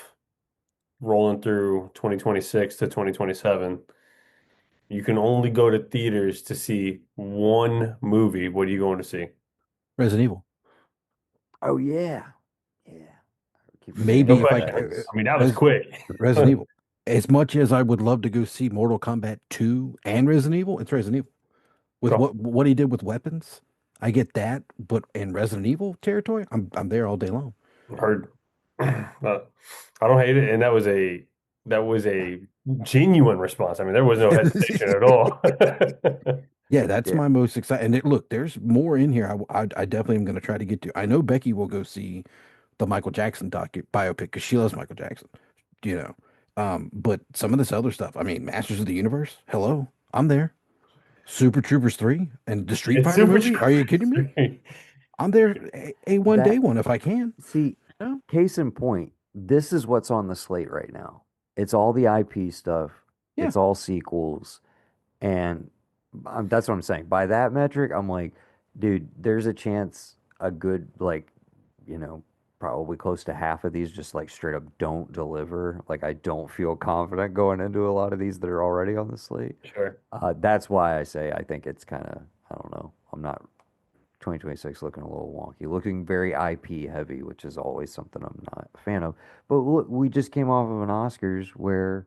rolling through 2026 to 2027. You can only go to theaters to see one movie. What are you going to see? Resident Evil. Oh yeah, yeah. I keep forgetting No Maybe if about I that. question. Is I mean, that was Res, quick. Resident Evil. As much as I would love to go see Mortal Kombat 2 and Resident Evil, it's Resident Evil. With Cool. what he did with weapons, I get that. But in Resident Evil territory, I'm there all day long. Heard. I don't hate it, and that was a genuine response. I mean, there was no hesitation at all. Yeah, that's yeah. my most exciting. And look, there's more in here. I definitely am going to try to get to. I know Becky will go see the Michael Jackson biopic because she loves Michael Jackson. You know, but some of this other stuff. I mean, Masters of the Universe. Hello, I'm there. Super Troopers 3 and the Street It's Fighter super movie. Are you true. kidding me? I'm there a one day That one if I can. see, No? case in point, this is what's on the slate right now. It's all the IP stuff. Yeah. It's all sequels. And that's what I'm saying. By that metric, I'm like, dude, there's a chance a good, like, you know, probably close to half of these just like straight up don't deliver. Like, I don't feel confident going into a lot of these that are already on the slate. Sure. That's why I say I think it's kind of, I don't know. I'm not 2026 looking a little wonky, looking very IP heavy, which is always something I'm not a fan of. But look, we just came off of an Oscars where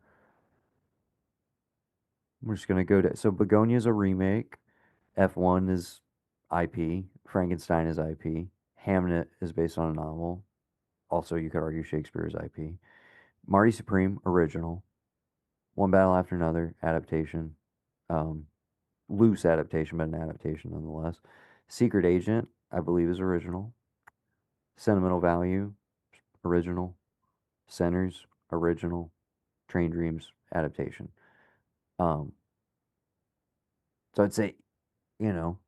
we're just gonna go to so Begonia's a remake. F1 is IP. Frankenstein is IP. Hamnet is based on a novel. Also, you could argue Shakespeare is IP. Marty Supreme, original. One Battle After Another, adaptation. Um, Loose adaptation, but an adaptation nonetheless. Secret Agent, I believe, is original. Sentimental Value, original. Centers, original. Train Dreams, adaptation. Um, so I'd say, you know,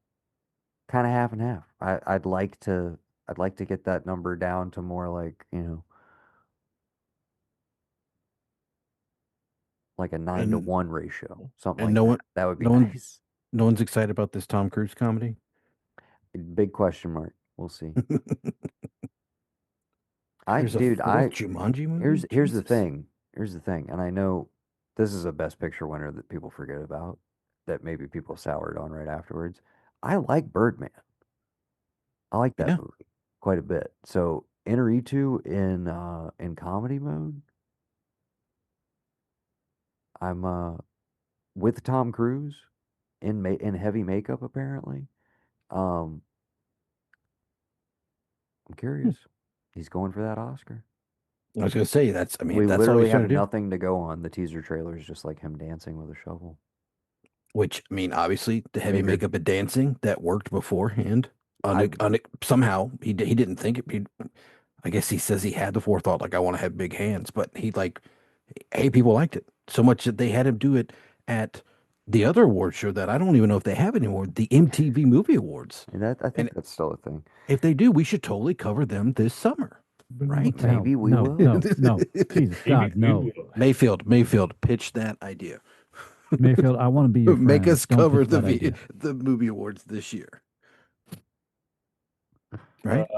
kind of half and half. I'd like to get that number down to more like, like a 9 to And 1 ratio, something and like that. That would be no one nice. no one's excited about this Tom Cruise comedy. Big question mark. We'll see. There's a Dude, fourth Jumanji movie? here's the Jesus. thing. Here's the thing. And I know this is a best picture winner that people forget about, that maybe people soured on right afterwards. I like Birdman. I like that Yeah. movie quite a bit. So Inaritu in comedy mode, I'm with Tom Cruise in heavy makeup apparently. I'm curious. He's going for that Oscar. I was going to say that's. I mean, We that's all literally he's trying have to do. nothing to go on. The teaser trailer is just like him dancing with a shovel. Which I mean, obviously, the heavy Figured. makeup and dancing that worked beforehand. I- Somehow he didn't think it. I guess he says he had the forethought, like I want to have big hands, but hey, people liked it so much that they had him do it at the other award show that I don't even know if they have anymore, the MTV Movie Awards. I think And that's still a thing. if they do, we should totally cover them this summer. Right? What the hell? Maybe we no, will. No, Jesus God, no. Mayfield, pitch that idea. Mayfield, I want to be your friend. Make us Don't cover pitch that idea. the movie awards this year. Right?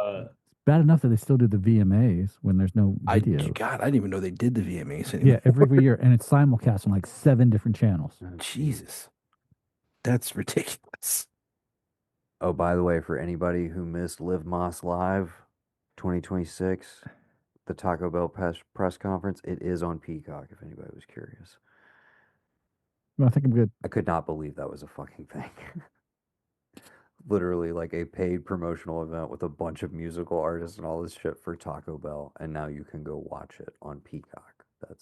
Bad enough that they still do the VMAs when there's no video. God, I didn't even know they did the VMAs anymore. Yeah, every year, and it's simulcast on like 7 different channels. Jesus. That's ridiculous. Oh, by the way, for anybody who missed Live Moss Live 2026, the Taco Bell press conference, it is on Peacock, if anybody was curious. Well, I think I'm good. I could not believe that was a fucking thing. Literally like a paid promotional event with a bunch of musical artists and all this shit for Taco Bell, and now you can go watch it on Peacock. That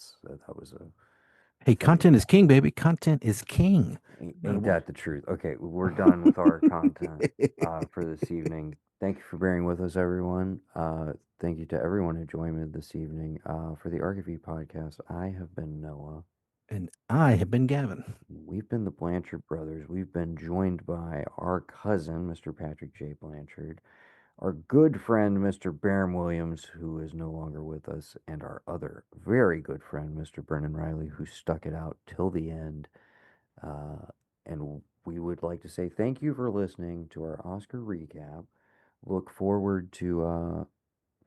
was a Hey, content is king, baby. Content is king. ain't that the truth? Okay, we're done with our content for this evening. Thank you for bearing with us, everyone. Thank you to everyone who joined me this evening for the ARK of E podcast. I have been Noah. And I have been Gavin. We've been the Blanchard brothers. We've been joined by our cousin, Mr. Patrick J. Blanchard, our good friend, Mr. Baron Williams, who is no longer with us, and our other very good friend, Mr. Brennan Riley, who stuck it out till the end. And we would like to say thank you for listening to our Oscar recap. Look forward to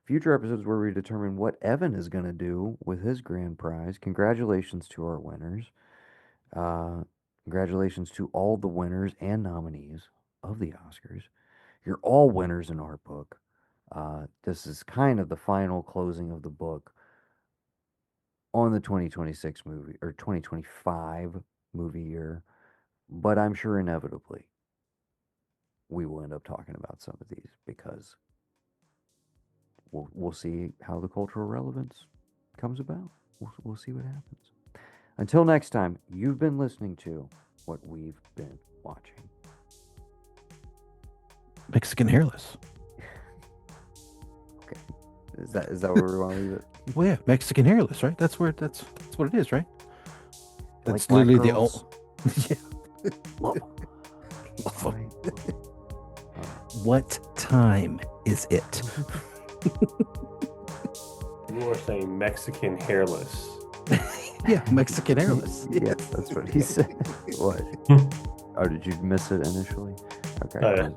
future episodes where we determine what Evan is going to do with his grand prize. Congratulations to our winners. Congratulations to all the winners and nominees of the Oscars. You're all winners in our book. This is kind of the final closing of the book on the 2026 movie or 2025 movie year, but I'm sure inevitably we will end up talking about some of these because we'll see how the cultural relevance comes about. We'll see what happens. Until next time, you've been listening to what we've been watching. Mexican hairless. Okay. Is that where we want to leave it? Well, yeah, Mexican hairless, right? That's what it is, right? That's Like literally black the girls? yeah. Love 'em. Love 'em. Alright. What time is it? You were saying Mexican hairless. Yeah, Mexican hairless. Yes, that's what he said. What? Oh, did you miss it initially? Okay. Oh, yeah.